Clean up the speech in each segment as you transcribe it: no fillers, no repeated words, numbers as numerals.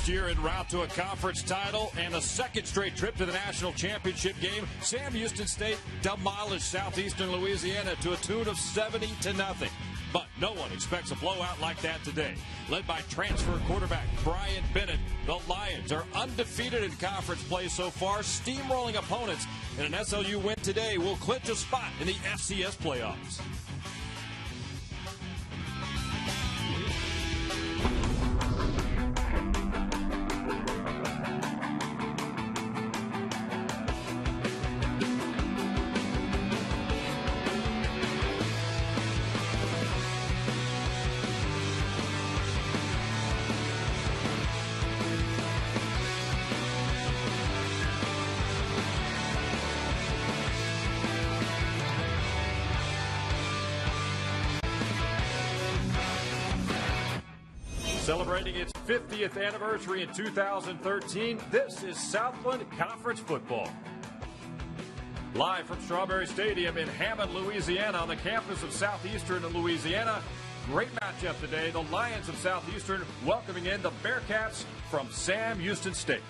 First year en route to a conference title and a second straight trip to the national championship game, Sam Houston State demolished Southeastern Louisiana to a tune of 70-0. But no one expects a blowout like that today. Led by transfer quarterback Brian Bennett, the Lions are undefeated in conference play so far, steamrolling opponents, and an SLU win today will clinch a spot in the FCS playoffs. Celebrating its 50th anniversary in 2013, this is Southland Conference football. Live from Strawberry Stadium in Hammond, Louisiana, on the campus of Southeastern Louisiana. Great matchup today. The Lions of Southeastern welcoming in the Bearcats from Sam Houston State.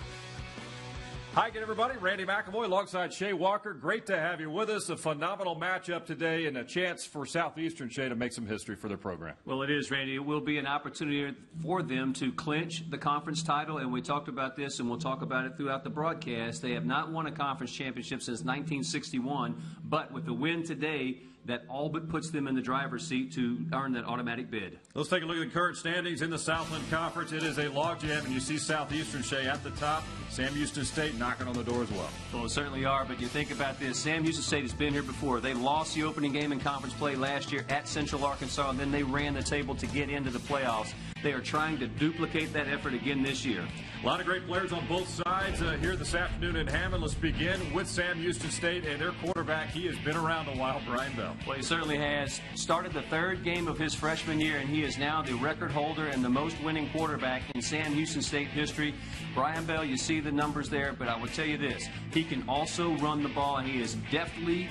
Hi again, everybody. Randy McAvoy alongside Shay Walker. Great to have you with us. A phenomenal matchup today and a chance for Southeastern, Shay, to make some history for their program. Well, it is, Randy. It will be an opportunity for them to clinch the conference title, and we talked about this, and we'll talk about it throughout the broadcast. They have not won a conference championship since 1961, but with the win today, that all but puts them in the driver's seat to earn that automatic bid. Let's take a look at the current standings in the Southland Conference. It is a logjam, and you see Southeastern, Shay, at the top. Sam Houston State knocking on the door as well. Well, it certainly are, but you think about this. Sam Houston State has been here before. They lost the opening game in conference play last year at Central Arkansas, and then they ran the table to get into the playoffs. They are trying to duplicate that effort again this year. A lot of great players on both sides here this afternoon in Hammond. Let's begin with Sam Houston State and their quarterback. He has been around a while, Brian Bell. Well, he certainly has. Started the third game of his freshman year, and he is now the record holder and the most winning quarterback in Sam Houston State history. Brian Bell, you see the numbers there, but I will tell you this. He can also run the ball, and he is deftly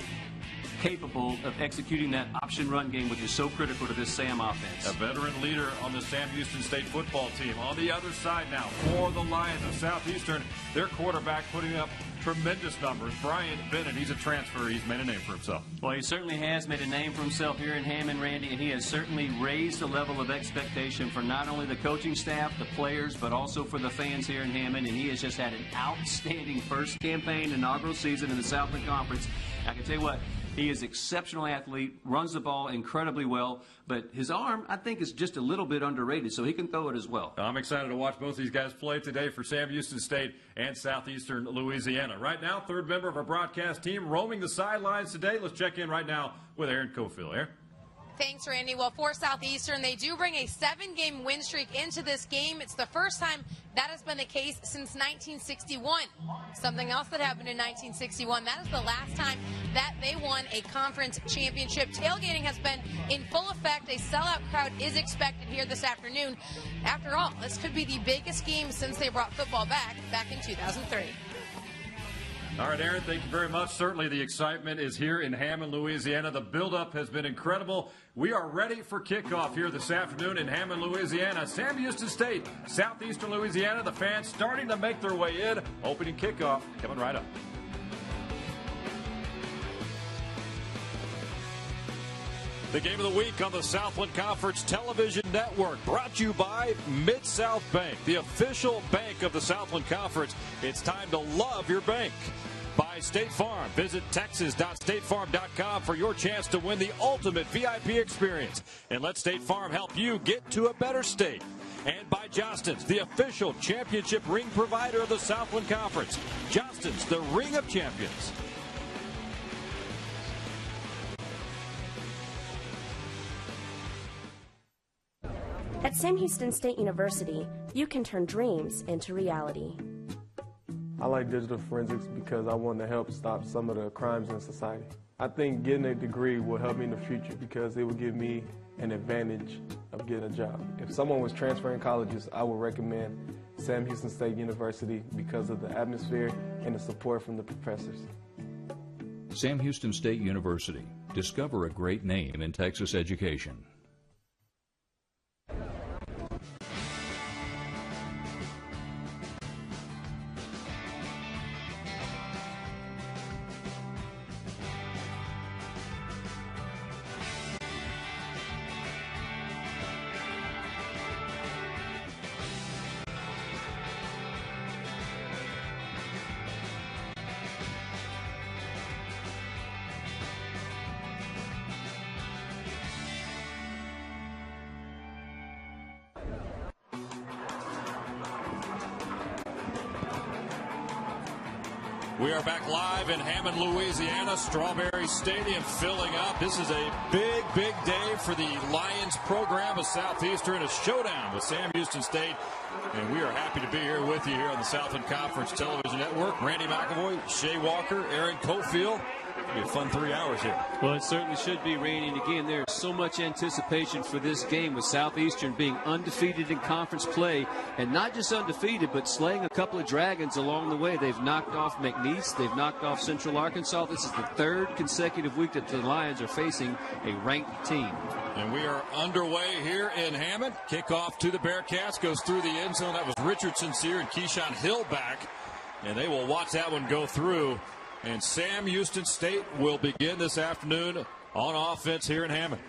capable of executing that option run game, which is so critical to this Sam offense. A veteran leader on the Sam Houston State football team. On the other side now, for the Lions of Southeastern, their quarterback putting up tremendous numbers. Brian Bennett, he's a transfer. He's made a name for himself. Well, he certainly has made a name for himself here in Hammond, Randy, and he has certainly raised the level of expectation for not only the coaching staff, the players, but also for the fans here in Hammond, and he has just had an outstanding first campaign, inaugural season in the Southland Conference. I can tell you what, he is an exceptional athlete, runs the ball incredibly well, but his arm, I think, is just a little bit underrated, so he can throw it as well. I'm excited to watch both these guys play today for Sam Houston State and Southeastern Louisiana. Right now, third member of our broadcast team roaming the sidelines today. Let's check in right now with Aaron Cofield. Aaron? Thanks, Randy. Well, for Southeastern, they do bring a 7-game win streak into this game. It's the first time that has been the case since 1961. Something else that happened in 1961, that is the last time that they won a conference championship. Tailgating has been in full effect. A sellout crowd is expected here this afternoon. After all, this could be the biggest game since they brought football back in 2003. All right, Aaron, thank you very much. Certainly the excitement is here in Hammond, Louisiana. The buildup has been incredible. We are ready for kickoff here this afternoon in Hammond, Louisiana. Sam Houston State, Southeastern Louisiana, the fans starting to make their way in. Opening kickoff coming right up. The game of the week on the Southland Conference Television Network, brought to you by Mid-South Bank, the official bank of the Southland Conference. It's time to love your bank. By State Farm. Visit texas.statefarm.com for your chance to win the ultimate VIP experience. And let State Farm help you get to a better state. And by Johnston's, the official championship ring provider of the Southland Conference. Johnston's, the Ring of Champions. At Sam Houston State University, you can turn dreams into reality. I like digital forensics because I want to help stop some of the crimes in society. I think getting a degree will help me in the future because it will give me an advantage of getting a job. If someone was transferring colleges, I would recommend Sam Houston State University because of the atmosphere and the support from the professors. Sam Houston State University. Discover a great name in Texas education. We are back live in Hammond, Louisiana. Strawberry Stadium filling up. This is a big, big day for the Lions program of Southeastern. A showdown with Sam Houston State. And we are happy to be here with you here on the Southland Conference Television Network. Randy McAvoy, Shea Walker, Aaron Cofield. It'll be a fun 3 hours here. Well, it certainly should be, Randy. And again, there's so much anticipation for this game with Southeastern being undefeated in conference play. And not just undefeated, but slaying a couple of dragons along the way. They've knocked off McNeese. They've knocked off Central Arkansas. This is the third consecutive week that the Lions are facing a ranked team. And we are underway here in Hammond. Kickoff to the Bearcats goes through the end zone. That was Richard Sincere and Keyshawn Hill back. And they will watch that one go through. And Sam Houston State will begin this afternoon on offense here in Hammond.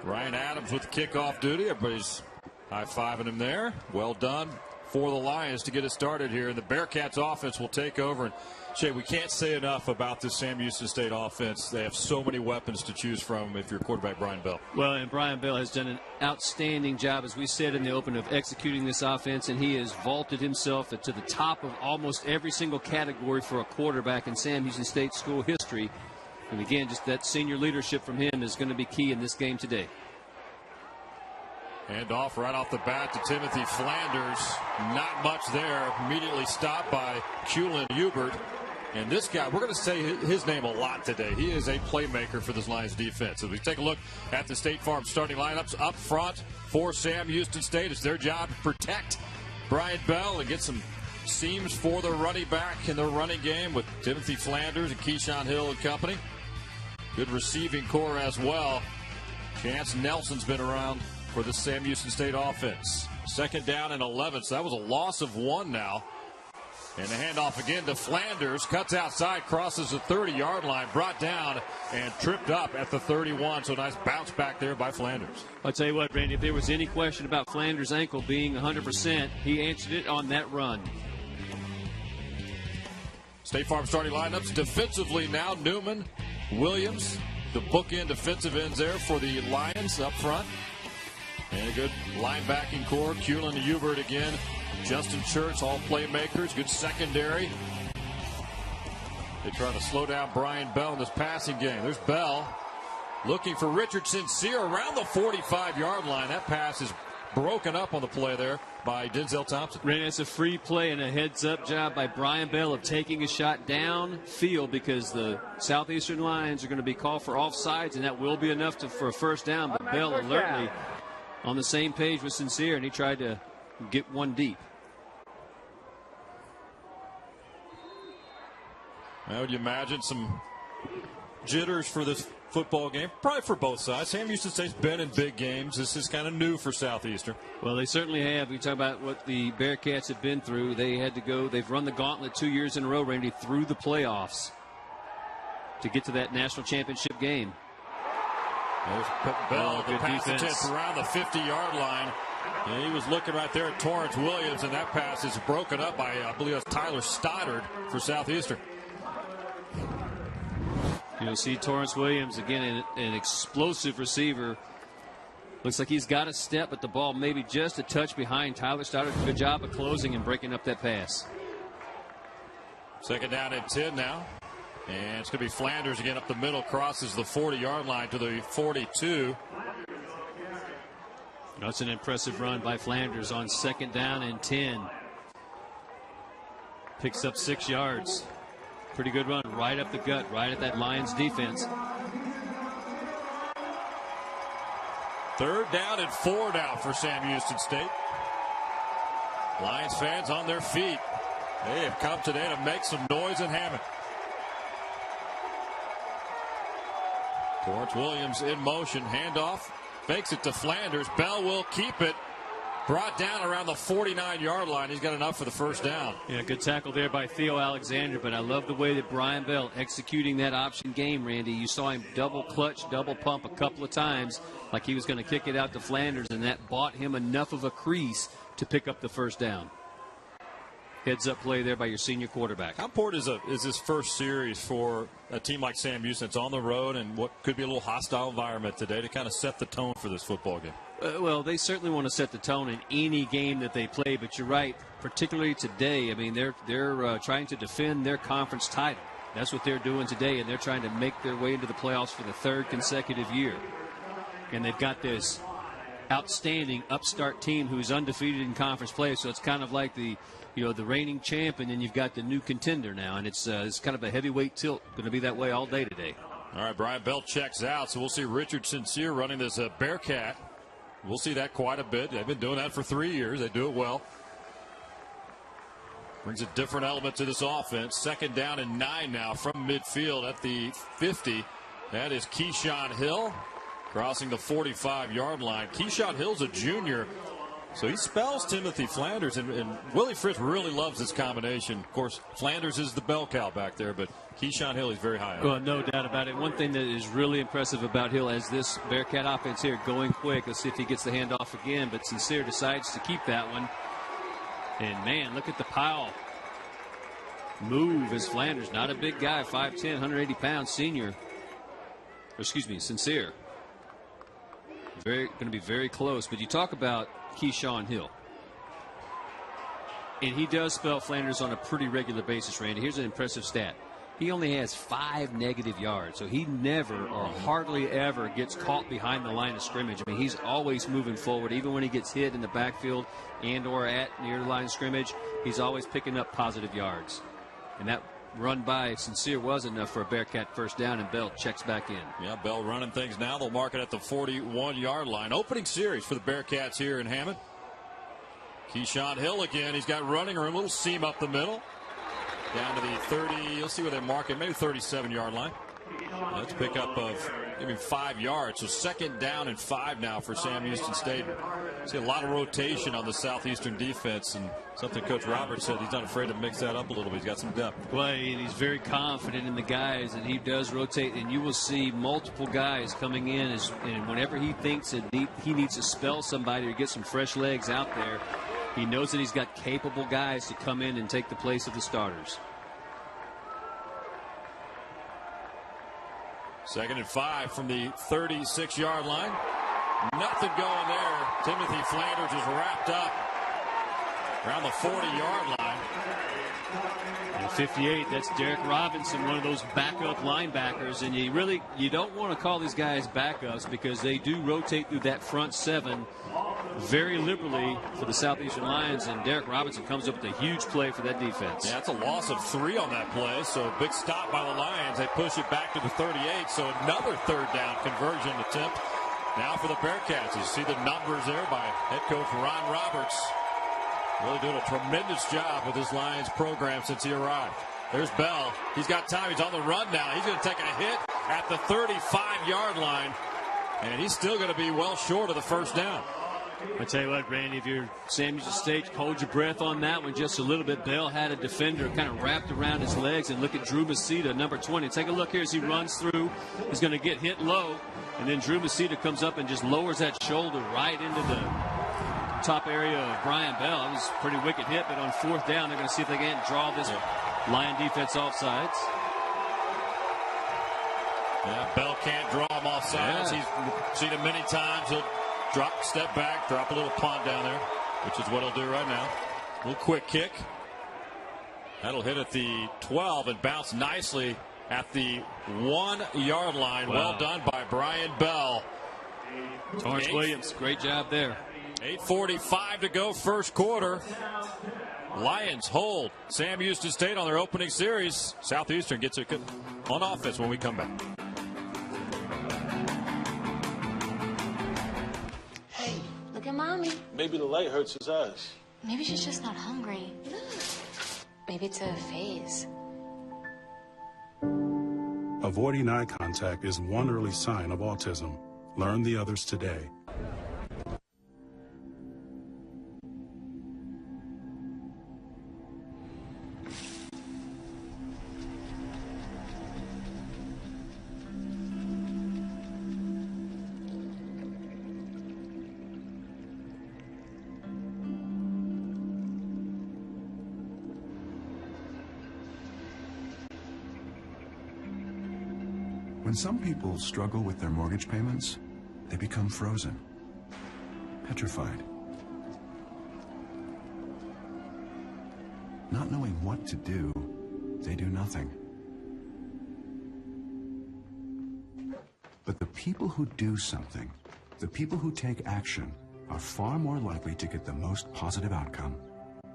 Ryan Adams with the kickoff duty. Everybody's high-fiving him there. Well done for the Lions to get it started here. And the Bearcats offense will take over. And Shay, we can't say enough about this Sam Houston State offense. They have so many weapons to choose from if you're quarterback Brian Bell. Well, and Brian Bell has done an outstanding job, as we said in the open, of executing this offense, and he has vaulted himself to the top of almost every single category for a quarterback in Sam Houston State school history. And again, just that senior leadership from him is going to be key in this game today. And off right off the bat to Timothy Flanders. Not much there. Immediately stopped by Cullen Hubert. And this guy, we're going to say his name a lot today. He is a playmaker for this Lions defense. As we take a look at the State Farm starting lineups up front for Sam Houston State, it's their job to protect Brian Bell and get some seams for the running back in the running game with Timothy Flanders and Keyshawn Hill and company. Good receiving core as well. Chance Nelson's been around for the Sam Houston State offense. Second down and 11, so that was a loss of 1 now. And the handoff again to Flanders. Cuts outside, crosses the 30-yard line, brought down and tripped up at the 31. So nice bounce back there by Flanders. I'll tell you what, Randy, if there was any question about Flanders' ankle being 100%, he answered it on that run. State Farm starting lineups defensively now. Newman, Williams, the bookend defensive ends there for the Lions up front. And a good linebacking core. Cullen Hubert again. Justin Church, all playmakers. Good secondary. They try to slow down Brian Bell in this passing game. There's Bell looking for Richard Sincere around the 45-yard line. That pass is broken up on the play there by Denzel Thompson. Randy, it's a free play and a heads-up job by Brian Bell of taking a shot downfield because the Southeastern Lions are going to be called for offsides, and that will be enough for a first down. But Bell alertly on the same page with Sincere, and he tried to get one deep. Now, would you imagine some jitters for this football game? Probably for both sides. Sam Houston State's been in big games. This is kind of new for Southeastern. Well, they certainly have. We talk about what the Bearcats have been through. They had to go. They've run the gauntlet 2 years in a row, Randy, through the playoffs to get to that national championship game. There's Bell, the pass attempt around the 50-yard line. And he was looking right there at Torrance Williams, and that pass is broken up by, I believe, that's Tyler Stoddard for Southeastern. You'll see Torrance Williams, again, an explosive receiver. Looks like he's got a step, but the ball maybe just a touch behind Tyler Stoddard. Good job of closing and breaking up that pass. Second down and 10 now. And it's going to be Flanders again up the middle, crosses the 40-yard line to the 42. That's an impressive run by Flanders on second down and 10. Picks up 6 yards. Pretty good run right up the gut, right at that Lions defense. Third down and 4 now for Sam Houston State. Lions fans on their feet. They have come today to make some noise in Hammond. Torrance Williams in motion. Handoff. Fakes it to Flanders. Bell will keep it. Brought down around the 49-yard line. He's got enough for the first down. Yeah, good tackle there by Theo Alexander, but I love the way that Brian Bell executing that option game, Randy. You saw him double clutch, double pump a couple of times like he was going to kick it out to Flanders, and that bought him enough of a crease to pick up the first down. heads-up play there by your senior quarterback. How important is this first series for a team like Sam Houston that's on the road and what could be a little hostile environment today to kind of set the tone for this football game? Well, they certainly want to set the tone in any game that they play, but you're right, particularly today. I mean, they're trying to defend their conference title. That's what they're doing today, and they're trying to make their way into the playoffs for the third consecutive year. And they've got this outstanding upstart team who's undefeated in conference play, so it's kind of like the reigning champ, and then you've got the new contender now, and it's kind of a heavyweight tilt. Going to be that way all day today. All right, Brian Bell checks out, so we'll see Richard Sincere running this Bearcat. We'll see that quite a bit. They've been doing that for 3 years. They do it well. Brings a different element to this offense. 2nd down and 9 now from midfield at the 50. That is Keyshawn Hill crossing the 45-yard line. Keyshawn Hill's a junior, so he spells Timothy Flanders, and Willie Fritz really loves this combination. Of course, Flanders is the bell cow back there, but Keyshawn Hill is very high on. Well, no doubt about it. One thing that is really impressive about Hill as this Bearcat offense here going quick. Let's see if he gets the handoff again, but Sincere decides to keep that one. And, man, look at the pile move as Flanders, not a big guy, 5'10", 180 pounds, senior. Sincere. Going to be very close. But you talk about Keyshawn Hill. And he does spell Flanders on a pretty regular basis, Randy. Here's an impressive stat. He only has 5 negative yards, so he never or hardly ever gets caught behind the line of scrimmage. I mean, he's always moving forward, even when he gets hit in the backfield and or at near the line of scrimmage. He's always picking up positive yards. And that run by Sincere was enough for a Bearcat first down, and Bell checks back in. Yeah, Bell running things now. They'll mark it at the 41-yard line. Opening series for the Bearcats here in Hammond. Keyshawn Hill again. He's got running room, little seam up the middle. Down to the 30, you'll see where they mark it, maybe 37-yard line. That's pick up of maybe 5 yards. So 2nd down and 5 now for Sam Houston State. See a lot of rotation on the Southeastern defense, and something Coach Roberts said he's not afraid to mix that up a little bit. He's got some depth. Play, and he's very confident in the guys, and he does rotate, and you will see multiple guys coming in, and whenever he thinks that he needs to spell somebody or get some fresh legs out there, he knows that he's got capable guys to come in and take the place of the starters. 2nd and 5 from the 36-yard line. Nothing going there. Timothy Flanders is wrapped up around the 40-yard line. And 58, that's Derek Robinson, one of those backup linebackers. And you don't want to call these guys backups because they do rotate through that front 7 very liberally for the Southeastern Lions, and Derek Robinson comes up with a huge play for that defense. Yeah, that's a loss of 3 on that play, so big stop by the Lions. They push it back to the 38, so another 3rd down conversion attempt now for the Bearcats. You see the numbers there by head coach Ron Roberts. Really doing a tremendous job with this Lions program since he arrived. There's Bell. He's got time. He's on the run now. He's going to take a hit at the 35-yard line, and he's still going to be well short of the first down. I tell you what, Randy, if you're Sam Houston State, hold your breath on that one just a little bit. Bell had a defender kind of wrapped around his legs, and look at Drew Masita, number 20. Take a look here as he runs through. He's going to get hit low, and then Drew Masita comes up and just lowers that shoulder right into the top area of Brian Bell. It was a pretty wicked hit, but on 4th down, they're going to see if they can't draw this Lion defense offsides. Yeah, Bell can't draw him offsides. He's seen it many times. He'll step back, drop a little punt down there, which is what he'll do right now. A little quick kick. That'll hit at the 12 and bounce nicely at the 1-yard line. Wow. Well done by Brian Bell. Torrance Williams, great job there. 8:45 to go, first quarter. Lions hold Sam Houston State on their opening series. Southeastern gets it on offense when we come back. Hey, look at Mommy. Maybe the light hurts his eyes. Maybe she's just not hungry. Maybe it's a phase. Avoiding eye contact is one early sign of autism. Learn the others today. When some people struggle with their mortgage payments, they become frozen, petrified. Not knowing what to do, they do nothing. But the people who do something, the people who take action, are far more likely to get the most positive outcome.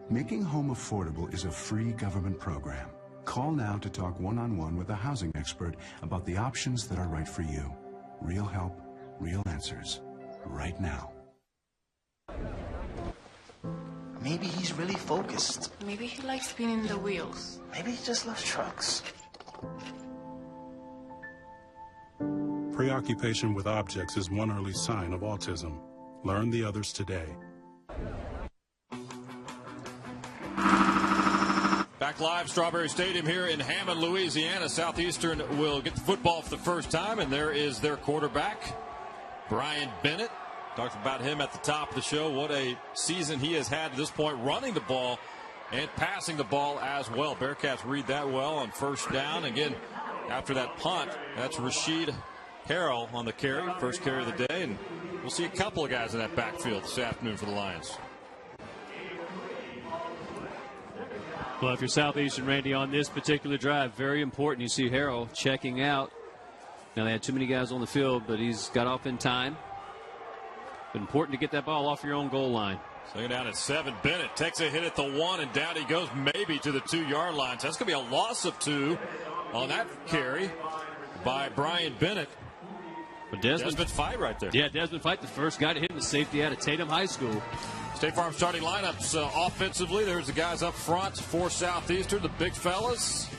Making home affordable is a free government program. Call now to talk one-on-one with a housing expert about the options that are right for you. Real help, real answers, right now. Maybe he's really focused. Maybe he likes spinning the wheels. Maybe he just loves trucks. Preoccupation with objects is one early sign of autism. Learn the others today. Back live, Strawberry Stadium here in Hammond, Louisiana. Southeastern will get the football for the first time, and there is their quarterback, Brian Bennett. Talked about him at the top of the show. What a season he has had to this point, running the ball and passing the ball as well. Bearcats read that well on first down. Again, after that punt, that's Rashid Harrell on the carry, first carry of the day, and we'll see a couple of guys in that backfield this afternoon for the Lions. Well, if you're Southeastern, Randy, on this particular drive, very important. You see Harrell checking out. Now, they had too many guys on the field, but he's got off in time. But important to get that ball off your own goal line. Second down at 7. Bennett takes a hit at the 1, and down he goes maybe to the 2-yard line. So that's going to be a loss of 2 on that carry by Brian Bennett. But Desmond Fight right there. Yeah, Desmond Fight, the first guy to hit in the safety out of Tatum High School. State Farm starting lineups offensively. There's the guys up front for Southeastern, the big fellas.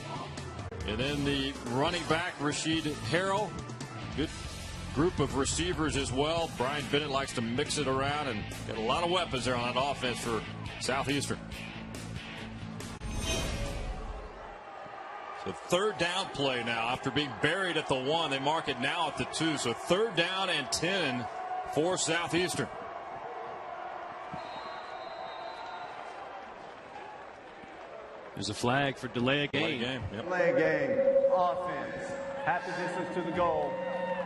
And then the running back, Rashid Harrell. Good group of receivers as well. Brian Bennett likes to mix it around and get a lot of weapons there on that offense for Southeastern. So third down play now. After being buried at the 1, they mark it now at the 2. So third down and 10 for Southeastern. There's a flag for delay of game. Delay of game. Offense. Half the distance to the goal.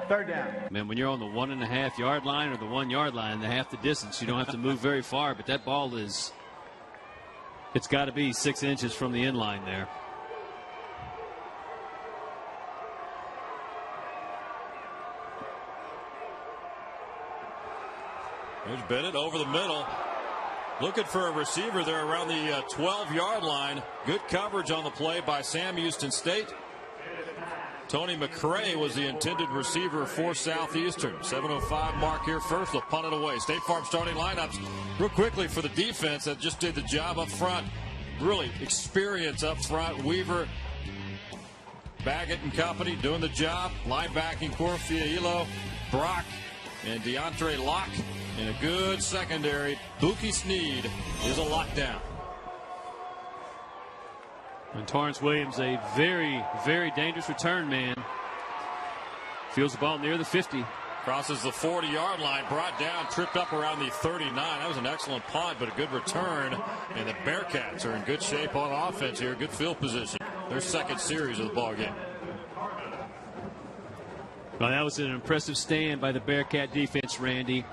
Third down. Man, when you're on the 1.5-yard line or the 1-yard line, the half the distance, you don't have to move very far. But that ball is, it's got to be 6 inches from the end line there. There's Bennett over the middle. Looking for a receiver there around the 12-yard line. Good coverage on the play by Sam Houston State. Tony McCray was the intended receiver for Southeastern. 7:05 mark here first. They'll punt it away. State Farm starting lineups real quickly for the defense that just did the job up front. Really experience up front. Weaver, Baggett and company doing the job. Linebacking core, Fiailo, Brock, and DeAndre Locke. In a good secondary, Buki Sneed is a lockdown. And Torrance Williams, a very, very dangerous return man. Fields the ball near the 50. Crosses the 40-yard line, brought down, tripped up around the 39. That was an excellent punt, but a good return. And the Bearcats are in good shape on offense here. Good field position. Their second series of the ball game. Well, that was an impressive stand by the Bearcat defense, Randy.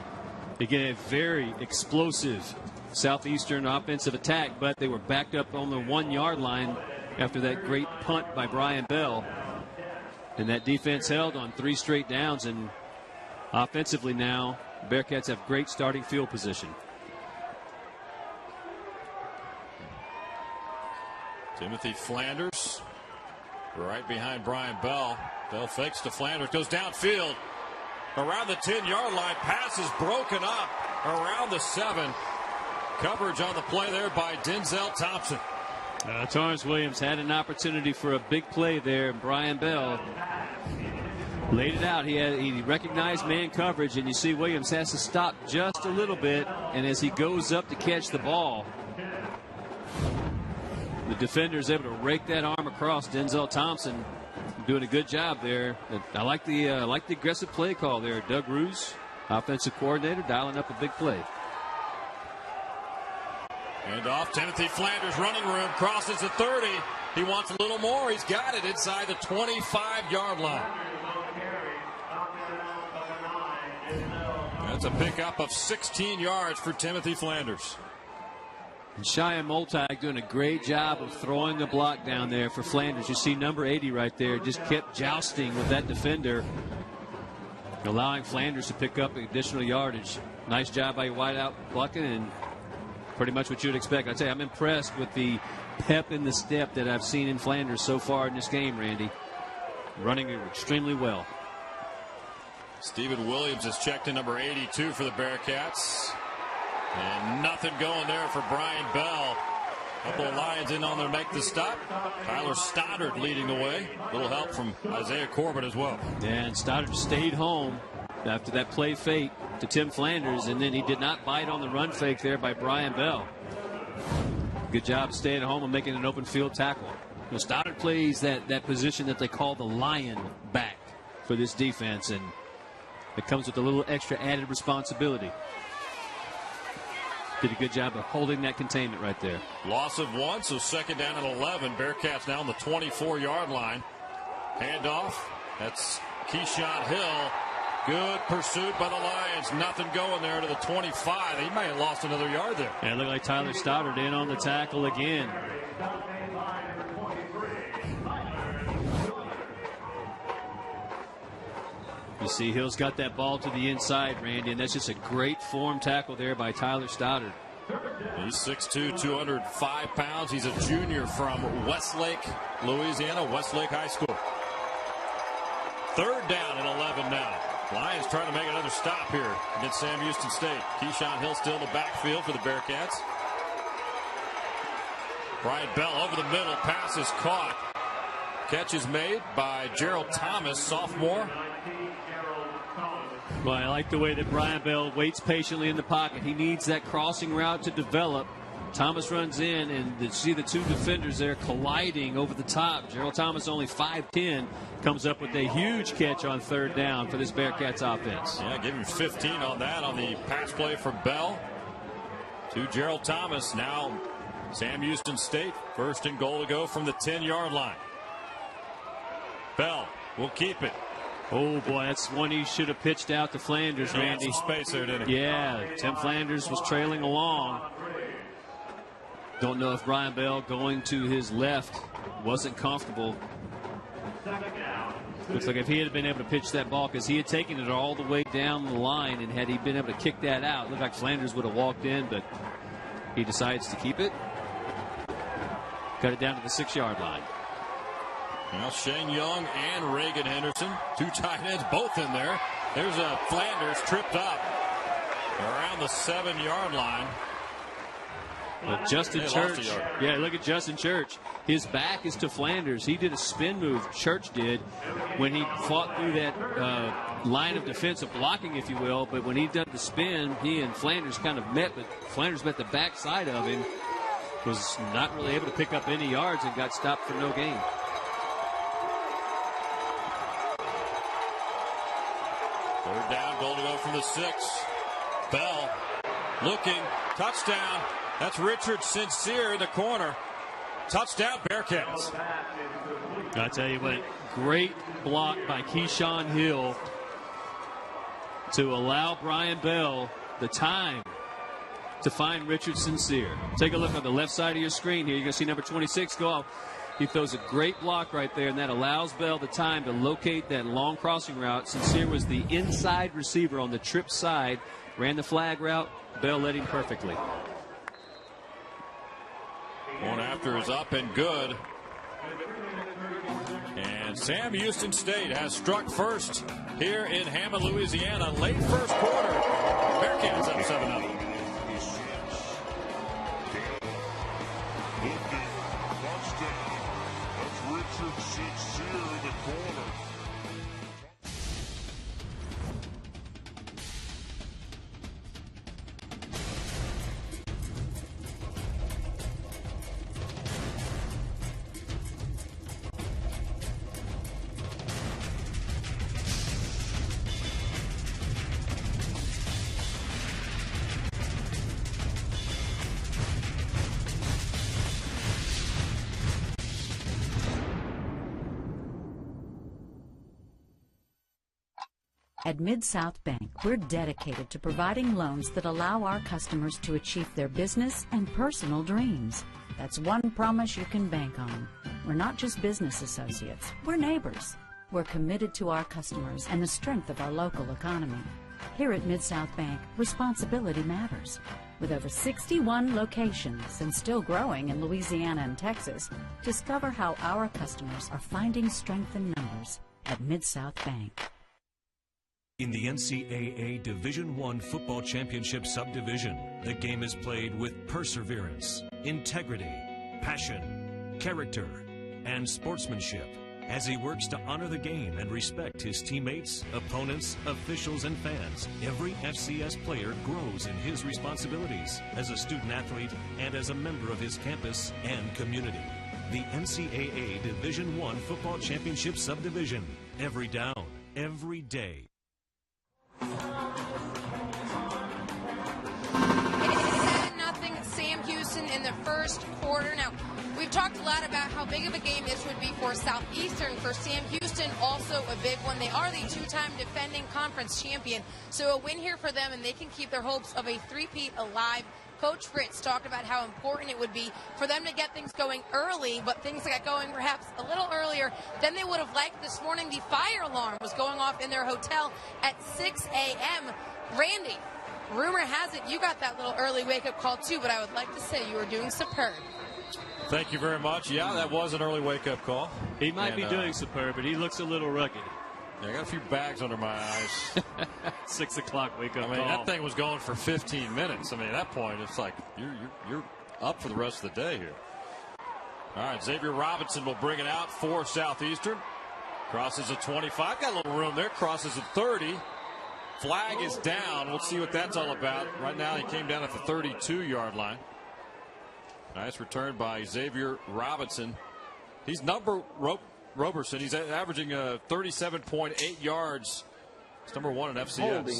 Again, a very explosive Southeastern offensive attack, but they were backed up on the 1-yard line after that great punt by Brian Bell. And that defense held on 3 straight downs, and offensively now, Bearcats have great starting field position. Timothy Flanders right behind Brian Bell. Bell fakes to Flanders, goes downfield. Around the 10-yard line, pass is broken up around the 7. Coverage on the play there by Denzel Thompson. Torrance Williams had an opportunity for a big play there. Brian Bell laid it out. He recognized man coverage, and you see Williams has to stop just a little bit. And as he goes up to catch the ball, the defender is able to rake that arm across. Denzel Thompson doing a good job there. I like the aggressive play call there. Doug Ruse, offensive coordinator, dialing up a big play. And off, Timothy Flanders, running room, crosses the 30. He wants a little more. He's got it inside the 25-yard line. That's a pickup of 16 yards for Timothy Flanders. And Cheyenne Moltag doing a great job of throwing the block down there for Flanders. You see number 80 right there, just kept jousting with that defender, allowing Flanders to pick up additional yardage. Nice job by your wideout blocking, and pretty much what you'd expect. I'd say I'm impressed with the pep in the step that I've seen in Flanders so far in this game, Randy. Running it extremely well. Stephen Williams is checked in number 82 for the Bearcats. And nothing going there for Brian Bell. A couple of Lions in on there to make the stop. Tyler Stoddard leading the way. A little help from Isaiah Corbett as well. And Stoddard stayed home after that play fake to Tim Flanders, and then he did not bite on the run fake there by Brian Bell. Good job staying at home and making an open field tackle. Stoddard plays that position that they call the lion back for this defense, and it comes with a little extra added responsibility. Did a good job of holding that containment right there. Loss of 1, so second down and 11. Bearcats now on the 24-yard line. Handoff. That's Keyshawn Hill. Good pursuit by the Lions. Nothing going there to the 25. He might have lost another yard there. Yeah, it looked like Tyler Stoddard in on the tackle again. You see Hill's got that ball to the inside, Randy, and that's just a great form tackle there by Tyler Stoddard. He's 6'2", 205 pounds. He's a junior from Westlake, Louisiana, Westlake High School. Third down and 11 now. Lions trying to make another stop here against Sam Houston State. Keyshawn Hill still in the backfield for the Bearcats. Brian Bell over the middle. Pass is caught. Catch is made by Gerald Thomas, sophomore. Well, I like the way that Brian Bell waits patiently in the pocket. He needs that crossing route to develop. Thomas runs in, and you see the two defenders there colliding over the top. Gerald Thomas, only 5'10", comes up with a huge catch on third down for this Bearcats offense. Yeah, give him 15 on that on the pass play from Bell to Gerald Thomas. Now Sam Houston State, first and goal to go from the 10-yard line. Bell will keep it. Oh, boy, that's one he should have pitched out to Flanders, Randy. Some space there, didn't he? Yeah, Tim Flanders was trailing along. Don't know if Brian Bell going to his left wasn't comfortable. Looks like if he had been able to pitch that ball, because he had taken it all the way down the line, and had he been able to kick that out, it looked like Flanders would have walked in, but he decides to keep it. Cut it down to the 6-yard line. Well, Shane Young and Reagan Henderson, two tight ends, both in there. There's a Flanders tripped up around the 7-yard line. But Justin Church, yeah, look at Justin Church. His back is to Flanders. He did a spin move, Church did, when he fought through that line of defensive blocking, if you will. But when he did the spin, he and Flanders kind of met, but Flanders met the backside of him, was not really able to pick up any yards, and got stopped for no gain. Third down, goal to go from the 6. Bell looking, touchdown. That's Richard Sincere in the corner. Touchdown, Bearcats. I tell you what, great block by Keyshawn Hill to allow Brian Bell the time to find Richard Sincere. Take a look on the left side of your screen here. You're going to see number 26 go off. He throws a great block right there, and that allows Bell the time to locate that long crossing route. Sincere was the inside receiver on the trip side, ran the flag route. Bell led him perfectly. One after is up and good. And Sam Houston State has struck first here in Hammond, Louisiana. Late first quarter. Bearcats up 7-0. At Mid-South Bank, we're dedicated to providing loans that allow our customers to achieve their business and personal dreams. That's one promise you can bank on. We're not just business associates, we're neighbors. We're committed to our customers and the strength of our local economy. Here at Mid-South Bank, responsibility matters. With over 61 locations and still growing in Louisiana and Texas, discover how our customers are finding strength in numbers at Mid-South Bank. In the NCAA Division I Football Championship Subdivision, the game is played with perseverance, integrity, passion, character, and sportsmanship as he works to honor the game and respect his teammates, opponents, officials, and fans. Every FCS player grows in his responsibilities as a student athlete and as a member of his campus and community. The NCAA Division I Football Championship Subdivision. Every down, every day. It is 7-0 Sam Houston in the first quarter. Now, we've talked a lot about how big of a game this would be for Southeastern. For Sam Houston, also a big one. They are the two-time defending conference champion, so a win here for them, and they can keep their hopes of a three-peat alive. Coach Fritz talked about how important it would be for them to get things going early, but things got going perhaps a little earlier than they would have liked. This morning, the fire alarm was going off in their hotel at 6 a.m. Randy, rumor has it you got that little early wake-up call too, but I would like to say you were doing superb. Thank you very much. Yeah, that was an early wake-up call. He might be doing superb, but he looks a little rugged. Yeah, I got a few bags under my eyes. 6 o'clock wake-up call. That thing was going for 15 minutes. At that point, it's like you're up for the rest of the day here. All right, Xavier Robinson will bring it out for Southeastern. Crosses the 25. Got a little room there. Crosses the 30. Flag is down. We'll see what that's all about. Right now, he came down at the 32-yard line. Nice return by Xavier Robinson. He's Roberson. He's averaging 37.8 yards. It's number one in FCS. Holding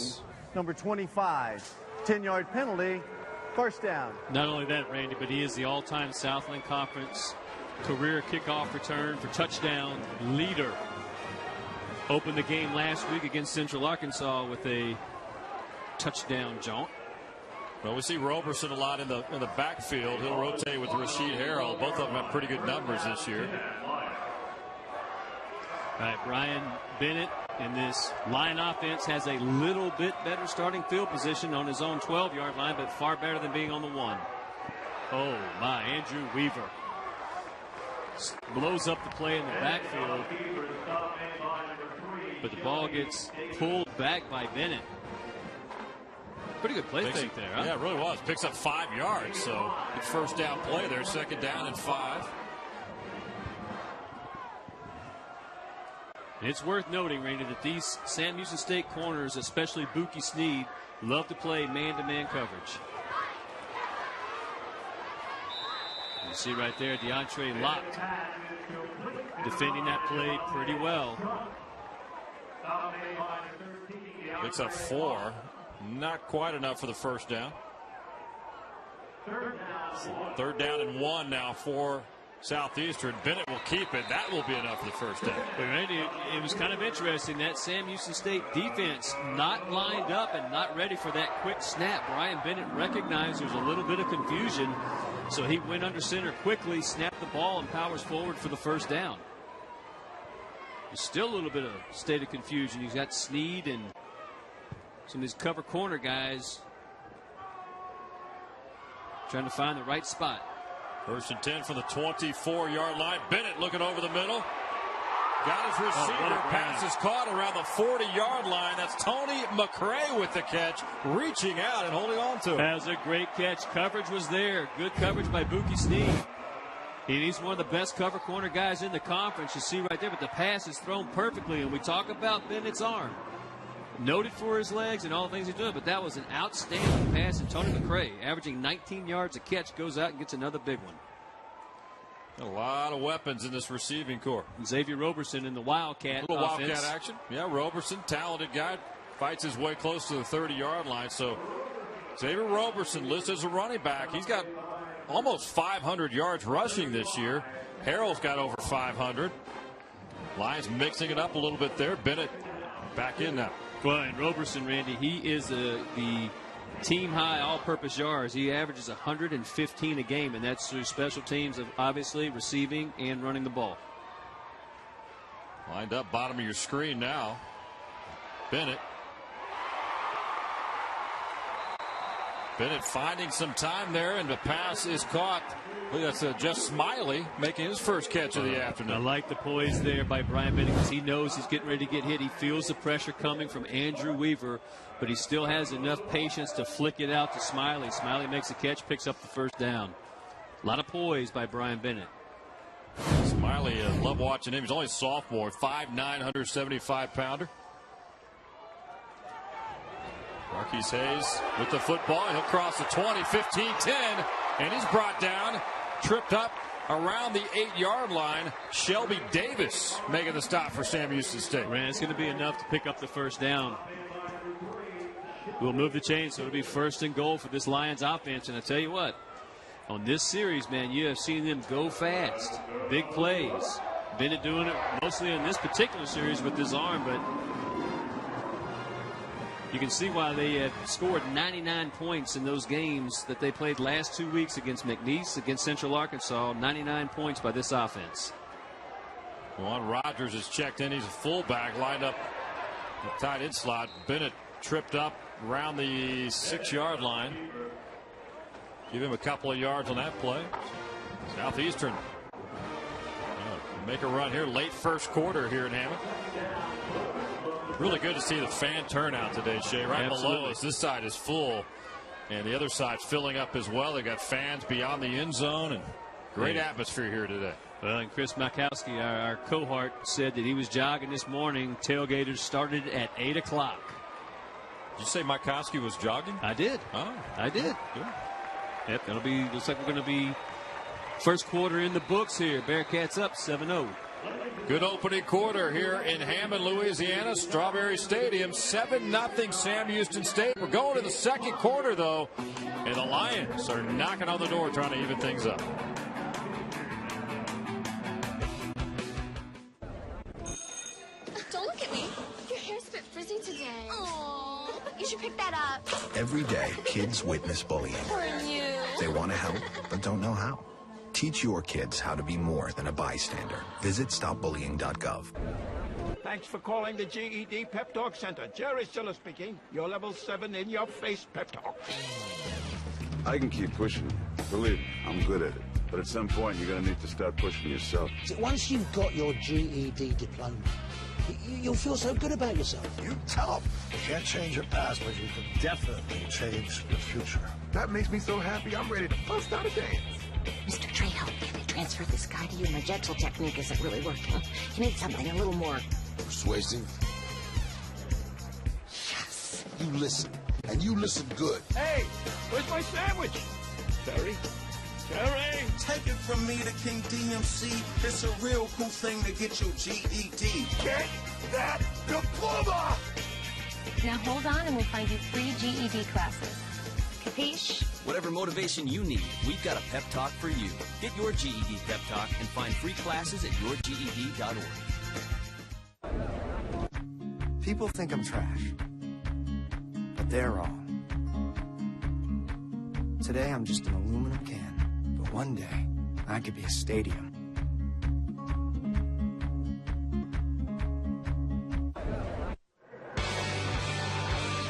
number 25. 10-yard penalty. First down. Not only that, Randy, but he is the all-time Southland Conference career kickoff return for touchdown leader. Opened the game last week against Central Arkansas with a touchdown jaunt. Well, we see Roberson a lot in the backfield. He'll rotate with Rasheed Harrell. Both of them have pretty good numbers this year. All right, Brian Bennett in this line offense has a little bit better starting field position on his own 12-yard line, but far better than being on the 1. Oh, my. Andrew Weaver blows up the play in the backfield, but the ball gets pulled back by Bennett. Pretty good play fake there, huh? Yeah, it really was. Picks up 5 yards, so good first down play there. Second down and 5. It's worth noting, Randy, that these Sam Houston State corners, especially Buki Sneed, love to play man-to-man coverage. You see right there, DeAndre Lott defending that play pretty well. Picks up 4. Not quite enough for the first down. Third down and 1 now for Southeastern. Bennett will keep it. That will be enough for the first down. But Randy, it was kind of interesting that Sam Houston State defense not lined up and not ready for that quick snap. Brian Bennett recognized there was a little bit of confusion, so he went under center quickly, snapped the ball, and powers forward for the first down. There's still a little bit of state of confusion. He's got Sneed and some of these cover corner guys trying to find the right spot. First and 10 for the 24-yard line. Bennett looking over the middle. Got his receiver. Pass is caught around the 40-yard line. That's Tony McCray with the catch, reaching out and holding on to it. That was a great catch. Coverage was there. Good coverage by Buki Sneed. He's one of the best cover corner guys in the conference. You see right there, but the pass is thrown perfectly. And we talk about Bennett's arm. Noted for his legs and all the things he's doing, but that was an outstanding pass. And Tony McCray, averaging 19 yards a catch, goes out and gets another big one. A lot of weapons in this receiving corps. Xavier Roberson in the Wildcat A little offense. Wildcat action. Yeah, Roberson, talented guy, fights his way close to the 30-yard line. So Xavier Roberson listed as a running back. He's got almost 500 yards rushing this year. Harrell's got over 500. Lions mixing it up a little bit there. Bennett back in now. Well, and Roberson, Randy, he is the team high all-purpose yards. He averages 115 a game, and that's through special teams of obviously receiving and running the ball. Lined up bottom of your screen now. Bennett finding some time there, and the pass is caught. That's Jeff Smiley making his first catch of the afternoon. I like the poise there by Brian Bennett because he knows he's getting ready to get hit. He feels the pressure coming from Andrew Weaver, but he still has enough patience to flick it out to Smiley. Smiley makes a catch, picks up the first down. A lot of poise by Brian Bennett. Smiley, love watching him. He's only a sophomore, 5'9", 175-pounder. Marquise Hayes with the football. He'll cross the 20, 15, 10, and he's brought down, tripped up around the 8-yard line. Shelby Davis making the stop for Sam Houston State. Man, it's going to be enough to pick up the first down. We'll move the chain, so it'll be 1st and goal for this Lions offense. And I tell you what, on this series, man, you have seen them go fast. Big plays. Bennett doing it mostly in this particular series with his arm, but you can see why they had scored 99 points in those games that they played last 2 weeks against McNeese, against Central Arkansas. 99 points by this offense. Juan Rogers is checked in. He's a fullback lined up the tight end slot. Bennett tripped up around the 6-yard line. Give him a couple of yards on that play. Southeastern make a run here late first quarter here in Hammond. Really good to see the fan turnout today, Shea. Right Absolutely. Below us, this side is full, and the other side's filling up as well. They got fans beyond the end zone, and great atmosphere here today. Well, and Chris Makowski, our cohort, said that he was jogging this morning. Tailgaters started at 8 o'clock. Did you say Makowski was jogging? I did. Oh, I did. Good. Yep, that'll be. Looks like we're going to be first quarter in the books here. Bearcats up 7-0. Good opening quarter here in Hammond, Louisiana, Strawberry Stadium. 7-0 Sam Houston State. We're going to the second quarter, though, and the Lions are knocking on the door trying to even things up. Don't look at me. Your hair's a bit frizzy today. Aww. You should pick that up. Every day, kids witness bullying. Poor you. They want to help, but don't know how. Teach your kids how to be more than a bystander. Visit stopbullying.gov. Thanks for calling the GED Pep Talk Center. Jerry Siller speaking. Your level 7 in-your-face pep talk. I can keep pushing. Believe me, I'm good at it. But at some point, you're going to need to start pushing yourself. So once you've got your GED diploma, you'll feel so good about yourself. You tell them. You can't change your past, but you can definitely change your future. That makes me so happy, I'm ready to bust out a dance. Mr. Trejo, they transferred this guy to you. My gentle technique isn't really working. You need something a little more persuasive. Yes. You listen, and you listen good. Hey, where's my sandwich? Terry? Terry! Take it from me, the King DMC. It's a real cool thing to get your GED. Get that diploma! Now hold on and we'll find you free GED classes. Capiche? Whatever motivation you need, we've got a pep talk for you. Get your GED pep talk and find free classes at yourged.org. People think I'm trash, but they're wrong. Today I'm just an aluminum can, but one day I could be a stadium.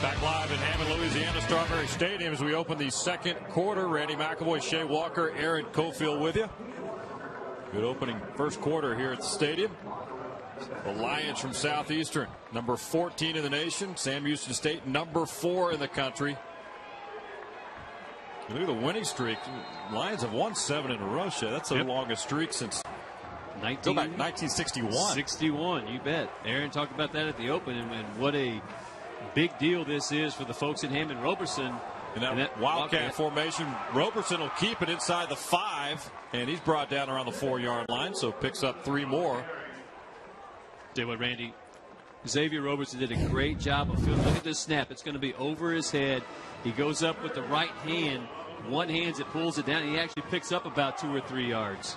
Back live in Hammond, Louisiana, Strawberry Stadium as we open the second quarter. Randy McElvoy, Shea Walker, Aaron Cofield with you. Good opening first quarter here at the stadium. The Lions from Southeastern, number 14 in the nation. Sam Houston State, number 4 in the country. Look at the winning streak. Lions have won 7 in a row, Shea. That's the longest streak since 1961. 61, you bet. Aaron talked about that at the open, and what a big deal this is for the folks in Hammond. Roberson in that Wildcat formation. Roberson will keep it inside the 5, and he's brought down around the 4-yard line, so picks up 3 more. Tell you what, Randy, Xavier Roberson did a great job of filling. Look at this snap. It's going to be over his head. He goes up with the right hand. One hand it pulls it down, and he actually picks up about 2 or 3 yards.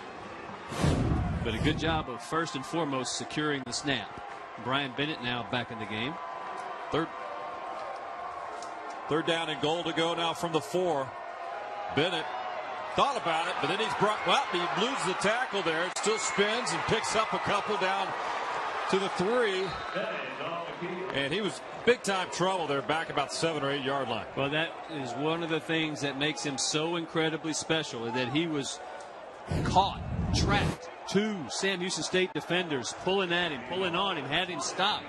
But a good job of first and foremost securing the snap. Brian Bennett now back in the game. Third down and goal to go now from the 4. Bennett thought about it, but then he's brought, well, he loses the tackle there. It still spins and picks up a couple down to the 3. And he was big time trouble there back about 7 or 8 yard line. Well, that is one of the things that makes him so incredibly special, is that he was caught, trapped. 2 Sam Houston State defenders pulling at him, pulling on him, had him stopped.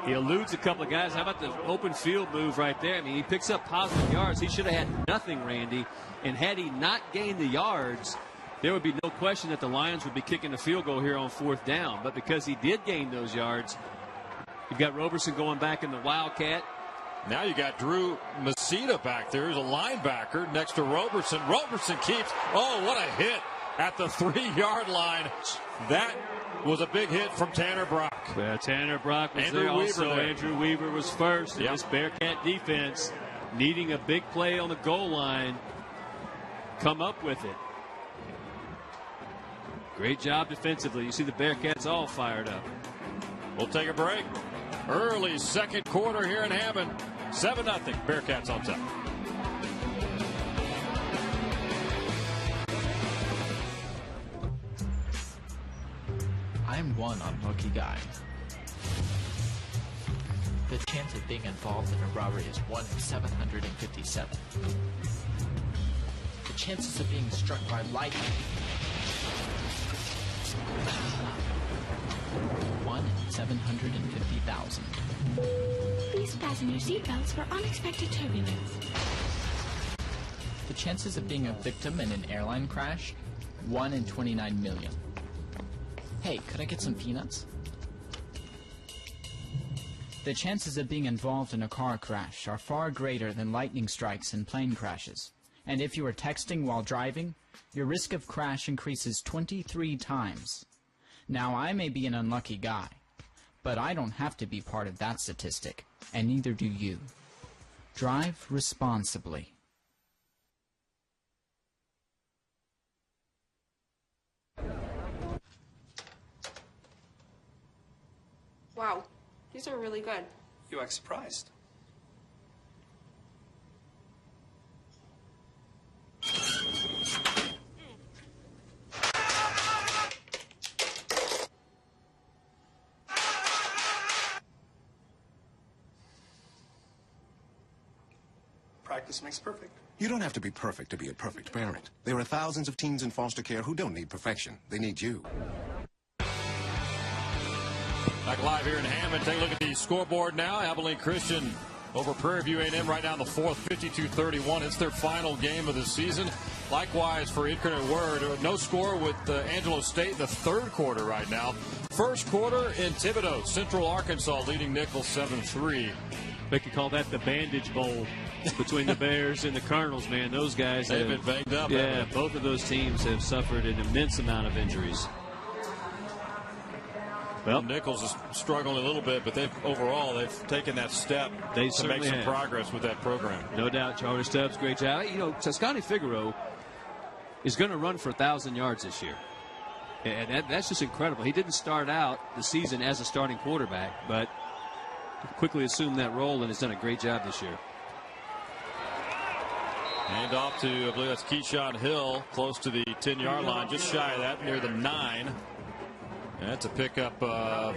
He eludes a couple of guys. How about the open field move right there? I mean, he picks up positive yards. He should have had nothing, Randy. And had he not gained the yards, there would be no question that the Lions would be kicking a field goal here on 4th down. But because he did gain those yards, you've got Roberson going back in the Wildcat. Now you got Drew Masita back there as a linebacker next to Roberson. Roberson keeps, oh, what a hit at the 3-yard line. That was a big hit from Tanner Brock. Well, Tanner Brock was there also. Andrew Weaver was first. Yep. This Bearcat defense needing a big play on the goal line. Come up with it. Great job defensively. You see the Bearcats all fired up. We'll take a break. Early second quarter here in Hammond. 7-0. Bearcats on top. I'm one unlucky guy. The chance of being involved in a robbery is 1 in 757. The chances of being struck by lightning. 1 in 750,000. Please fasten your seatbelts for unexpected turbulence. The chances of being a victim in an airline crash? 1 in 29 million. Hey, could I get some peanuts? The chances of being involved in a car crash are far greater than lightning strikes and plane crashes. And if you are texting while driving, your risk of crash increases 23 times. Now, I may be an unlucky guy, but I don't have to be part of that statistic, and neither do you. Drive responsibly. Wow, these are really good. You act surprised. Practice makes perfect. You don't have to be perfect to be a perfect parent. There are thousands of teens in foster care who don't need perfection. They need you. Back live here in Hammond. Take a look at the scoreboard now. Abilene Christian over Prairie View A&M right now in the 4th, 52-31. It's their final game of the season. Likewise for Incarnate Word. No score with Angelo State in the 3rd quarter right now. First quarter in Thibodaux. Central Arkansas leading Nichols 7-3. They could call that the Bandage Bowl between the Bears and the Colonels, man. Those guys They've been banged up. Yeah, both of those teams have suffered an immense amount of injuries. Well, Nichols is struggling a little bit, but they've taken that step to make some progress with that program. No doubt. Charlie Stubbs, great job. You know, Toscani Figaro is going to run for 1,000 yards this year. And that's just incredible. He didn't start out the season as a starting quarterback, but quickly assumed that role and has done a great job this year. Hand off to, I believe that's Keyshawn Hill, close to the 10-yard line, just shy of that, near the 9. And that's a pickup of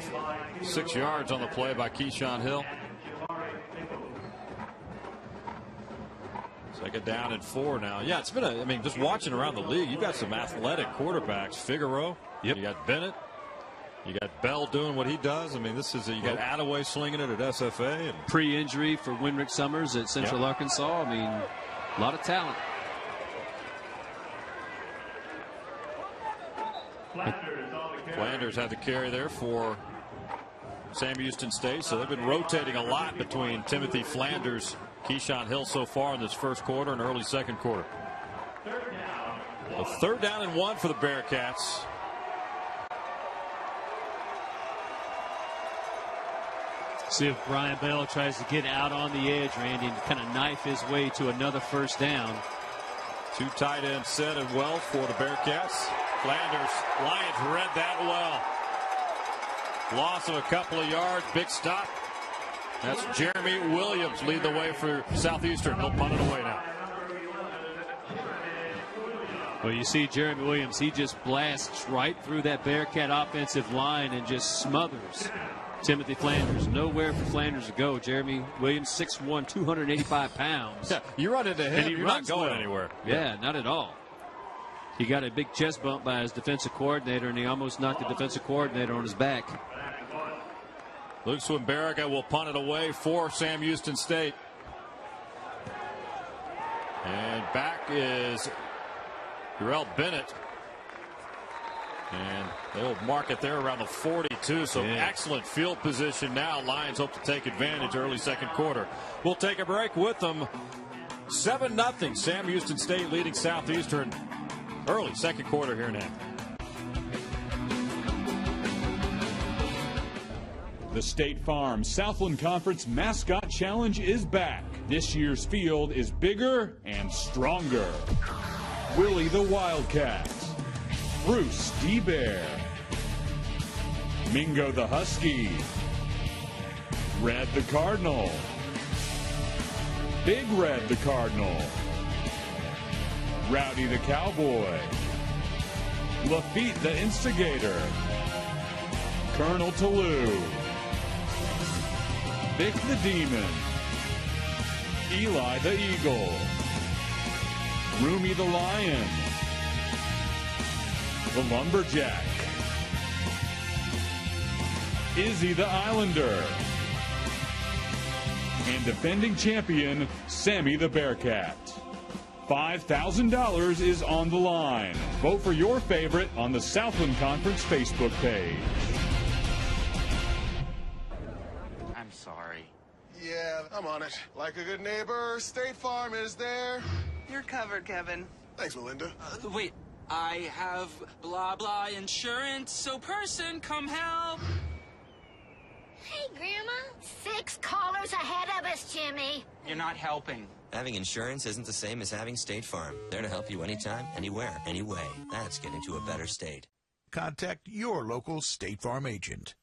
6 yards on the play by Keyshawn Hill. Second down and 4 now. Yeah, it's been just watching around the league, you've got some athletic quarterbacks. Figaro, you got Bennett, you got Bell doing what he does. You got Attaway slinging it at SFA. And pre-injury for Winrick Summers at Central Arkansas. A lot of talent. Flanders had the carry there for Sam Houston State, so they've been rotating a lot between Timothy Flanders, Keyshawn Hill so far in this first quarter and early second quarter. So 3rd down and 1 for the Bearcats. See if Brian Bell tries to get out on the edge, Randy, and kind of knife his way to another first down. 2 tight ends set and well for the Bearcats. Flanders, Lions read that well. Loss of a couple of yards, big stop. That's Jeremy Williams lead the way for Southeastern. He'll punt it away now. Well, you see Jeremy Williams, he just blasts right through that Bearcat offensive line and just smothers Timothy Flanders. Nowhere for Flanders to go. Jeremy Williams, 6'1", 285 pounds. Yeah, you run into him, you're not going well. anywhere. Yeah, not at all. He got a big chest bump by his defensive coordinator, and he almost knocked the defensive coordinator on his back. Luke Swinberga will punt it away for Sam Houston State. And back is Darrell Bennett. And they'll mark it there around the 42. So excellent field position now. Lions hope to take advantage early second quarter. We'll take a break with them. 7-0. Sam Houston State leading Southeastern early second quarter here in Hammond. The State Farm Southland Conference Mascot Challenge is back. This year's field is bigger and stronger. Willie the Wildcat, Bruce D. Bear, Mingo the Husky, Red the Cardinal, Big Red the Cardinal, Rowdy the Cowboy, Lafitte the Instigator, Colonel Toulouse, Vic the Demon, Eli the Eagle, Roomy the Lion, the Lumberjack, Izzy the Islander, and defending champion Sammy the Bearcat. $5,000 is on the line. Vote for your favorite on the Southland Conference Facebook page. I'm sorry. Yeah, I'm on it. Like a good neighbor, State Farm is there. You're covered, Kevin. Thanks, Melinda. Wait, I have blah blah insurance, so person, come help. Hey, Grandma. 6 callers ahead of us, Jimmy. You're not helping. Having insurance isn't the same as having State Farm. They're to help you anytime, anywhere, anyway. That's getting to a better state. Contact your local State Farm agent.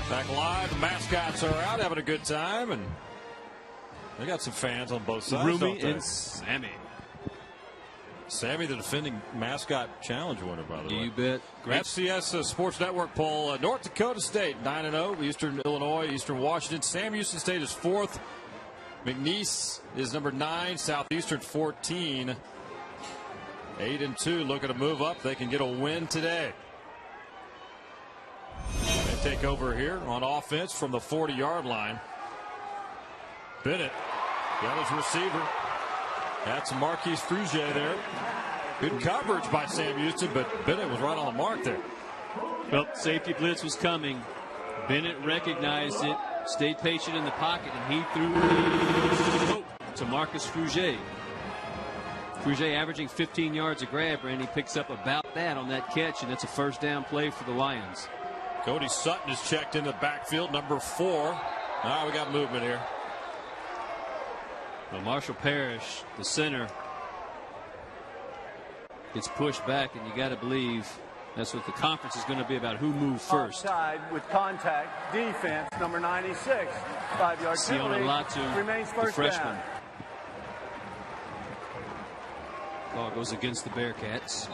Back live, the mascots are out having a good time, and they got some fans on both sides. Roomy and Sammy. Sammy, the defending mascot challenge winner, by the way. You bet. Great. FCS Sports Network poll, North Dakota State 9-0, Eastern Illinois, Eastern Washington. Sam Houston State is 4th. McNeese is number 9, Southeastern 14. 8-2, looking to move up. They can get a win today. They take over here on offense from the 40-yard line. Bennett got his receiver. That's Marquise Frugier there. Good coverage by Sam Houston, but Bennett was right on the mark there. Well, safety blitz was coming. Bennett recognized it, stayed patient in the pocket, and he threw to Marcus Frugier. Frugier averaging 15 yards a grab, and he picks up about that on that catch, and it's a first down play for the Lions. Cody Sutton is checked in the backfield, number 4. Now we got movement here. Well, Marshall Parrish, the center, gets pushed back, and you got to believe that's what the conference is going to be about, who moved first. Offside with contact, defense, number 96, 5-yard penalty, Latu, remains first the freshman. down. Ball goes against the Bearcats.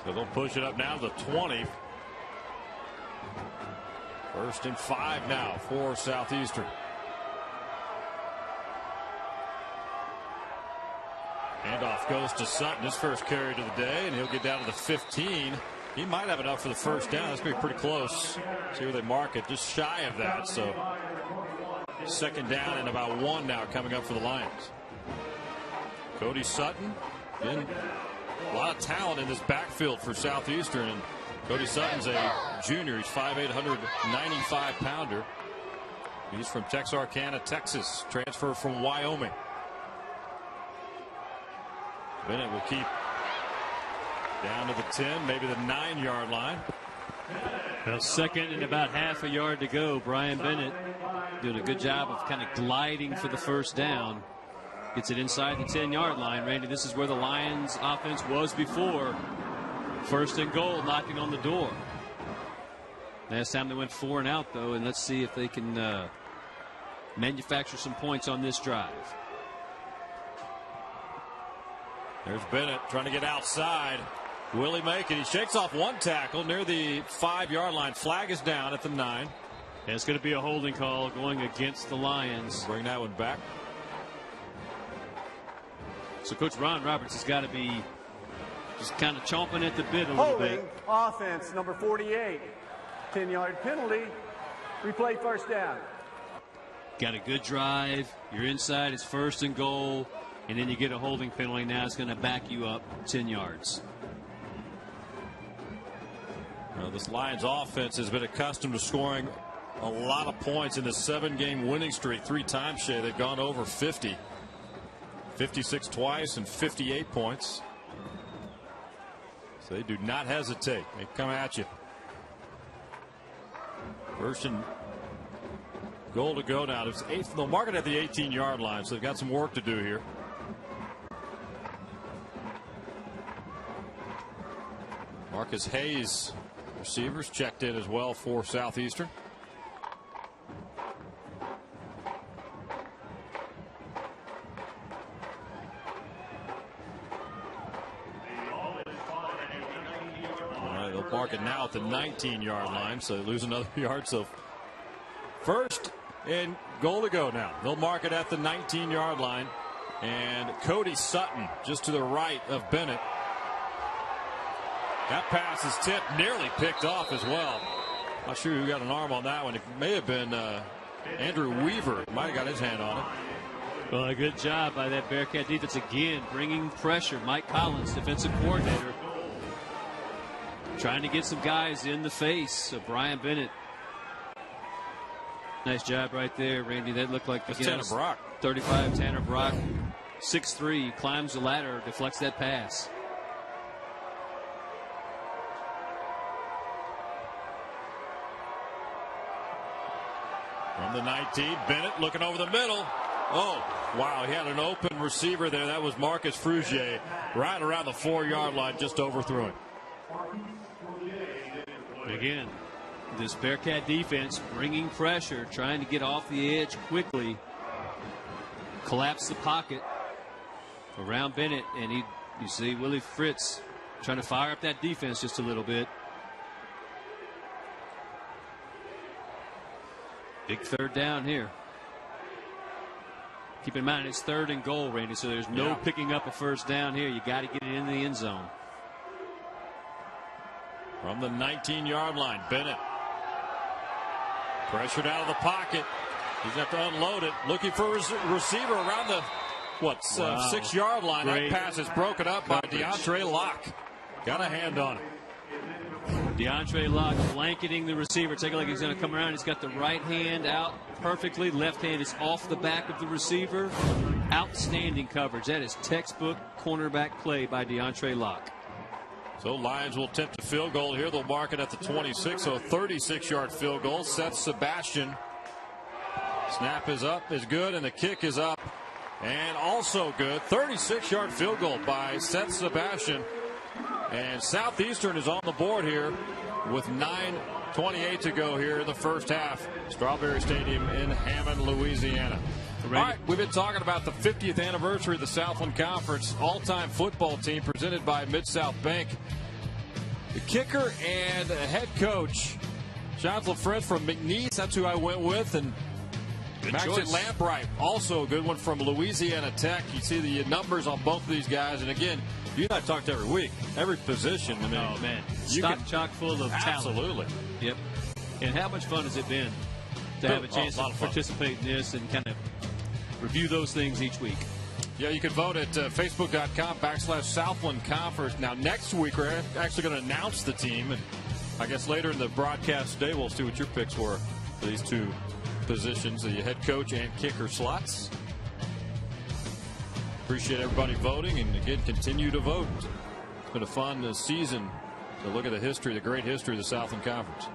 So they'll push it up now to the 20. 1st and 5 now for Southeastern. Handoff goes to Sutton, his first carry to the day, and he'll get down to the 15. He might have enough for the first down. That's going to be pretty close. See where they mark it, just shy of that. So 2nd down and about 1 now coming up for the Lions. Cody Sutton, again, a lot of talent in this backfield for Southeastern. And Cody Sutton's a junior. He's 5'8", 195-pounder. He's from Texarkana, Texas. Transfer from Wyoming. Bennett will keep down to the 10, maybe the 9-yard line. Well, 2nd and about half a yard to go. Brian Bennett doing a good job of kind of gliding for the first down. Gets it inside the 10-yard line. Randy, this is where the Lions offense was before. First and goal, knocking on the door. Last time they went 4 and out, though, and let's see if they can manufacture some points on this drive. There's Bennett trying to get outside. Will he make it? He shakes off one tackle near the 5-yard line. Flag is down at the 9. And it's going to be a holding call going against the Lions. Bring that one back. So Coach Ron Roberts has got to be just kind of chomping at the bit a little bit. Offense, number 48. 10-yard penalty. Replay first down. Got a good drive. You're inside. It's first and goal. And then you get a holding penalty. Now it's going to back you up 10 yards. Well, this Lions offense has been accustomed to scoring a lot of points in the 7-game winning streak. 3 times, Shay, they've gone over 50. 56 twice and 58 points. So they do not hesitate. They come at you. First and goal to go now. It's 8th. They'll mark it at the 18-yard line, so they've got some work to do here. Marcus Hayes, receivers, checked in as well for Southeastern. They'll mark it now at the 19-yard line, so they lose another yard. So first and goal to go now. They'll mark it at the 19-yard line. And Cody Sutton just to the right of Bennett. That pass is tipped, nearly picked off as well. Not sure who got an arm on that one. It may have been Andrew Weaver. Might have got his hand on it. Well, a good job by that Bearcat defense again, bringing pressure. Mike Collins, defensive coordinator, trying to get some guys in the face of Brian Bennett. Nice job right there, Randy. That looked like Tanner Brock. 35, Tanner Brock, 6'3", climbs the ladder, deflects that pass. From the 19, Bennett looking over the middle. Oh, wow, he had an open receiver there. That was Marcus Frugier right around the 4-yard line, just overthrew him. Again, this Bearcat defense bringing pressure, trying to get off the edge quickly. Collapse the pocket around Bennett, and you see Willie Fritz trying to fire up that defense just a little bit. Big third down here. Keep in mind it's 3rd and goal, Randy, so there's no picking up a first down here. You got to get it in the end zone. From the 19-yard line, Bennett pressured out of the pocket. He's going to have to unload it. Looking for a receiver around the 6-yard line. Great. That pass is broken up by DeAndre Locke. Got a hand on it. DeAndre Locke blanketing the receiver. Take a look. He's going to come around. He's got the right hand out perfectly. Left hand is off the back of the receiver. Outstanding coverage. That is textbook cornerback play by DeAndre Locke. So Lions will attempt a field goal here. They'll mark it at the 26. So a 36-yard field goal. Seth Sebastian. Snap is up, is good, and the kick is up. And also good. 36-yard field goal by Seth Sebastian. And Southeastern is on the board here with 9:28 to go here in the first half. Strawberry Stadium in Hammond, Louisiana. All right, we've been talking about the 50th anniversary of the Southland Conference all-time football team presented by Mid-South Bank. The kicker and head coach, John LaFrance from McNeese, that's who I went with, and Maxton Lambright, also a good one from Louisiana Tech. You see the numbers on both of these guys, and again, you and I talked every week, every position. I mean, oh man, stock chock full of talent. Absolutely. Yep. And how much fun has it been to have a chance to participate in this and kind of review those things each week? Yeah, you can vote at facebook.com/Southland Conference. Now, next week, we're actually going to announce the team, and I guess later in the broadcast today, we'll see what your picks were for these two positions, the head coach and kicker slots. Appreciate everybody voting, and again, continue to vote. It's been a fun season to look at the history, the great history of the Southland Conference.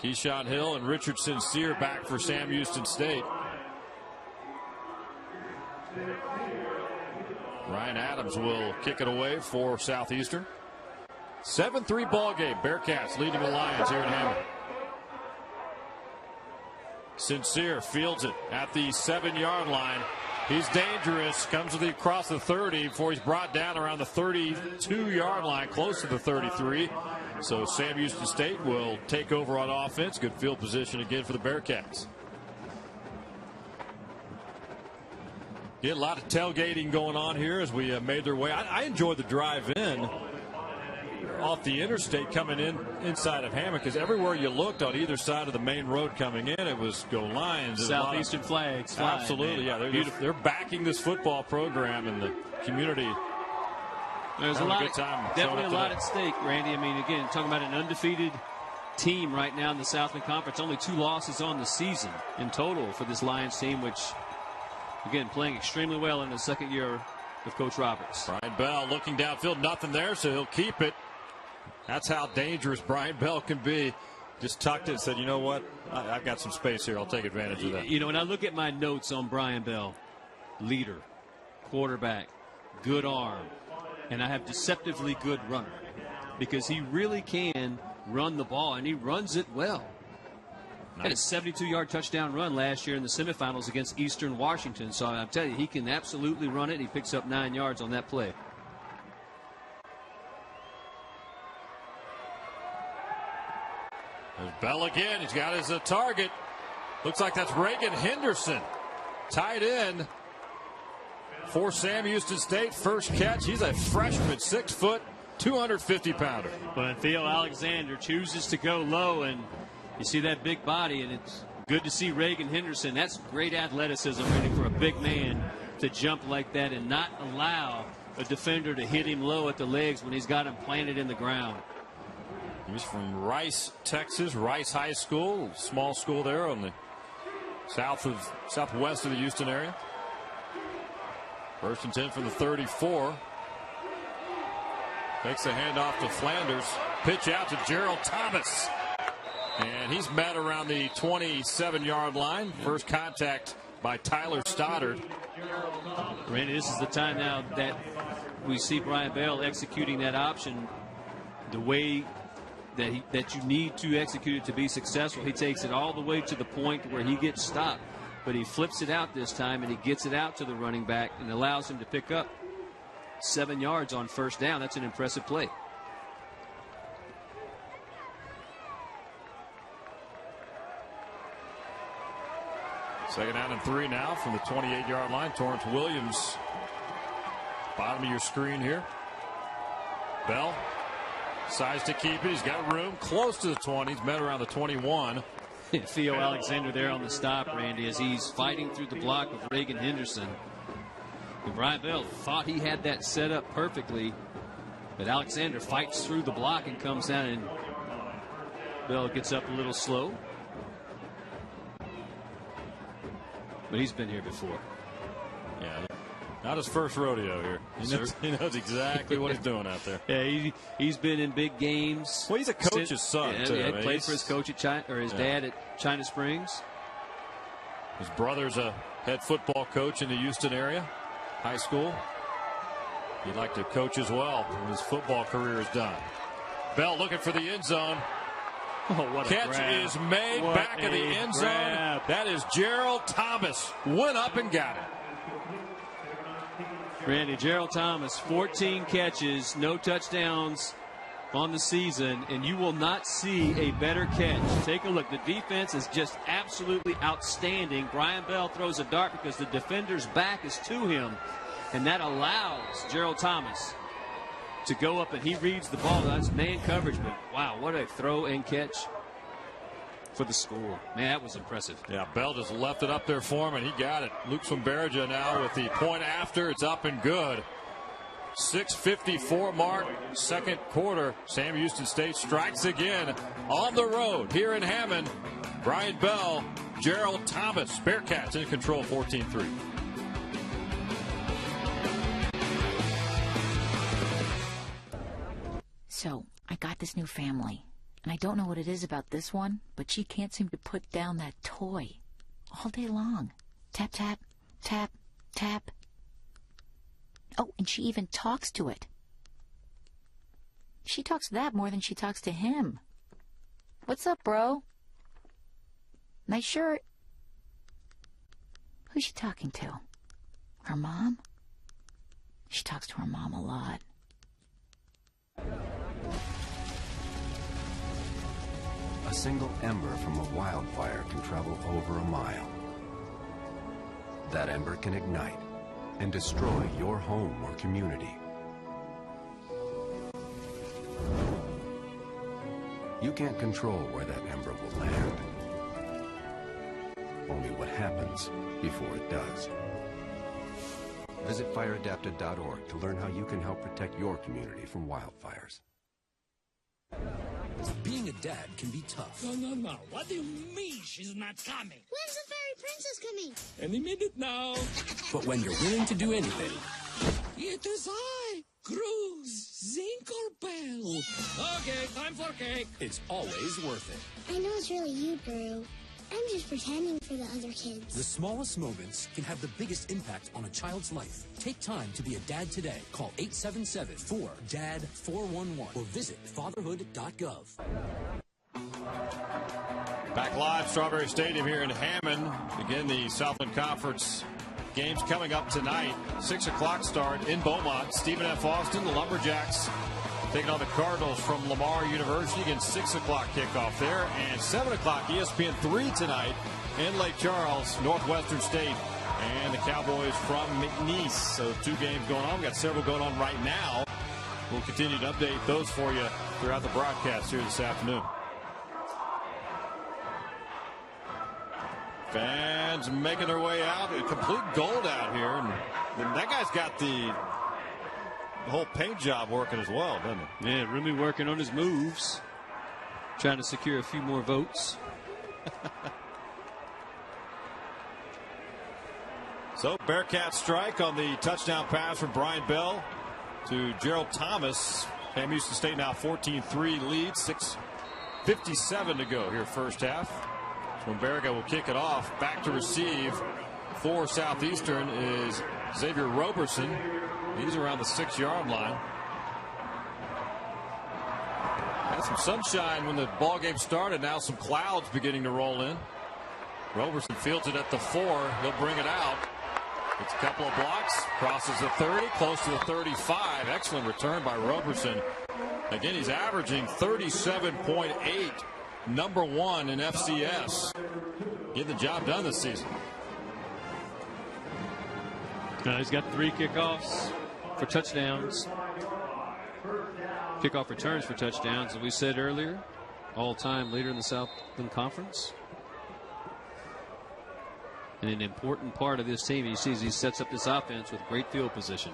Keyshawn Hill and Richard Sincere back for Sam Houston State. Ryan Adams will kick it away for Southeastern. 7-3 ball game. Bearcats leading the Lions here in Hammond. Sincere fields it at the 7-yard line. He's dangerous. Comes across the 30 before he's brought down around the 32-yard line, close to the 33. So Sam Houston State will take over on offense. Good field position again for the Bearcats. Get a lot of tailgating going on here as we made their way. I enjoyed the drive in off the interstate coming in inside of Hammond, because everywhere you looked on either side of the main road coming in, it was go Lions. Southeastern flags. Absolutely, man. Yeah. They're backing this football program, and the community. There's a lot, definitely a lot at stake, Randy. I mean, again, talking about an undefeated team right now in the Southland Conference. Only 2 losses on the season in total for this Lions team, which, again, playing extremely well in the second year of Coach Roberts. Brian Bell looking downfield, nothing there, so he'll keep it. That's how dangerous Brian Bell can be. Just tucked it and said, you know what, I've got some space here. I'll take advantage of that. You know, when I look at my notes on Brian Bell, leader, quarterback, good arm, and I have deceptively good runner, because he really can run the ball, and he runs it well. Nice. Had a 72-yard touchdown run last year in the semifinals against Eastern Washington. So I'm telling you, he can absolutely run it. He picks up 9 yards on that play. There's Bell again. He's got his target. Looks like that's Reagan Henderson. Tight end for Sam Houston State. First catch. He's a freshman, 6 foot, 250-pounder. But Theo Alexander chooses to go low, and you see that big body, and it's good to see Reagan Henderson. That's great athleticism, really, for a big man to jump like that and not allow a defender to hit him low at the legs when he's got him planted in the ground. He's from Rice, Texas, Rice High School, small school there on the southwest of the Houston area. First and 10 from the 34. Takes the handoff to Flanders. Pitch out to Gerald Thomas. And he's met around the 27-yard line. First contact by Tyler Stoddard. Randy, this is the time now that we see Brian Bell executing that option the way that you need to execute it to be successful. He takes it all the way to the point where he gets stopped, but he flips it out this time, and he gets it out to the running back and allows him to pick up 7 yards on first down. That's an impressive play. Second down and 3 now from the 28-yard line. Torrance Williams, bottom of your screen here. Bell decides to keep it. He's got room close to the 20. He's met around the 21. Theo Alexander there on the stop, Randy, as he's fighting through the block of Reagan Henderson. And Brian Bell thought he had that set up perfectly, but Alexander fights through the block and comes down, and Bell gets up a little slow. But he's been here before. Yeah, not his first rodeo here. He knows exactly what he's doing out there. Yeah, he's been in big games. Well, he's a coach's son, too. He played for his coach at China, or his dad at China Springs. His brother's a head football coach in the Houston area, high school. He'd like to coach as well when his football career is done. Bell looking for the end zone. Oh, what a catch grab. Is made back in the end zone. That is Gerald Thomas. Went up and got it. Randy, Gerald Thomas, 14 catches, no touchdowns on the season, and you will not see a better catch. Take a look. The defense is just absolutely outstanding. Brian Bell throws a dart because the defender's back is to him, and that allows Gerald Thomas to go up, and he reads the ball. That's man coverage, but wow, what a throw and catch for the score. Man, that was impressive. Yeah, Bell just left it up there for him, and he got it. Luke Swimbergia now with the point after. It's up and good. 6:54 mark, second quarter. Sam Houston State strikes again on the road here in Hammond. Brian Bell, Gerald Thomas, Bearcats in control, 14-3. So, I got this new family. And I don't know what it is about this one, but she can't seem to put down that toy all day long. Tap, tap, tap, tap. Oh, and she even talks to it. She talks to that more than she talks to him. What's up, bro? Nice shirt. Who's she talking to? Her mom? She talks to her mom a lot. A single ember from a wildfire can travel over a mile. That ember can ignite and destroy your home or community. You can't control where that ember will land. Only what happens before it does. Visit fireadapted.org to learn how you can help protect your community from wildfires. Being a dad can be tough. No. What do you mean she's not coming? When's the fairy princess coming? Any minute now. But when you're willing to do anything... It is I, Cruz Zinkerbell. Okay, time for cake. It's always worth it. I know it's really you, Guru. I'm just pretending for the other kids. The smallest moments can have the biggest impact on a child's life. Take time to be a dad today. Call 877-4DAD-411 or visit fatherhood.gov. Back live, Strawberry Stadium here in Hammond. Again, the Southland Conference games coming up tonight. 6 o'clock start in Beaumont. Stephen F. Austin, the Lumberjacks, taking on the Cardinals from Lamar University. Again, 6 o'clock kickoff there. And 7 o'clock, ESPN 3 tonight in Lake Charles, Northwestern State and the Cowboys from McNeese. So 2 games going on. We've got several going on right now. We'll continue to update those for you throughout the broadcast here this afternoon. Fans making their way out. A complete gold out here. And that guy's got the whole paint job working as well, doesn't it? Yeah, really working on his moves. Trying to secure a few more votes. So Bearcats strike on the touchdown pass from Brian Bell to Gerald Thomas. Sam Houston State now 14-3 lead. 6:57 to go here first half. When Berriga will kick it off. Back to receive for Southeastern is Xavier Roberson. He's around the 6-yard line. Had some sunshine when the ball game started. Now some clouds beginning to roll in. Roberson fields it at the 4. He'll bring it out. It's a couple of blocks. Crosses the 30, close to the 35. Excellent return by Roberson. Again, he's averaging 37.8. Number 1 in FCS. Getting the job done this season. He's got 3 kickoffs for touchdowns. Kickoff returns for touchdowns, as we said earlier. All-time leader in the Southland Conference. And an important part of this team, he sees he sets up this offense with great field position.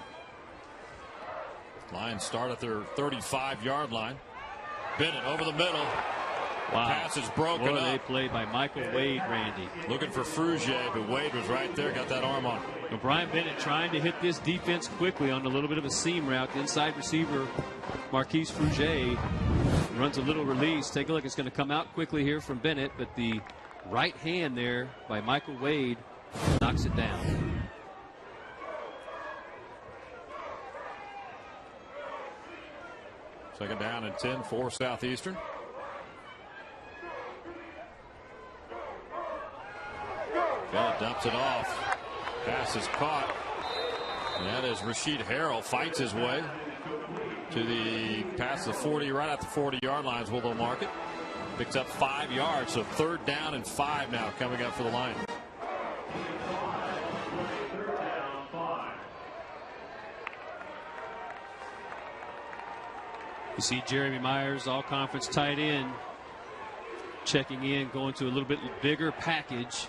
Lions start at their 35-yard line. Bennett over the middle. Wow. Pass is broken What up. a play by Michael Wade, Randy. Looking for Frugier, but Wade was right there, got that arm on. Well, Brian Bennett trying to hit this defense quickly on a little bit of a seam route. The inside receiver, Marquise Frugier, runs a little release. Take a look. It's going to come out quickly here from Bennett, but the right hand there by Michael Wade knocks it down. Second down and 10 for Southeastern. Bennett dumps it off. Pass is caught. And that is Rasheed Harrell. Fights his way to the past the 40, right at the 40-yard lines. Will they mark it? Picks up 5 yards. So 3rd down and 5 now coming up for the Lions. You see Jeremy Myers, all-conference tight end, checking in, going to a little bit bigger package.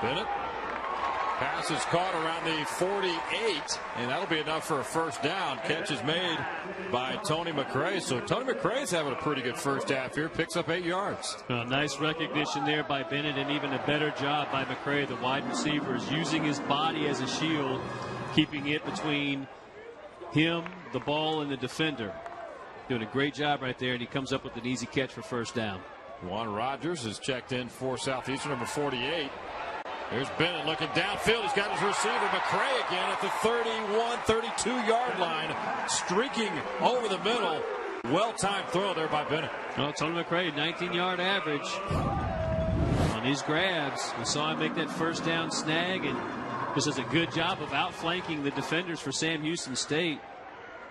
Bennett Pass is caught around the 48, and that'll be enough for a first down. Catch is made by Tony McRae. So Tony McRae's having a pretty good first half here. Picks up 8 yards. Nice recognition there by Bennett, and even a better job by McRae, the wide receiver, is using his body as a shield, keeping it between him, the ball, and the defender. Doing a great job right there, and he comes up with an easy catch for first down. Juan Rogers is checked in for Southeastern, number 48. There's Bennett looking downfield. He's got his receiver, McRae, again at the 31, 32-yard line, streaking over the middle. Well-timed throw there by Bennett. Well, Tony McRae, 19-yard average on his grabs. We saw him make that first down snag, and this is a good job of outflanking the defenders for Sam Houston State.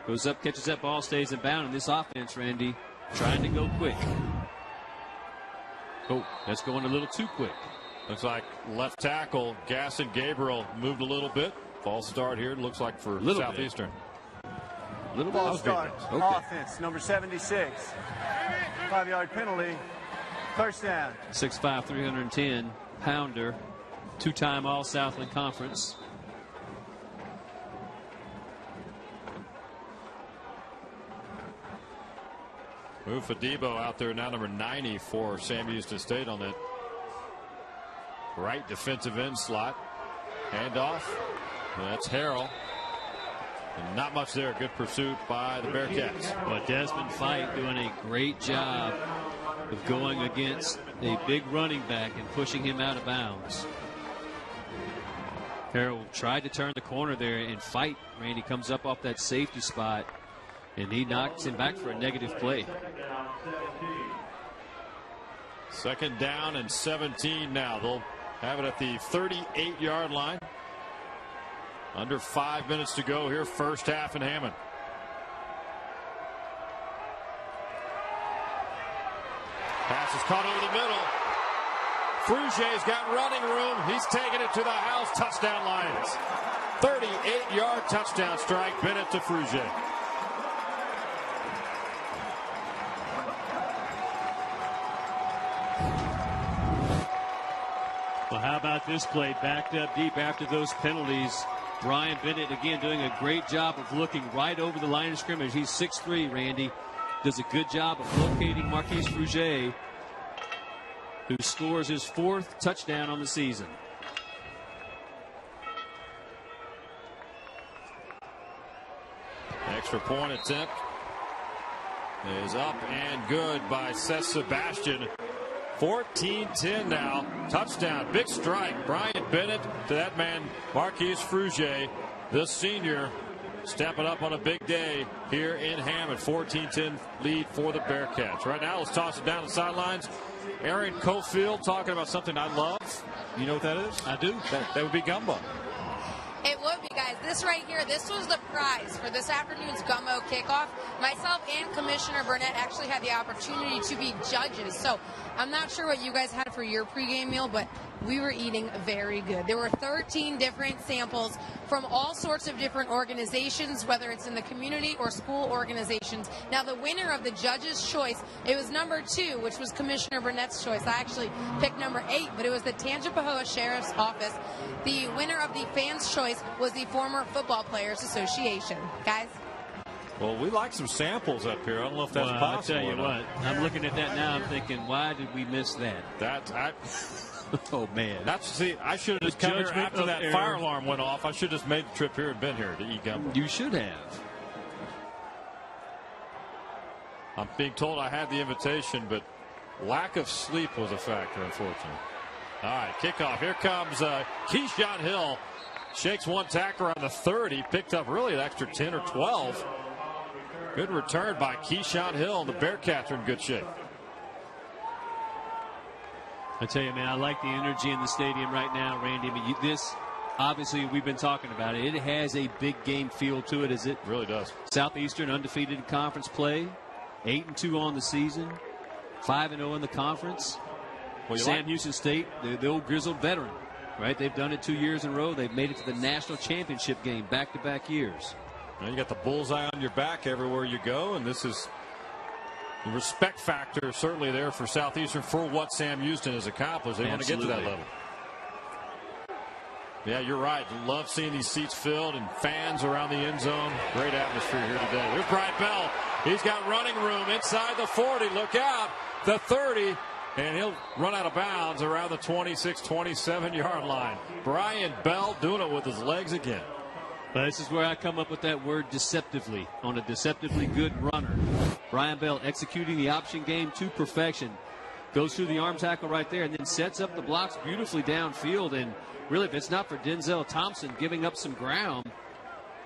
Goes up, catches that ball, stays in bounds. And this offense, Randy, trying to go quick. Oh, that's going a little too quick. Looks like left tackle Gaston Gabriel moved a little bit. False start here. Looks like for Southeastern. Little false start. Okay. Offense, number 76. 5-yard penalty. First down. 6'5", 310-pounder. Two-time All-Southland Conference. Move for Debo out there now, number 90 for Sam Houston State on that right defensive end slot. Handoff. That's Harrell. And not much there. Good pursuit by the Bearcats. But Desmond Fight doing a great job of going against a big running back and pushing him out of bounds. Harrell tried to turn the corner there, and Fight, Randy, comes up off that safety spot, and he knocks him back for a negative play. Second down and 17 now. They'll have it at the 38-yard line. Under 5 minutes to go here, first half in Hammond. Pass is caught over the middle. Fruget's got running room. He's taking it to the house. Touchdown Lions. 38-yard touchdown strike. Bennett to Fruget. Well, how about this play? Backed up deep after those penalties. Brian Bennett, again, doing a great job of looking right over the line of scrimmage. He's 6'3", Randy. Does a good job of locating Marquise Fruget, who scores his 4th touchdown on the season. Extra point attempt is up and good by Seth Sebastian. 14-10 now. Touchdown. Big strike. Brian Bennett to that man, Marquise Fruget, the senior, stepping up on a big day here in Hammond. 14-10 lead for the Bearcats. Right now, let's toss it down the sidelines. Aaron Cofield talking about something I love. You know what that is? I do. That would be gumbo. It would be, guys. This right here, this was the prize for this afternoon's gumbo kickoff. Myself and Commissioner Burnett actually had the opportunity to be judges. So I'm not sure what you guys had for your pregame meal, but we were eating very good. There were 13 different samples from all sorts of different organizations, whether it's in the community or school organizations. Now, the winner of the judge's choice, it was number 2, which was Commissioner Burnett's choice. I actually picked number 8, but it was the Tangipahoa Sheriff's Office. The winner of the fans' choice was the former Football Players Association. Guys? Well, we like some samples up here. I don't know if that's possible. I'll tell you what, I'm looking at that now. I'm thinking, why did we miss that? Oh, man. I should have just come here after that fire alarm went off. I should have just made the trip here and been here to eat gumbo. You should have. I'm being told I had the invitation, but lack of sleep was a factor, unfortunately. All right, kickoff. Here comes Keyshawn Hill. Shakes one tackler on the 30. Picked up really an extra 10 or 12. Good return by Keyshawn Hill. The Bearcats are in good shape. I tell you, man, I like the energy in the stadium right now, Randy. I mean, this, obviously, we've been talking about it. It has a big game feel to it, as it really does. Southeastern undefeated in conference play, 8-2 on the season, 5-0 in the conference. Well, Sam Houston State, the old grizzled veteran, right? They've done it 2 years in a row. They've made it to the national championship game back-to-back years. Now you got the bullseye on your back everywhere you go, and this is the respect factor certainly there for Southeastern for what Sam Houston has accomplished. They want to get to that level. Yeah, you're right. Love seeing these seats filled and fans around the end zone. Great atmosphere here today. There's Brian Bell. He's got running room inside the 40. Look out. The 30. And he'll run out of bounds around the 26, 27-yard line. Brian Bell doing it with his legs again. Well, this is where I come up with that word deceptively, on a deceptively good runner. Brian Bell executing the option game to perfection. Goes through the arm tackle right there and then sets up the blocks beautifully downfield. And really, if it's not for Denzel Thompson giving up some ground,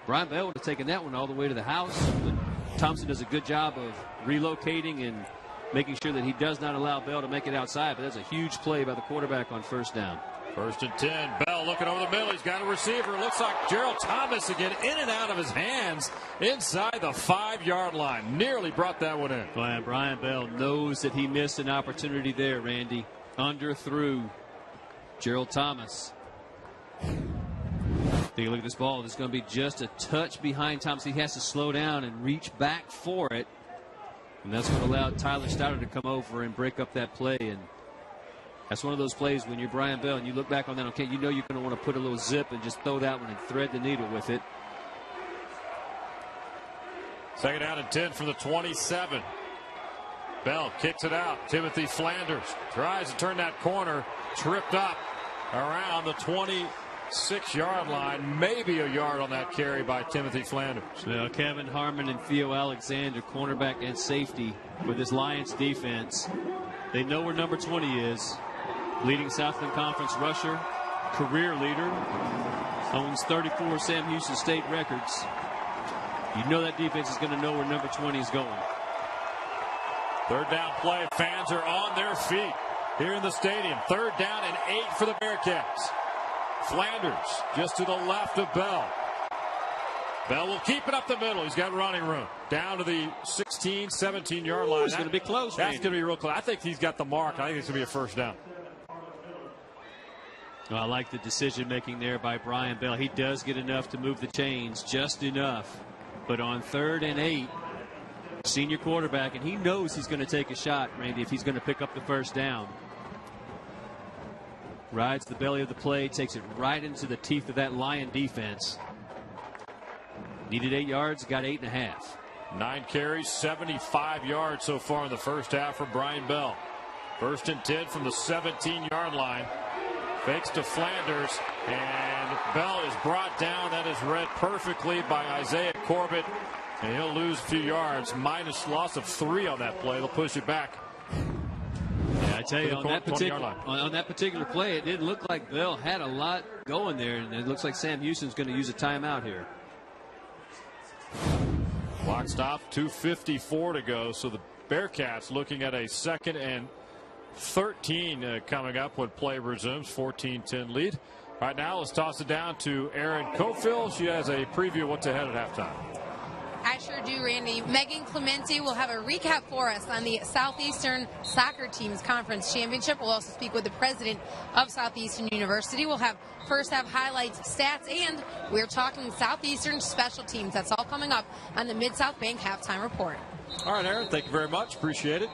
Brian Bell would have taken that one all the way to the house. But Thompson does a good job of relocating and making sure that he does not allow Bell to make it outside. But that's a huge play by the quarterback on first down. 1st and 10. Bell looking over the middle. He's got a receiver. Looks like Gerald Thomas again, in and out of his hands inside the 5-yard line. Nearly brought that one in. Well, Brian Bell knows that he missed an opportunity there, Randy. Underthrew Gerald Thomas. Take a look at this ball. It's going to be just a touch behind Thomas. He has to slow down and reach back for it. And that's what allowed Tyler Stouter to come over and break up that play. And that's one of those plays when you're Brian Bell and you look back on that, okay, you know you're going to want to put a little zip and just throw that one and thread the needle with it. 2nd down and 10 from the 27. Bell kicks it out. Timothy Flanders tries to turn that corner. Tripped up around the 26-yard line. Maybe a yard on that carry by Timothy Flanders. Well, Kevin Harmon and Theo Alexander, cornerback and safety with this Lions defense. They know where number 20 is. Leading Southland Conference rusher, career leader, owns 34 Sam Houston State records. You know that defense is going to know where number 20 is going. 3rd down play. Fans are on their feet here in the stadium. 3rd down and 8 for the Bearcats. Flanders just to the left of Bell. Bell will keep it up the middle. He's got running room. Down to the 16, 17-yard line. It's going to be close. That's going to be real close. I think he's got the mark. I think it's going to be a 1st down. Well, I like the decision making there by Brian Bell. He does get enough to move the chains, just enough. But on 3rd and 8, senior quarterback, and he knows he's going to take a shot, Randy, if he's going to pick up the 1st down. Rides the belly of the play, takes it right into the teeth of that Lion defense. Needed 8 yards, got 8.5. 9 carries, 75 yards so far in the first half for Brian Bell. 1st and 10 from the 17-yard line. Fakes to Flanders, and Bell is brought down. That is read perfectly by Isaiah Corbett, and he'll lose a few yards. Minus loss of 3 on that play. They'll push it back. Yeah, I tell you, on that particular play, it didn't look like Bell had a lot going there, and it looks like Sam Houston's going to use a timeout here. Clock stop, 2:54 to go. So the Bearcats looking at a 2nd and 13 coming up when play resumes. 14-10 lead. Right now, let's toss it down to Erin Cofield. She has a preview of what's ahead at halftime. I sure do, Randy. Megan Clemente will have a recap for us on the Southeastern Soccer Team's Conference Championship. We'll also speak with the president of Southeastern University. We'll have first half highlights, stats, and we're talking Southeastern special teams. That's all coming up on the Mid-South Bank Halftime Report. All right, Aaron, thank you very much. Appreciate it.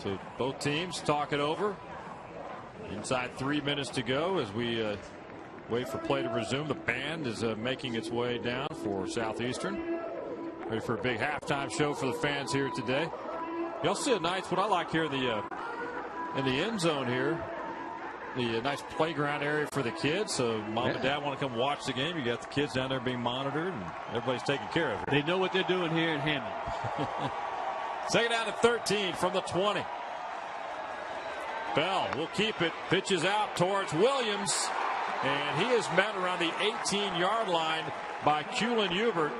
So both teams talk it over. Inside 3 minutes to go as we wait for play to resume. The band is making its way down for Southeastern. Ready for a big halftime show for the fans here today. Y'all see nights, what I like here in the end zone here, the nice playground area for the kids. So mom and dad want to come watch the game. You got the kids down there being monitored, and everybody's taken care of. They know what they're doing here in Hammond. 2nd down and 13 from the 20. Bell will keep it. Pitches out towards Williams. And he is met around the 18-yard line by Cullen Hubert.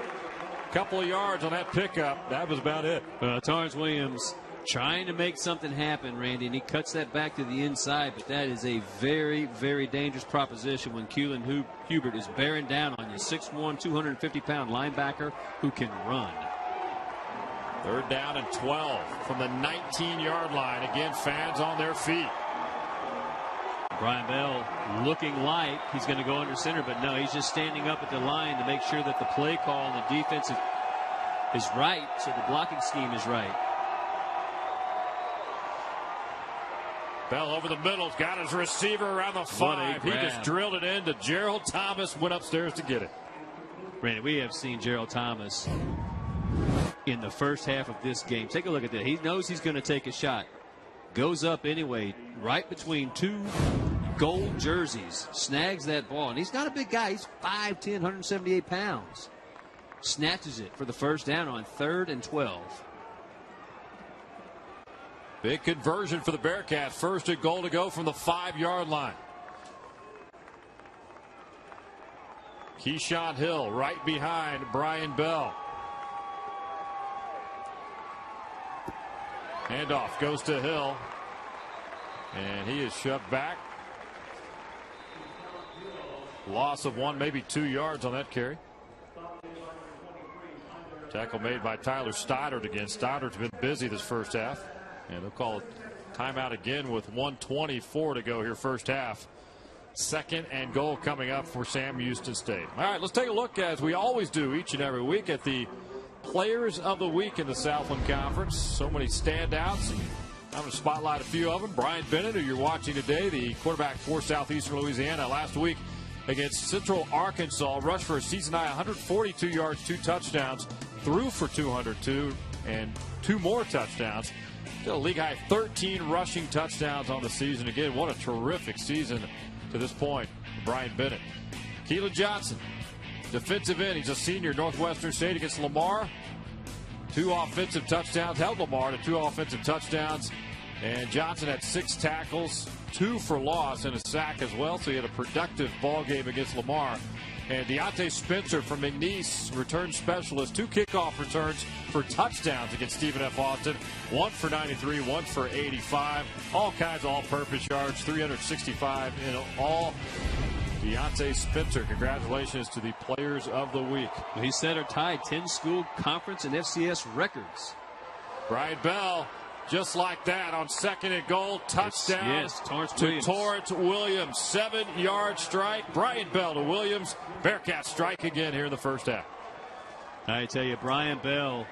Couple of yards on that pickup. That was about it. Torrance Williams trying to make something happen, Randy, and he cuts that back to the inside. But that is a very, very dangerous proposition when Cullen Hubert is bearing down on you. 6'1", 250-pound linebacker who can run. 3rd down and 12 from the 19-yard line. Again, fans on their feet. Brian Bell looking like he's going to go under center, but no, he's just standing up at the line to make sure that the play call and the defense is right, so the blocking scheme is right. Bell over the middle, got his receiver around the 5. He just drilled it in to Gerald Thomas, went upstairs to get it. Randy, we have seen Gerald Thomas in the first half of this game. Take a look at that. He knows he's going to take a shot. Goes up anyway, right between two gold jerseys. Snags that ball. And he's not a big guy. He's 5'10", 178 pounds. Snatches it for the first down on 3rd and 12. Big conversion for the Bearcats. 1st and goal to go from the 5-yard line. Keyshawn Hill right behind Brian Bell. Handoff goes to Hill. And he is shoved back. Loss of 1, maybe 2 yards on that carry. Tackle made by Tyler Stoddard again. Stoddard's been busy this first half. And they'll call it timeout again with 1:24 to go here first half. 2nd and goal coming up for Sam Houston State. All right, let's take a look, as we always do each and every week, at the Players of the Week in the Southland Conference. So many standouts. I'm going to spotlight a few of them. Brian Bennett, who you're watching today, the quarterback for Southeastern Louisiana, last week against Central Arkansas, rushed for a season-high 142 yards, 2 touchdowns, threw for 202 and 2 more touchdowns. Got a league-high 13 rushing touchdowns on the season. Again, what a terrific season to this point. Brian Bennett. Keelan Johnson, defensive end. He's a senior, Northwestern State against Lamar. 2 offensive touchdowns. Held Lamar to 2 offensive touchdowns. And Johnson had 6 tackles, 2 for loss, and a sack as well. So he had a productive ball game against Lamar. And Deontay Spencer from McNeese, return specialist, 2 kickoff returns for touchdowns against Stephen F. Austin. 1 for 93, 1 for 85. All kinds of all-purpose yards, 365 in all. Deontay Spencer, congratulations to the Players of the Week. He set or tied 10 school conference and FCS records. Brian Bell, just like that, on 2nd and goal, touchdown to Torrance Williams. 7-yard strike. Brian Bell to Williams. Bearcats strike again here in the first half. I tell you, Brian Bell,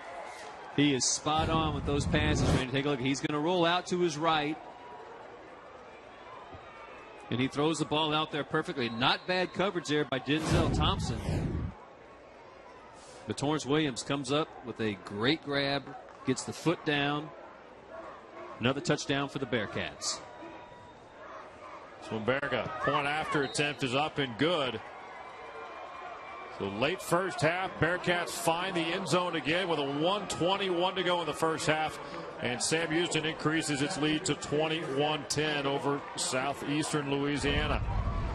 he is spot on with those passes. Take a look. He's going to roll out to his right. And he throws the ball out there perfectly. Not bad coverage there by Denzel Thompson. But Torrance Williams comes up with a great grab, gets the foot down. Another touchdown for the Bearcats. Swimberga, point after attempt is up and good. So late first half, Bearcats find the end zone again with a 1:21 to go in the first half. And Sam Houston increases its lead to 21-10 over Southeastern Louisiana.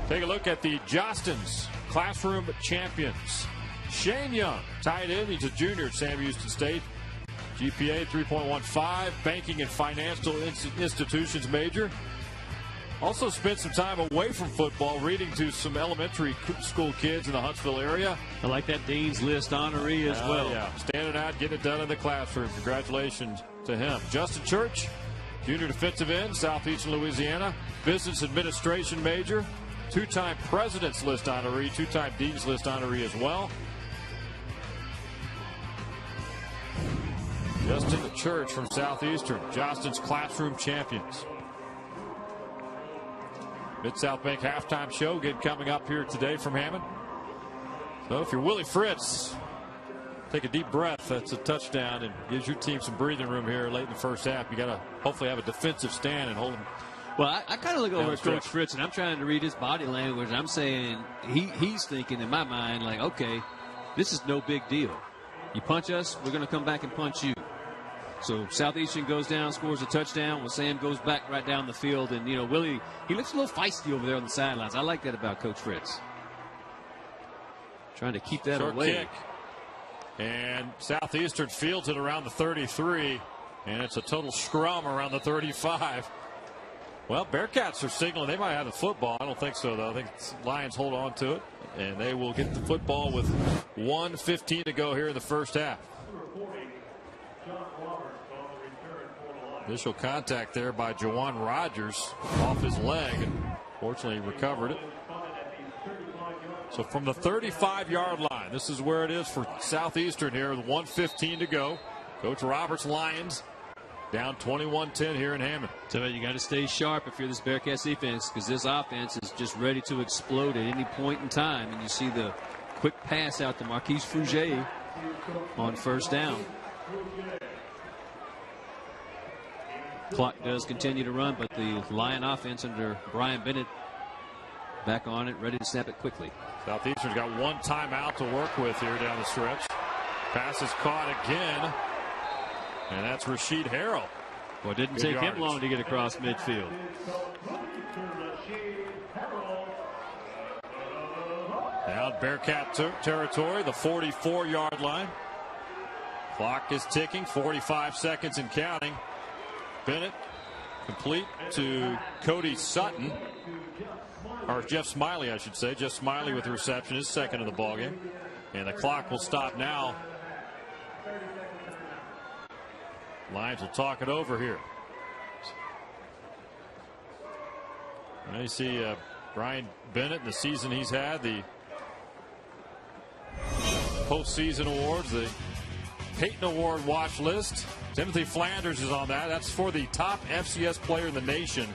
Take a look at the Jostens Classroom Champions. Shane Young, tight end. He's a junior at Sam Houston State. GPA 3.15, banking and financial institutions major. Also spent some time away from football reading to some elementary school kids in the Huntsville area. I like that Dean's List honoree as well. Yeah, standing out, getting it done in the classroom. Congratulations to him. Justin Church, junior defensive end, Southeastern Louisiana. Business administration major. 2-time President's List honoree, 2-time Dean's List honoree as well. Justin Church from Southeastern, Jostens Classroom Champions. Mid-South Bank halftime show again coming up here today from Hammond. So if you're Willie Fritz, take a deep breath. That's a touchdown and gives your team some breathing room here late in the first half. You got to hopefully have a defensive stand and hold them. Well, I kind of look over at Coach Fritz, and I'm trying to read his body language. And I'm saying he's thinking in my mind, like, okay, this is no big deal. You punch us, we're going to come back and punch you. So Southeastern goes down, scores a touchdown. When Sam goes back right down the field, and Willie, he looks a little feisty over there on the sidelines. I like that about Coach Fritz. Trying to keep that away. Kick. And Southeastern fields it around the 33, and it's a total scrum around the 35. Well, Bearcats are signaling they might have the football. I don't think so, though. I think Lions hold on to it, and they will get the football with 1:15 to go here in the first half. Initial contact there by Jawan Rogers off his leg, and fortunately recovered it. So from the 35-yard line, this is where it is for Southeastern here with 1:15 to go. Coach Roberts Lions Down 21-10 here in Hammond. So you got to stay sharp if you're this Bearcats defense, because this offense is just ready to explode at any point in time. And you see the quick pass out to Marquise Frugier on first down. Clock does continue to run, but the Lion offense under Brian Bennett back on it, ready to snap it quickly. Southeastern's got one timeout to work with here down the stretch. Pass is caught again, and that's Rasheed Harrell. Well, it didn't take him long to get across midfield. Now Bearcat territory, the 44-yard line. Clock is ticking, 45 seconds and counting. Bennett complete to Cody Sutton. Or Jeff Smiley, I should say. Jeff Smiley with the reception, his second of the ballgame. And the clock will stop now. Lions will talk it over here. Now you see Brian Bennett in the season he's had, the postseason awards, the Peyton Award watch list. Timothy Flanders is on that. That's for the top FCS player in the nation.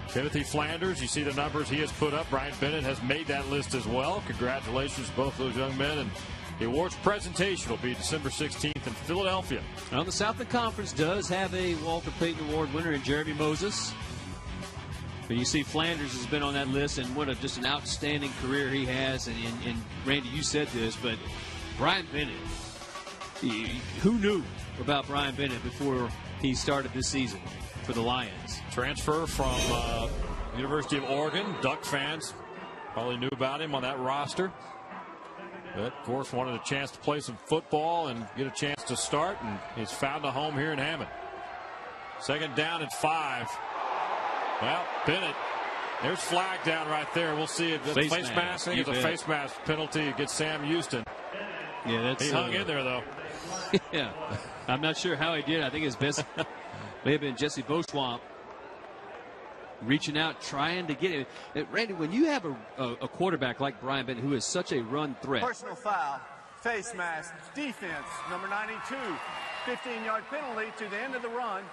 Timothy Flanders, you see the numbers he has put up. Brian Bennett has made that list as well. Congratulations to both those young men. And the awards presentation will be December 16th in Philadelphia. Well, the Southland Conference does have a Walter Payton Award winner in Jeremy Moses. But you see Flanders has been on that list, and what just an outstanding career he has. And Randy, you said this, but Brian Bennett, who knew about Brian Bennett before he started this season for the Lions? Transfer from University of Oregon. Duck fans probably knew about him on that roster. But, of course, wanted a chance to play some football and get a chance to start, and he's found a home here in Hammond. Second down and 5. Well, Bennett, there's flag down right there. We'll see it. Face mask. I think it's a face mask penalty against Sam Houston. Yeah, that's. He hung in there, though. Yeah, I'm not sure how he did. I think his best may have been Jesse Beauchamp reaching out, trying to get it. Randy, when you have a quarterback like Brian Bennett, who is such a run threat. Personal foul, face mask, defense, number 92, 15-yard penalty to the end of the run,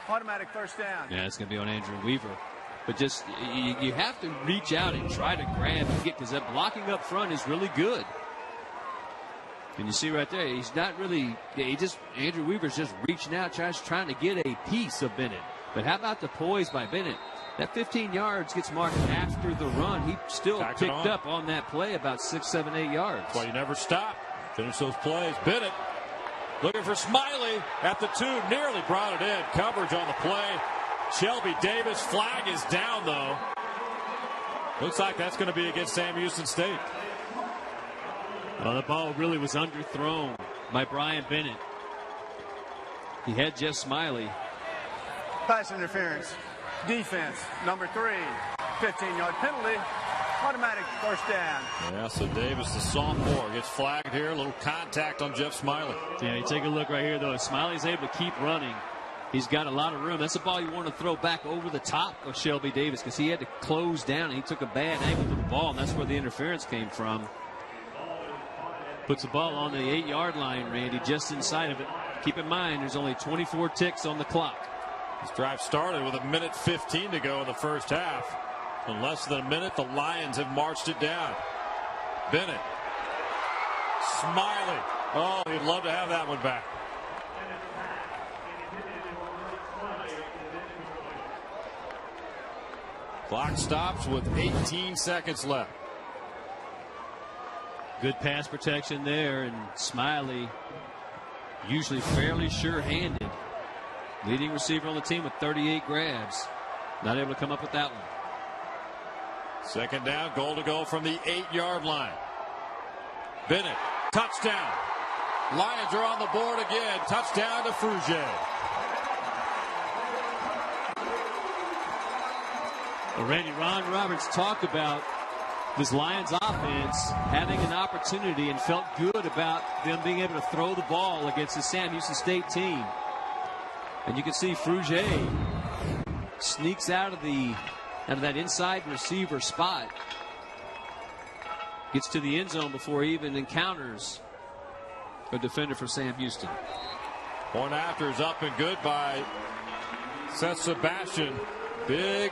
automatic first down. Yeah, it's going to be on Andrew Weaver. But just, you have to reach out and try to grab and get, because that blocking up front is really good. And you see right there, he's not really, Andrew Weaver's just reaching out, trying to get a piece of Bennett. But how about the poise by Bennett? That 15 yards gets marked after the run. He still picked up on that play about 6, 7, 8 yards. That's why you never stop. Finish those plays. Bennett looking for Smiley at the 2. Nearly brought it in. Coverage on the play. Shelby Davis. Flag is down, though. Looks like that's going to be against Sam Houston State. Well, the ball really was underthrown by Brian Bennett. He had Jeff Smiley. Pass interference. Defense, number 3, 15-yard penalty, automatic first down. Yeah, so Davis, the sophomore, gets flagged here. A little contact on Jeff Smiley. Yeah, you take a look right here, though. Smiley's able to keep running. He's got a lot of room. That's a ball you want to throw back over the top of Shelby Davis, because he had to close down, and he took a bad angle to the ball, and that's where the interference came from. Puts the ball on the 8-yard line, Randy, just inside of it. Keep in mind, there's only 24 ticks on the clock. This drive started with 1:15 to go in the first half. In less than a minute, the Lions have marched it down. Bennett. Smiley. Oh, he'd love to have that one back. Clock stops with 18 seconds left. Good pass protection there, and Smiley usually fairly sure-handed. Leading receiver on the team with 38 grabs. Not able to come up with that one. Second down, goal to go from the 8-yard line. Bennett, touchdown. Lions are on the board again. Touchdown to Frugier. Well, Randy, Ron Roberts talked about this Lions offense having an opportunity and felt good about them being able to throw the ball against the Sam Houston State team. And you can see Frugier sneaks out of that inside receiver spot. Gets to the end zone before he even encounters a defender for Sam Houston. Point after is up and good by Seth Sebastian. Big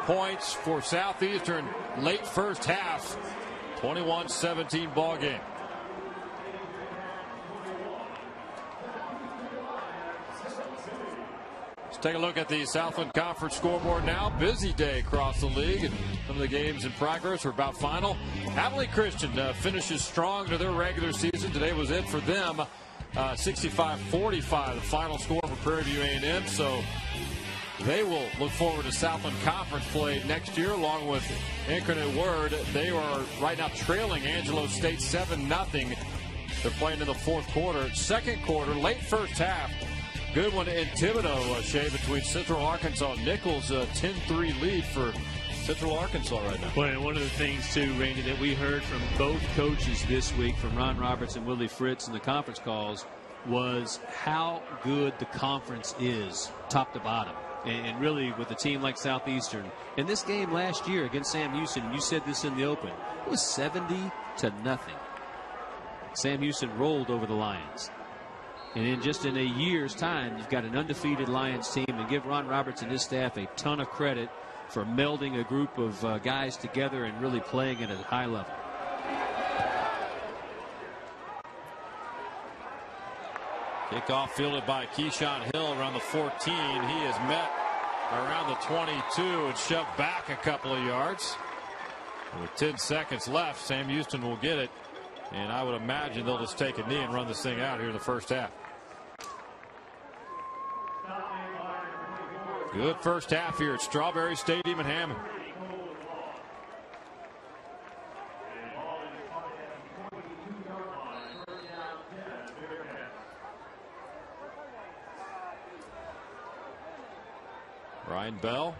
points for Southeastern late first half. 21-17 ball game. Let's take a look at the Southland Conference scoreboard now. Busy day across the league, and some of the games in progress are about final. Abilene Christian finishes strong to their regular season. Today was it for them. 65-45, the final score for Prairie View A&M. So they will look forward to Southland Conference play next year, along with Incarnate Word. They are right now trailing Angelo State 7-0. They're playing in the fourth quarter. Second quarter, late first half. Good one in Thibodaux, Shea, between Central Arkansas and Nichols. 10-3 lead for Central Arkansas right now. Well, and one of the things, too, Randy, that we heard from both coaches this week, from Ron Roberts and Willie Fritz in the conference calls, was how good the conference is, top to bottom. And really, with a team like Southeastern. In this game last year against Sam Houston, you said this in the open, it was 70-0. Sam Houston rolled over the Lions. And in a year's time, you've got an undefeated Lions team, and give Ron Roberts and his staff a ton of credit for melding a group of guys together and really playing at a high level. Kickoff fielded by Keyshawn Hill around the 14. He is met around the 22 and shoved back a couple of yards. With 10 seconds left, Sam Houston will get it. And I would imagine they'll just take a knee and run this thing out here in the first half. Good first half here at Strawberry Stadium in Hammond. Ryan Bell,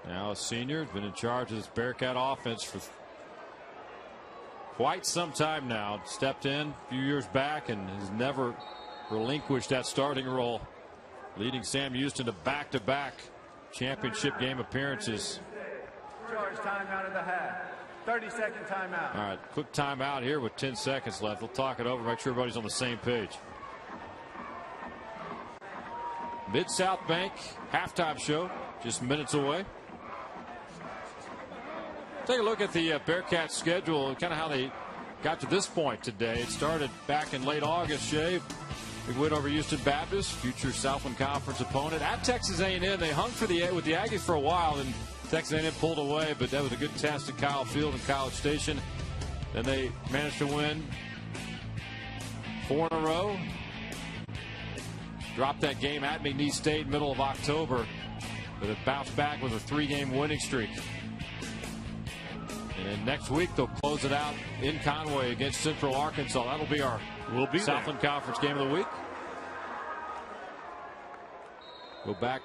now a senior, has been in charge of this Bearcat offense for quite some time now. Stepped in a few years back and has never relinquished that starting role, leading Sam Houston to back-to-back championship game appearances. Charge timeout of the half. 30-second timeout. All right, quick timeout here with 10 seconds left. We'll talk it over, make sure everybody's on the same page. Mid-South Bank halftime show, just minutes away. Take a look at the Bearcats schedule, kind of how they got to this point today. It started back in late August, Shea. Big win over Houston Baptist, future Southland Conference opponent. At Texas A&M, they hung with the Aggies for a while, and Texas A&M pulled away, but that was a good test at Kyle Field and College Station. Then they managed to win 4 in a row. Dropped that game at McNeese State middle of October, but it bounced back with a 3-game winning streak. And next week they'll close it out in Conway against Central Arkansas. That'll be our Southland Conference game of the week. Go back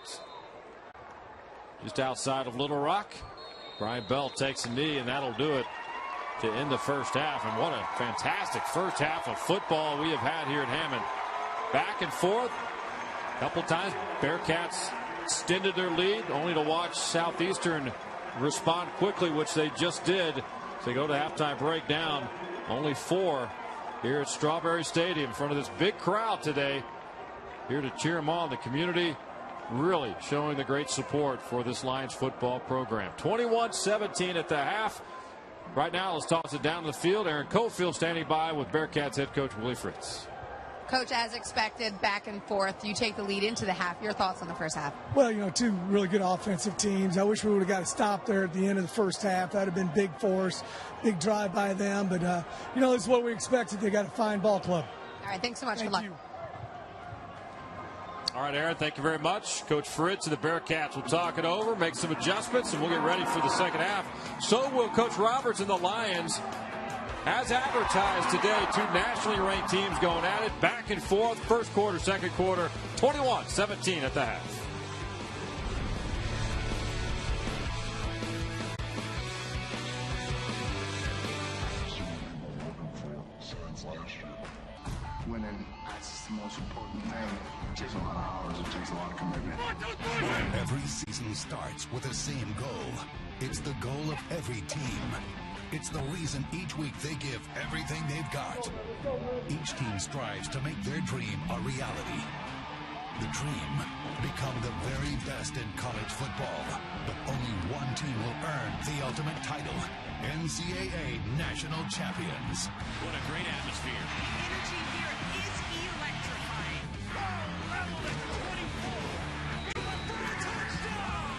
just outside of Little Rock. Brian Bell takes a knee, and that'll do it to end the first half. And what a fantastic first half of football we have had here at Hammond. Back and forth. A couple times Bearcats extended their lead, only to watch Southeastern respond quickly, which they just did. So they go to halftime break down. Only 4 here at Strawberry Stadium in front of this big crowd today. Here to cheer them on. The community really showing the great support for this Lions football program. 21-17 at the half. Right now, let's toss it down to the field. Aaron Cofield standing by with Bearcats head coach Willie Fritz. Coach, as expected, back and forth. You take the lead into the half. Your thoughts on the first half? Well, 2 really good offensive teams. I wish we would have got a stop there at the end of the first half. That would have been big for us, big drive by them. But, it's what we expected. They got a fine ball club. All right, thanks so much. Good luck. All right, Aaron, thank you very much. Coach Fritz and the Bearcats will talk it over, make some adjustments, and we'll get ready for the second half. So will Coach Roberts and the Lions. As advertised today, 2 nationally ranked teams going at it, back and forth, first quarter, second quarter, 21-17 at the half. Winning, that's the most important thing. It takes a lot of hours, it takes a lot of commitment. Every season starts with the same goal. It's the goal of every team. It's the reason each week they give everything they've got. Each team strives to make their dream a reality. The dream, become the very best in college football. But only one team will earn the ultimate title, NCAA National Champions. What a great atmosphere. The energy here is electrifying. Level at 24. For a touchdown.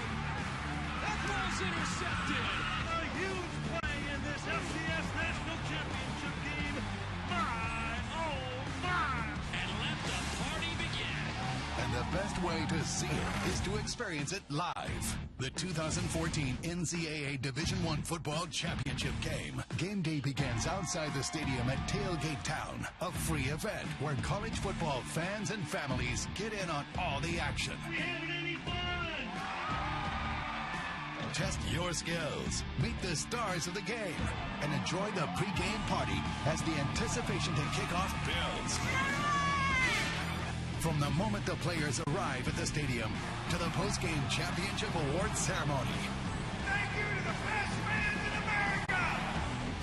That ball's intercepted. A huge play in this FCS National Championship game. My, oh my. And let the party begin. And the best way to see it is to experience it live. The 2014 NCAA Division I Football Championship game. Game day begins outside the stadium at Tailgate Town, a free event where college football fans and families get in on all the action. We having any fun? Test your skills, meet the stars of the game, and enjoy the pre-game party as the anticipation to kickoff builds. From the moment the players arrive at the stadium to the post-game championship award ceremony. Thank you to the best fans in America!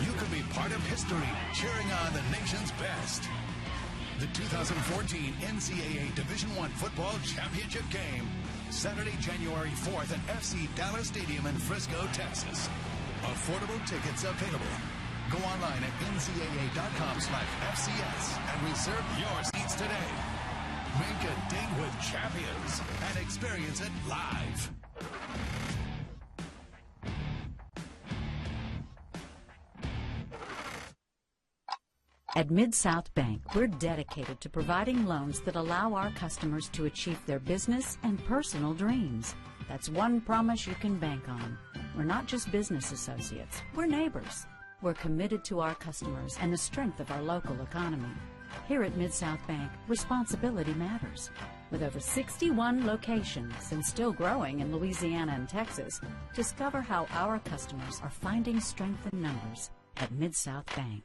You could be part of history, cheering on the nation's best. The 2014 NCAA Division I Football Championship game, Saturday, January 4th at FC Dallas Stadium in Frisco, Texas. Affordable tickets available. Go online at ncaa.com/FCS and reserve your seats today. Make a date with champions and experience it live. At Mid-South Bank, we're dedicated to providing loans that allow our customers to achieve their business and personal dreams. That's one promise you can bank on. We're not just business associates, we're neighbors. We're committed to our customers and the strength of our local economy. Here at Mid-South Bank, responsibility matters. With over 61 locations and still growing in Louisiana and Texas, discover how our customers are finding strength in numbers at Mid-South Bank.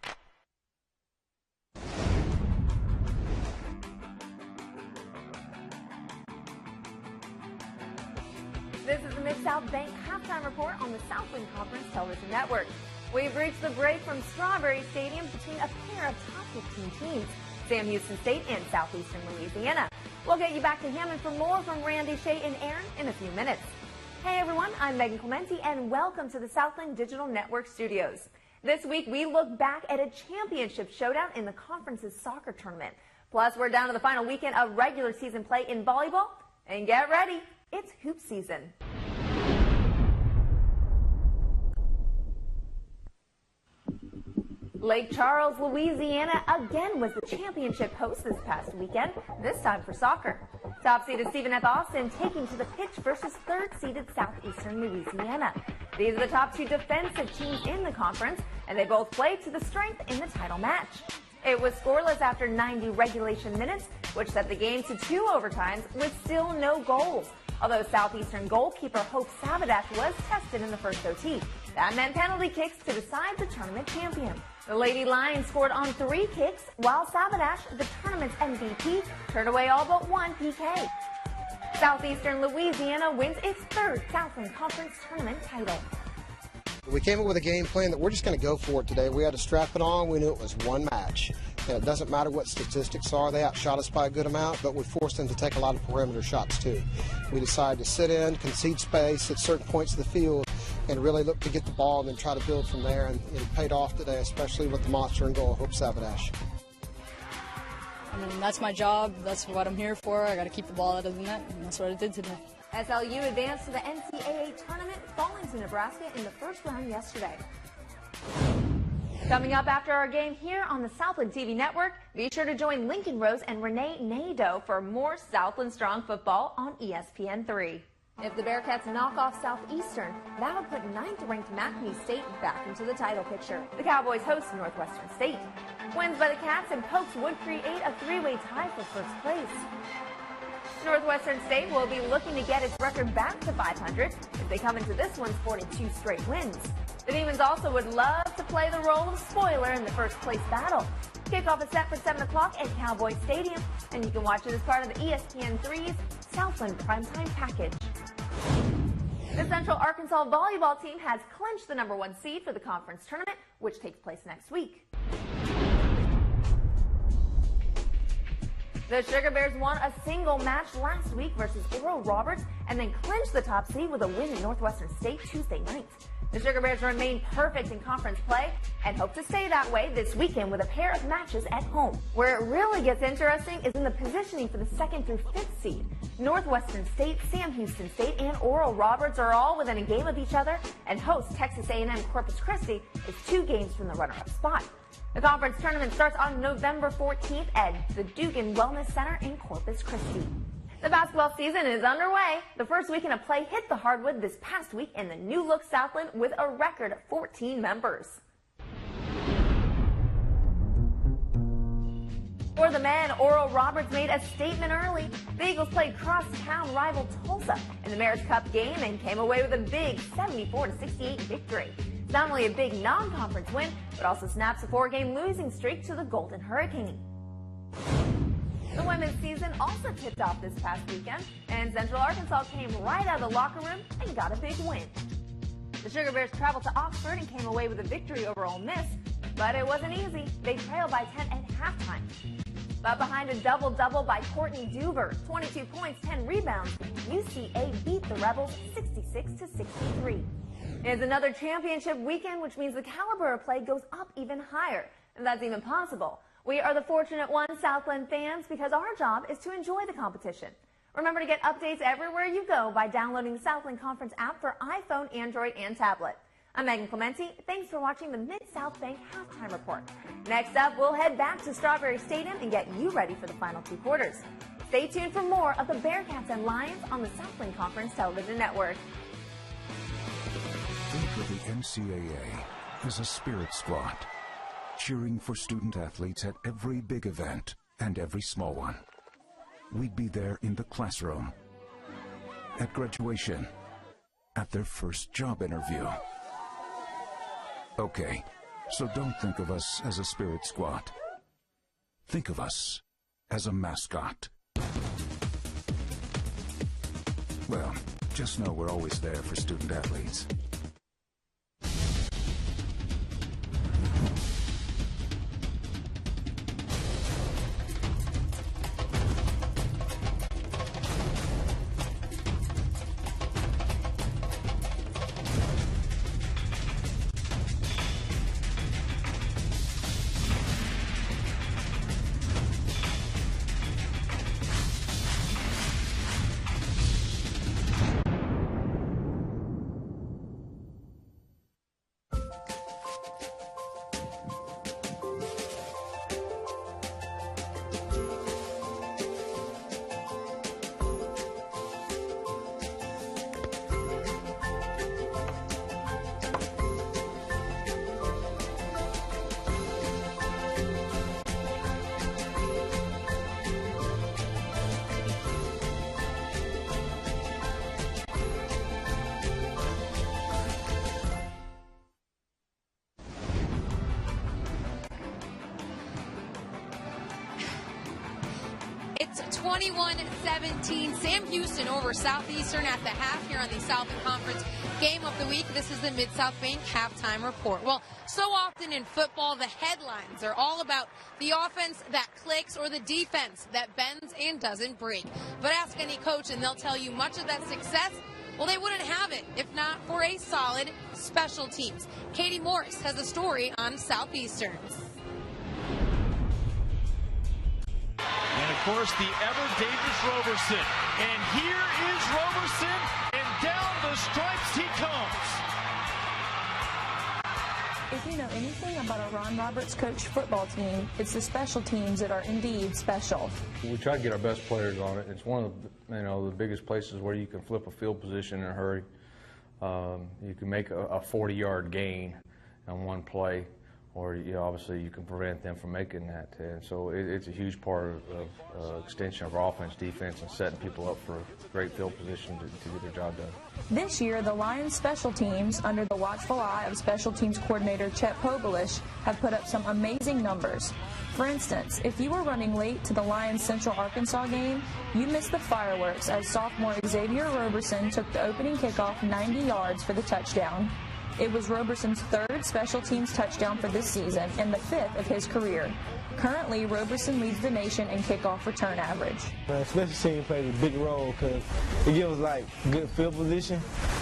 This is the Mid-South Bank halftime report on the Southland Conference Television Network. We've reached the break from Strawberry Stadium between a pair of top 15 teams, Sam Houston State and Southeastern Louisiana. We'll get you back to Hammond for more from Randy, Shea, and Aaron in a few minutes. Hey everyone, I'm Megan Clementi, and welcome to the Southland Digital Network studios. This week, we look back at a championship showdown in the conference's soccer tournament. Plus, we're down to the final weekend of regular season play in volleyball. And get ready, it's hoop season. Lake Charles, Louisiana again was the championship host this past weekend, this time for soccer. Top-seeded Stephen F. Austin taking to the pitch versus third-seeded Southeastern Louisiana. These are the top two defensive teams in the conference, and they both played to the strength in the title match. It was scoreless after 90 regulation minutes, which set the game to 2 overtimes with still no goals. Although Southeastern goalkeeper Hope Sabadash was tested in the first OT. That meant penalty kicks to decide the tournament champion. The Lady Lions scored on 3 kicks, while Sabadash, the tournament's MVP, turned away all but 1 PK. Southeastern Louisiana wins its 3rd Southland Conference tournament title. We came up with a game plan that we're just going to go for it today. We had to strap it on. We knew it was one match. And it doesn't matter what statistics are. They outshot us by a good amount, but we forced them to take a lot of perimeter shots too. We decided to sit in, concede space at certain points of the field, and really look to get the ball and then try to build from there. And it paid off today, especially with the monster in goal, Hope Sabadash. I mean, that's my job. That's what I'm here for. I got to keep the ball out of the net, and that's what I did today. SLU advanced to the NCAA tournament, falling to Nebraska in the first round yesterday. Coming up after our game here on the Southland TV Network, be sure to join Lincoln Rose and Renee Nadeau for more Southland Strong football on ESPN3. If the Bearcats knock off Southeastern, that'll put 9th-ranked McNeese State back into the title picture. The Cowboys host Northwestern State. Wins by the Cats and Pokes would create a 3-way tie for first place. Northwestern State will be looking to get its record back to 500 if they come into this one sporting 2 straight wins. The Demons also would love to play the role of spoiler in the first place battle. Kickoff is set for 7 o'clock at Cowboy Stadium, and you can watch it as part of the ESPN3's Southland Primetime Package. The Central Arkansas volleyball team has clinched the #1 seed for the conference tournament, which takes place next week. The Sugar Bears won a single match last week versus Oral Roberts and then clinched the top seed with a win in Northwestern State Tuesday night. The Sugar Bears remain perfect in conference play and hope to stay that way this weekend with a pair of matches at home. Where it really gets interesting is in the positioning for the 2nd through 5th seed. Northwestern State, Sam Houston State, and Oral Roberts are all within a game of each other, and host Texas A&M Corpus Christi is 2 games from the runner-up spot. The conference tournament starts on November 14th at the Dugan Wellness Center in Corpus Christi. The basketball season is underway. The first weekend of play hit the hardwood this past week in the new look Southland with a record of 14 members. For the men, Oral Roberts made a statement early. The Eagles played crosstown rival Tulsa in the Mayor's Cup game and came away with a big 74-68 victory. It's not only a big non-conference win, but also snaps a 4-game losing streak to the Golden Hurricane. The women's season also tipped off this past weekend, and Central Arkansas came right out of the locker room and got a big win. The Sugar Bears traveled to Oxford and came away with a victory over Ole Miss, but it wasn't easy. They trailed by 10 at halftime. But behind a double-double by Courtney Duver, 22 points, 10 rebounds, UCA beat the Rebels 66-63. It's another championship weekend, which means the caliber of play goes up even higher, and that's even possible. We are the fortunate ones, Southland fans, because our job is to enjoy the competition. Remember to get updates everywhere you go by downloading the Southland Conference app for iPhone, Android, and tablet. I'm Megan Clementi. Thanks for watching the Mid-South Bank Halftime Report. Next up, we'll head back to Strawberry Stadium and get you ready for the final 2 quarters. Stay tuned for more of the Bearcats and Lions on the Southland Conference Television Network. Think of the NCAA as a spirit squad, cheering for student athletes at every big event and every small one. We'd be there in the classroom, at graduation, at their first job interview. Okay, so don't think of us as a spirit squad. Think of us as a mascot. Well, just know we're always there for student athletes. It's 21-17. Sam Houston over Southeastern at the half here on the Southland Conference Game of the Week. This is the Mid-South Bank Halftime Report. Well, so often in football, the headlines are all about the offense that clicks or the defense that bends and doesn't break. But ask any coach and they'll tell you much of that success, well, they wouldn't have it if not for a solid special teams. Katie Morris has a story on Southeastern. And, of course, the ever-dangerous Roberson. And here is Roberson, and down the stripes he comes. If you know anything about a Ron Roberts coach football team, it's the special teams that are indeed special. We try to get our best players on it. It's one of the biggest places where you can flip a field position in a hurry. You can make a 40-yard gain on one play, or obviously you can prevent them from making that. And so it's a huge part of extension of our offense, defense, and setting people up for a great field position to get their job done. This year, the Lions special teams, under the watchful eye of special teams coordinator Chet Pogelish, have put up some amazing numbers. For instance, if you were running late to the Lions Central Arkansas game, you missed the fireworks as sophomore Xavier Roberson took the opening kickoff 90 yards for the touchdown. It was Roberson's third special teams touchdown for this season and the fifth of his career. Currently, Roberson leads the nation in kickoff return average. Special team plays a big role because it gives us good field position,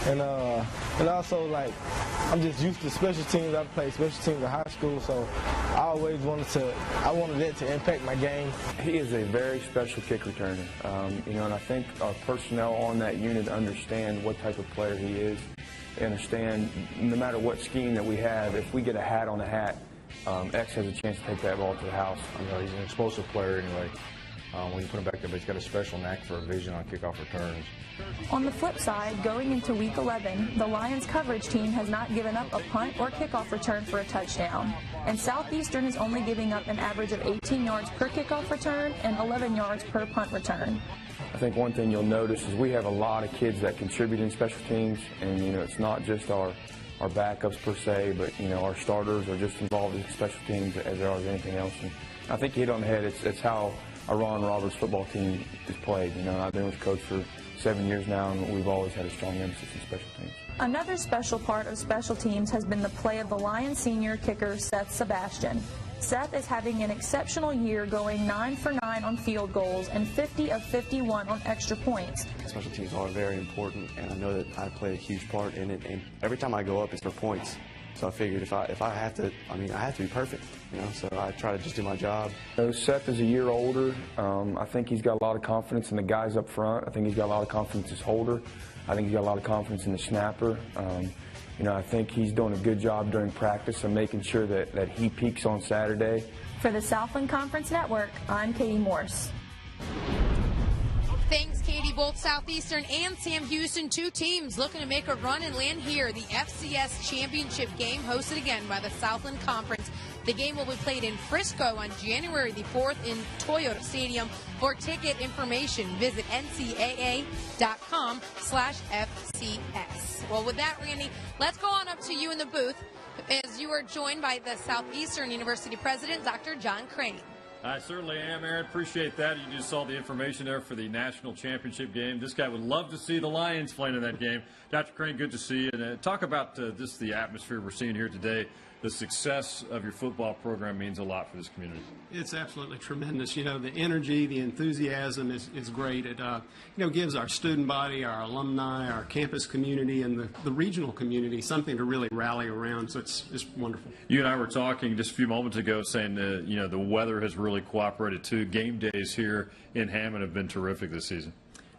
and also I'm just used to special teams. I've played special teams in high school, so I always wanted that to impact my game. He is a very special kick returner, and I think our personnel on that unit understand what type of player he is. They understand no matter what scheme that we have, if we get a hat on the hat, X has a chance to take that ball to the house. He's an explosive player anyway. When you put him back there, but he's got a special knack for vision on kickoff returns. On the flip side, going into Week 11, the Lions coverage team has not given up a punt or kickoff return for a touchdown. And Southeastern is only giving up an average of 18 yards per kickoff return and 11 yards per punt return. I think one thing you'll notice is we have a lot of kids that contribute in special teams, and it's not just our backups per se, but our starters are just involved in special teams as there is anything else. And I think you hit on the head. It's how our Ron Roberts football team is played. I've been with Coach for 7 years now, and we've always had a strong emphasis in special teams. Another special part of special teams has been the play of the Lions senior kicker Seth Sebastian. Seth is having an exceptional year, going 9 for 9 on field goals and 50 of 51 on extra points. Special teams are very important, and I know that I play a huge part in it, and every time I go up, it's for points. So I figured if I have to, I have to be perfect, so I try to just do my job. Seth is a year older. I think he's got a lot of confidence in the guys up front. I think he's got a lot of confidence as holder. I think he's got a lot of confidence in the snapper. I think he's doing a good job during practice of making sure that he peaks on Saturday. For the Southland Conference Network, I'm Katie Morse. Thanks, Katie. Both Southeastern and Sam Houston, two teams looking to make a run and land here. The FCS Championship game hosted again by the Southland Conference. The game will be played in Frisco on January the 4th in Toyota Stadium. For ticket information, visit ncaa.com/FCS. Well, with that, Randy, let's go on up to you in the booth as you are joined by the Southeastern University president, Dr. John Crane. I certainly am, Aaron. Appreciate that. You just saw the information there for the national championship game. This guy would love to see the Lions playing in that game. Dr. Crane, good to see you. And talk about just the atmosphere we're seeing here today. The success of your football program means a lot for this community. It's absolutely tremendous. The energy, the enthusiasm is great. It gives our student body, our alumni, our campus community, and the regional community something to really rally around. So it's wonderful. You and I were talking just a few moments ago saying, the weather has really cooperated too. Game days here in Hammond have been terrific this season.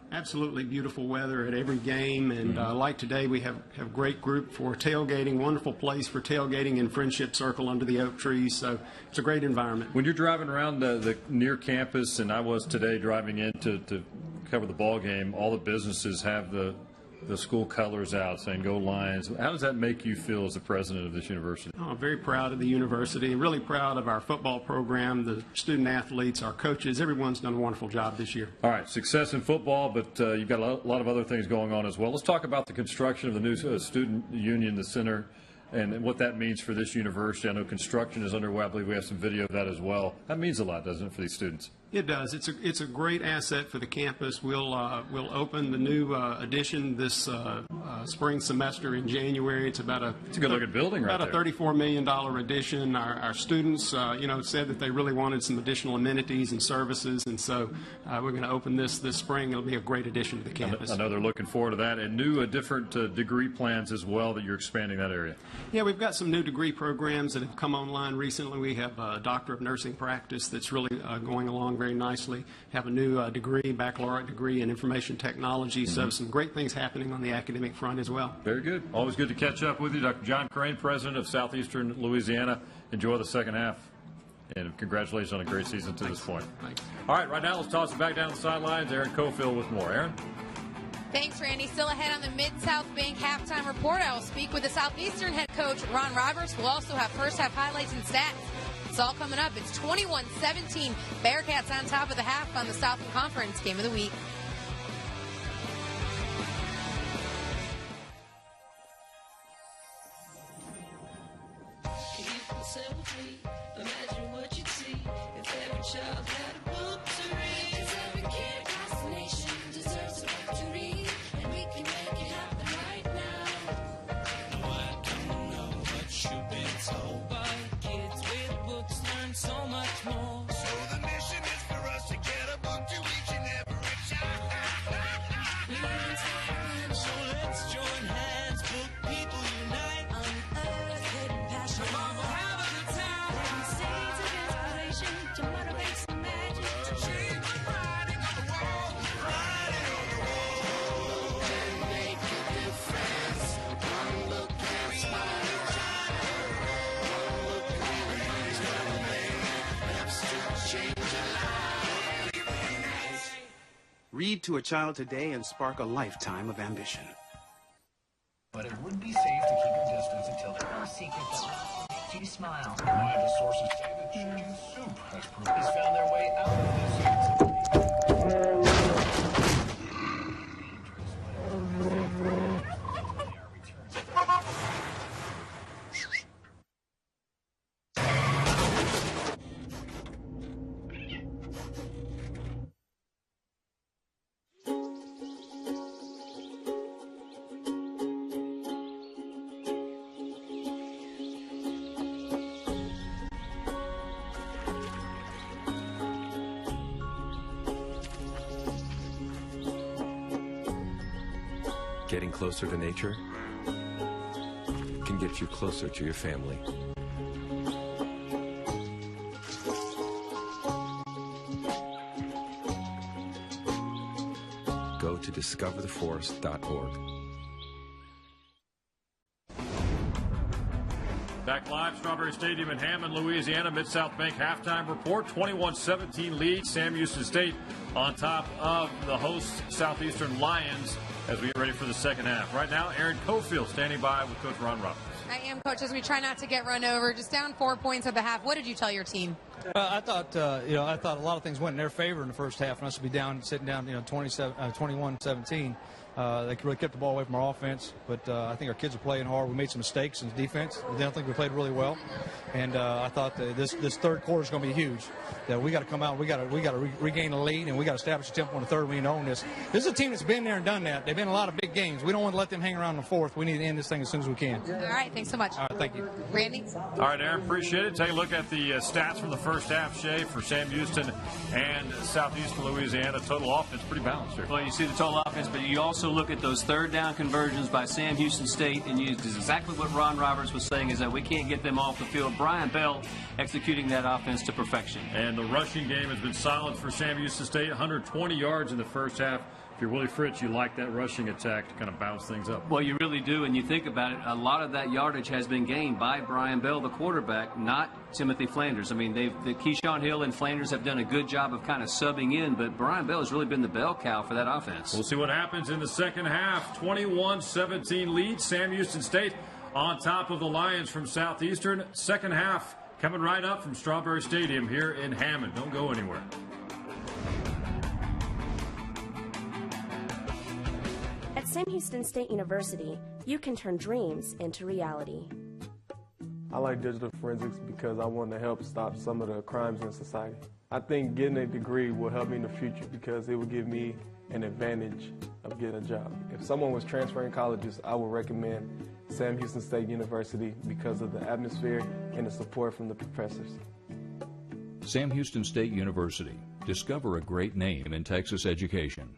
Absolutely beautiful weather at every game, and like today we have great group for tailgating, wonderful place for tailgating in Friendship Circle under the oak trees, so it's a great environment. When you're driving around the near campus, and I was today driving in to cover the ball game, all the businesses have the school colors out saying "Go Lions." How does that make you feel as the president of this university? Oh, I'm very proud of the university, really proud of our football program, the student athletes, our coaches. Everyone's done a wonderful job this year. All right, success in football, but you've got a lot of other things going on as well. Let's talk about the construction of the new student union, the center, and what that means for this university. I know construction is underway. I believe we have some video of that as well. That means a lot, doesn't it, for these students? It does. It's a great asset for the campus. We'll open the new addition this spring semester in January. It's a good looking building right there. About a $34 million addition. Our students, said that they really wanted some additional amenities and services, and so we're going to open this spring. It'll be a great addition to the campus. I know they're looking forward to that, and new different degree plans as well that you're expanding that area. Yeah, we've got some new degree programs that have come online recently. We have a Doctor of Nursing practice that's really going along very nicely. Have a new baccalaureate degree in information technology. So some great things happening on the academic front as well. Very good. Always good to catch up with you. Dr. John Crane, president of Southeastern Louisiana. Enjoy the second half. And congratulations on a great season to this point. Thanks. All right, right now let's toss it back down the sidelines. Aaron Cofield with more. Aaron? Thanks, Randy. Still ahead on the Mid-South Bank halftime report. I will speak with the Southeastern head coach, Ron Roberts. We'll also have first half highlights and stats. It's all coming up. It's 21-17. Bearcats on top of the half on the Southland Conference Game of the Week. Imagine what you'd see if every child had a book to read. 'Cause every kid across the nation deserves a book to read, and we can make it happen right now. No, I don't know what you've been told, but kids with books learn so much more. So the mission is for us to get a book to each and every child. So let's join hands, book people unite. Unearth hidden passion. Come on, we'll have a good time. Seeds of inspiration to motivate some magic. To change the writing on the wall. Writing on the wall. And make a difference. One look and smile. One look and it's gonna make helps to change a life. Read to a child today and spark a lifetime of ambition. But it would be safe to keep your distance until the no secret that makes you smile. Reliable sources say that chicken soup has found their way out of this. Getting closer to nature can get you closer to your family. Go to discovertheforest.org. Back live, Strawberry Stadium in Hammond, Louisiana. Mid-South Bank halftime report. 21-17 lead. Sam Houston State on top of the host Southeastern Lions as we get ready for the second half. Right now, Aaron Cofield standing by with Coach Ron Roberts. I am, Coach, as we try not to get run over. Just down 4 points at the half. What did you tell your team? I thought a lot of things went in their favor in the first half, and us to be sitting down, 21-17. They really kept the ball away from our offense, but I think our kids are playing hard. We made some mistakes in defense. I don't think we played really well, and I thought that this third quarter is going to be huge. That we got to come out, we got to regain the lead, and we got to establish a tempo in the third. We need to own this. This is a team that's been there and done that. They've been in a lot of big games. We don't want to let them hang around in the fourth. We need to end this thing as soon as we can. All right, thanks so much. All right, thank you. Randy? All right, Aaron, appreciate it. Take a look at the stats from the first half, Shay, for Sam Houston and Southeastern Louisiana. Total offense pretty balanced here. Well, you see the total offense, but you also look at those third down conversions by Sam Houston State, and this is exactly what Ron Roberts was saying, is that we can't get them off the field. Brian Bell executing that offense to perfection. And the rushing game has been solid for Sam Houston State. 120 yards in the first half. If you're Willie Fritz, you like that rushing attack to kind of bounce things up. Well, you really do, and you think about it, a lot of that yardage has been gained by Brian Bell, the quarterback, not Timothy Flanders. I mean, the Keyshawn Hill and Flanders have done a good job of kind of subbing in, but Brian Bell has really been the bell cow for that offense. We'll see what happens in the second half. 21-17 lead. Sam Houston State on top of the Lions from Southeastern. Second half coming right up from Strawberry Stadium here in Hammond. Don't go anywhere. At Sam Houston State University, you can turn dreams into reality. I like digital forensics because I want to help stop some of the crimes in society. I think getting a degree will help me in the future because it will give me an advantage of getting a job. If someone was transferring colleges, I would recommend Sam Houston State University because of the atmosphere and the support from the professors. Sam Houston State University. Discover a great name in Texas education.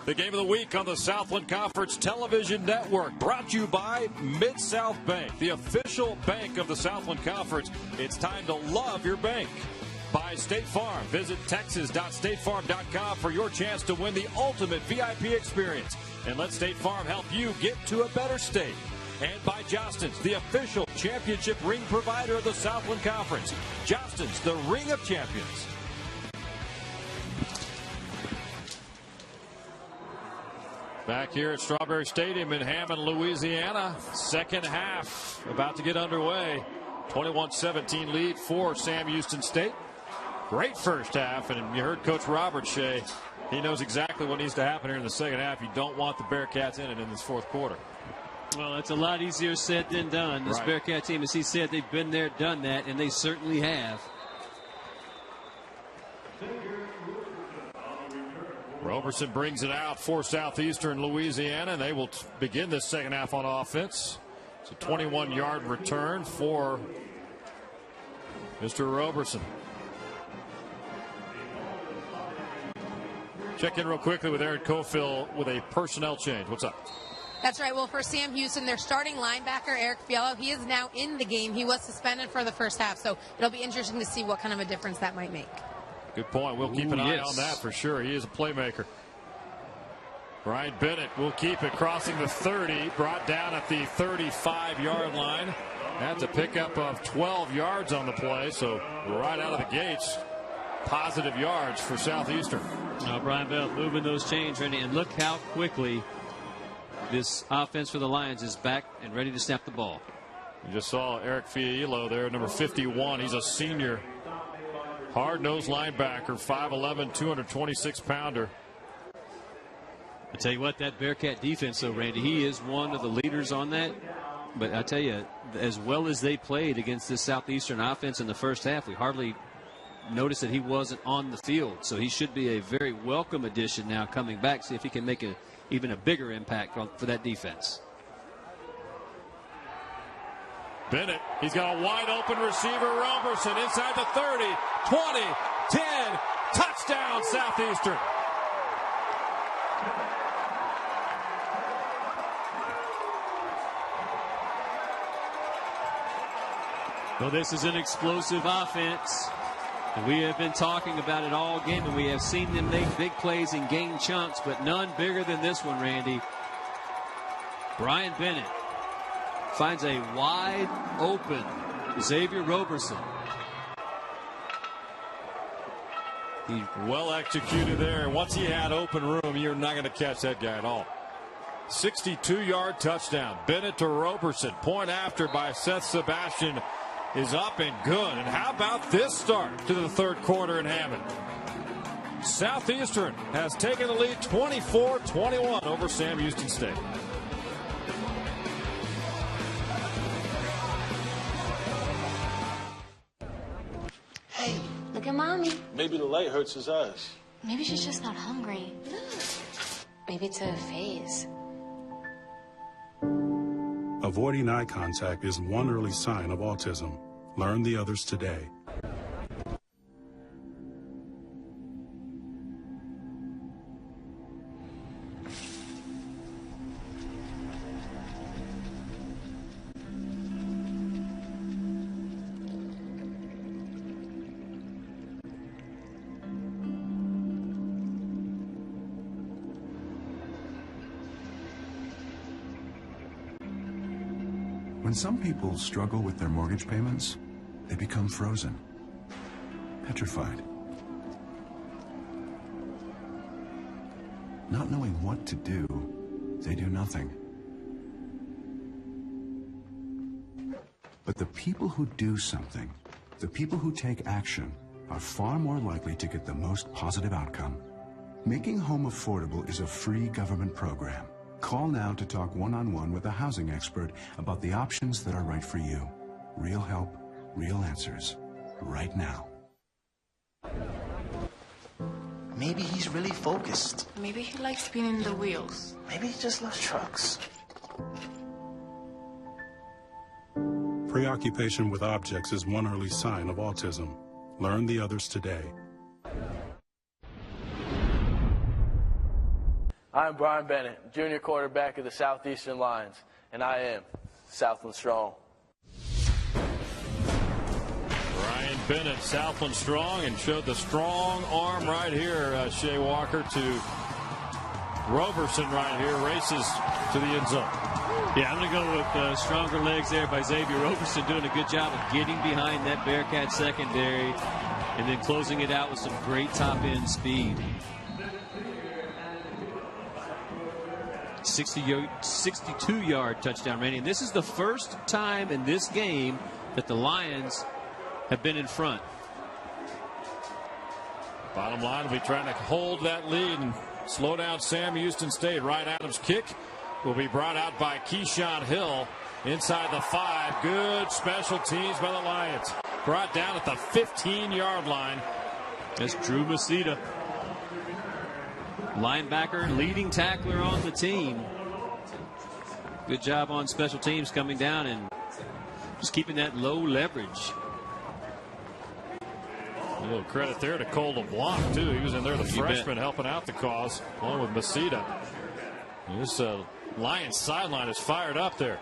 The game of the week on the Southland Conference Television Network, brought to you by Mid-South Bank, the official bank of the Southland Conference. It's time to love your bank. By State Farm. Visit texas.statefarm.com for your chance to win the ultimate VIP experience. And let State Farm help you get to a better state. And by Jostens, the official championship ring provider of the Southland Conference. Jostens, the ring of champions. Back here at Strawberry Stadium in Hammond, Louisiana. Second half about to get underway. 21-17 lead for Sam Houston State. Great first half, and you heard Coach Robert say he knows exactly what needs to happen here in the second half. You don't want the Bearcats in it in this fourth quarter. Well, it's a lot easier said than done. This Right. Bearcat team, as he said, they've been there, done that, and they certainly have. Roberson brings it out for Southeastern Louisiana, and they will begin this second half on offense. It's a 21-yard return for Mr. Roberson. Check in real quickly with Aaron Cofield with a personnel change. What's up? That's right. Well, for Sam Houston, their starting linebacker, Eric Fiello, he is now in the game. He was suspended for the first half, so it'll be interesting to see what kind of a difference that might make. Good point. We'll keep an eye on that for sure. He is a playmaker. Brian Bennett will keep it, crossing the 30, brought down at the 35-yard line. That's a pickup of 12 yards on the play, so right out of the gates, positive yards for Southeastern. Now Brian Bell moving those chains, Randy, and look how quickly this offense for the Lions is back and ready to snap the ball. You just saw Eric Fiello there, number 51. He's a senior. Hard-nosed linebacker, 5'11", 226-pounder. I tell you what, that Bearcat defense, though, Randy, he is one of the leaders on that. But I tell you, as well as they played against this Southeastern offense in the first half, we hardly noticed that he wasn't on the field. So he should be a very welcome addition now coming back. See if he can make even a bigger impact for that defense. Bennett, he's got a wide open receiver. Roberson inside the 30, 20, 10, touchdown Southeastern. Well, this is an explosive offense. And we have been talking about it all game, and we have seen them make big plays and gain chunks, but none bigger than this one, Randy. Brian Bennett finds a wide open Xavier Roberson. He well executed there. Once he had open room, you're not going to catch that guy at all. 62-yard touchdown. Bennett to Roberson. Point after by Seth Sebastian is up and good. And how about this start to the third quarter in Hammond? Southeastern has taken the lead 24-21 over Sam Houston State. Hey, look at Mommy. Maybe the light hurts his eyes. Maybe she's just not hungry. Maybe it's a phase. Avoiding eye contact is one early sign of autism. Learn the others today. When some people struggle with their mortgage payments, they become frozen, petrified. Not knowing what to do, they do nothing. But the people who do something, the people who take action, are far more likely to get the most positive outcome. Making home affordable is a free government program. Call now to talk one-on-one with a housing expert about the options that are right for you. Real help, real answers, right now. Maybe he's really focused. Maybe he likes spinning the wheels. Maybe he just loves trucks. Preoccupation with objects is one early sign of autism. Learn the others today. I'm Brian Bennett, junior quarterback of the Southeastern Lions, and I am Southland Strong. Brian Bennett, Southland Strong, and showed the strong arm right here. Shea Walker to Roberson right here, races to the end zone. Yeah, I'm going to go with stronger legs there by Xavier Roberson, doing a good job of getting behind that Bearcat secondary and then closing it out with some great top-end speed. 62-yard touchdown rating. This is the first time in this game that the Lions have been in front. Bottom line, we'll be trying to hold that lead and slow down Sam Houston State. Ryan Adams' kick will be brought out by Keyshawn Hill inside the 5. Good special teams by the Lions. Brought down at the 15-yard line. That's Drew Masita, linebacker, leading tackler on the team. Good job on special teams coming down and just keeping that low leverage. A little credit there to Cole LeBlanc, too. He was in there, the freshman, helping out the cause, along with Masita. This Lions sideline is fired up there.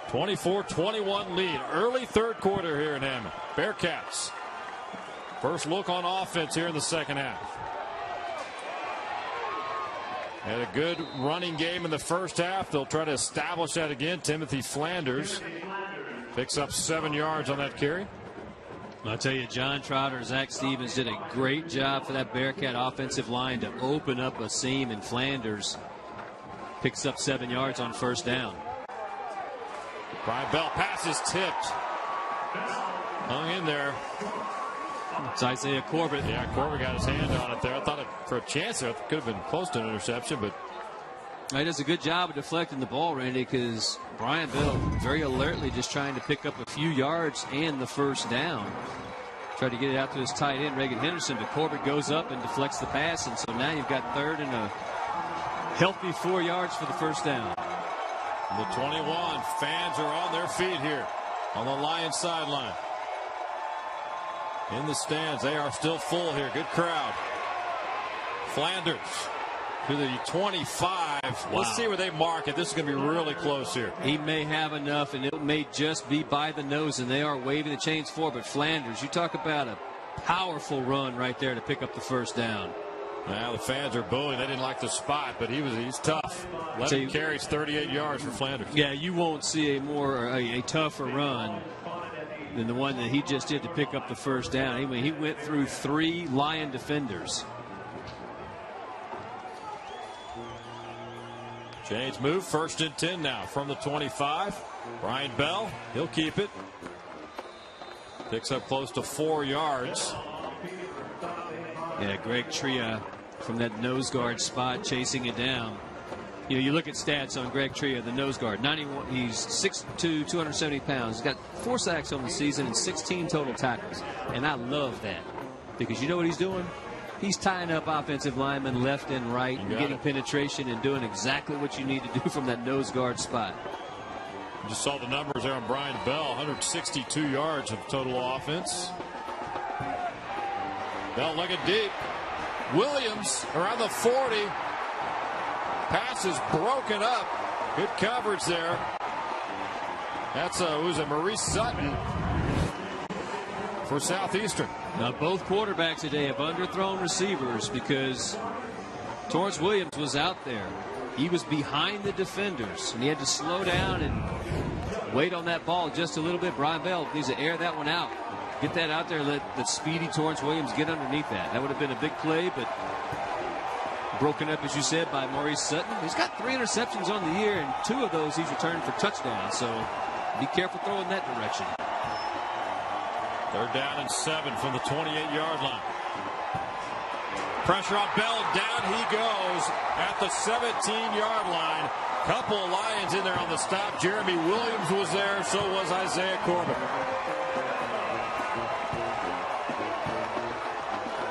24-21 lead. Early third quarter here in Hammond. Bearcats. First look on offense here in the second half. Had a good running game in the first half. They'll try to establish that again. Timothy Flanders picks up 7 yards on that carry. I'll tell you, John Trotter, Zach Stevens did a great job for that Bearcat offensive line to open up a seam, and Flanders picks up 7 yards on first down. Brian Bell pass is tipped. Hung in there. It's Isaiah Corbett. Yeah, Corbett got his hand on it there. I thought for a chance there, it could have been close to an interception, but he does a good job of deflecting the ball, Randy, because Brian Bell very alertly just trying to pick up a few yards and the first down. Tried to get it out to his tight end, Reagan Henderson, but Corbett goes up and deflects the pass, and so now you've got third and a healthy 4 yards for the first down. The 21 fans are on their feet here on the Lions sideline. In the stands, they are still full here. Good crowd. Flanders to the 25. Wow. Let's see where they mark it. This is going to be really close here. He may have enough, and it may just be by the nose, and they are waving the chains forward. But Flanders, you talk about a powerful run right there to pick up the first down. Now the fans are booing. They didn't like the spot, but he's tough. 11 carries, 38 yards for Flanders. Yeah, you won't see a tougher run than the one that he just did to pick up the first down. He went through 3 Lion defenders. Change move, 1st and 10 now from the 25. Brian Bell, he'll keep it. Picks up close to 4 yards. Yeah, Greg Tria from that nose guard spot chasing it down. You know, you look at stats on Greg Tria, the nose guard. 91. He's 6'2", 270 pounds. He's got 4 sacks on the season and 16 total tackles. And I love that because you know what he's doing? He's tying up offensive linemen left and right, and getting penetration and doing exactly what you need to do from that nose guard spot. You just saw the numbers there on Brian Bell, 162 yards of total offense. Bell looking deep. Williams around the 40. Pass is broken up. Good coverage there. That's Maurice Sutton for Southeastern. Now both quarterbacks today have underthrown receivers because Torrance Williams was out there. He was behind the defenders, and he had to slow down and wait on that ball just a little bit. Brian Bell needs to air that one out. Get that out there, let the speedy Torrance Williams get underneath that. That would have been a big play, but broken up, as you said, by Maurice Sutton. He's got 3 interceptions on the year, and 2 of those he's returned for touchdowns, so be careful throwing that direction. 3rd down and 7 from the 28-yard line. Pressure on Bell, down he goes at the 17-yard line. Couple of Lions in there on the stop. Jeremy Williams was there, so was Isaiah Corbett.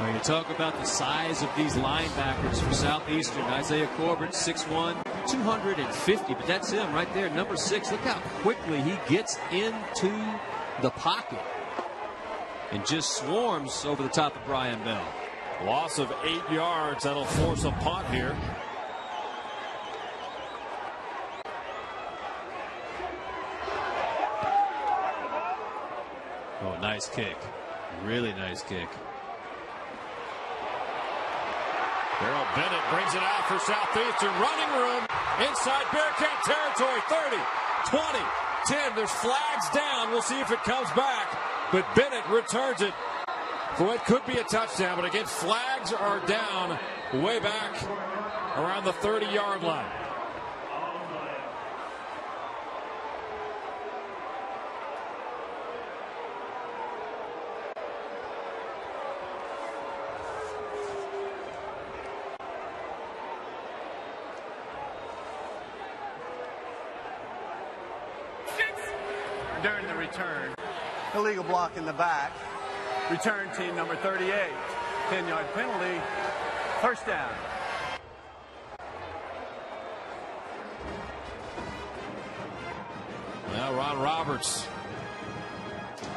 When you talk about the size of these linebackers for Southeastern, Isaiah Corbett, 6'1", 250, but that's him right there, number 6. Look how quickly he gets into the pocket and just swarms over the top of Brian Bell. Loss of 8 yards. That'll force a punt here. nice kick. Really nice kick. Harold Bennett brings it out for Southeastern. Running room inside Bearcat territory. 30, 20, 10. There's flags down. We'll see if it comes back. But Bennett returns it for what could be a touchdown. But again, flags are down way back around the 30-yard line. During the return, illegal block in the back. Return team number 38. 10-yard penalty. First down. Now Ron Roberts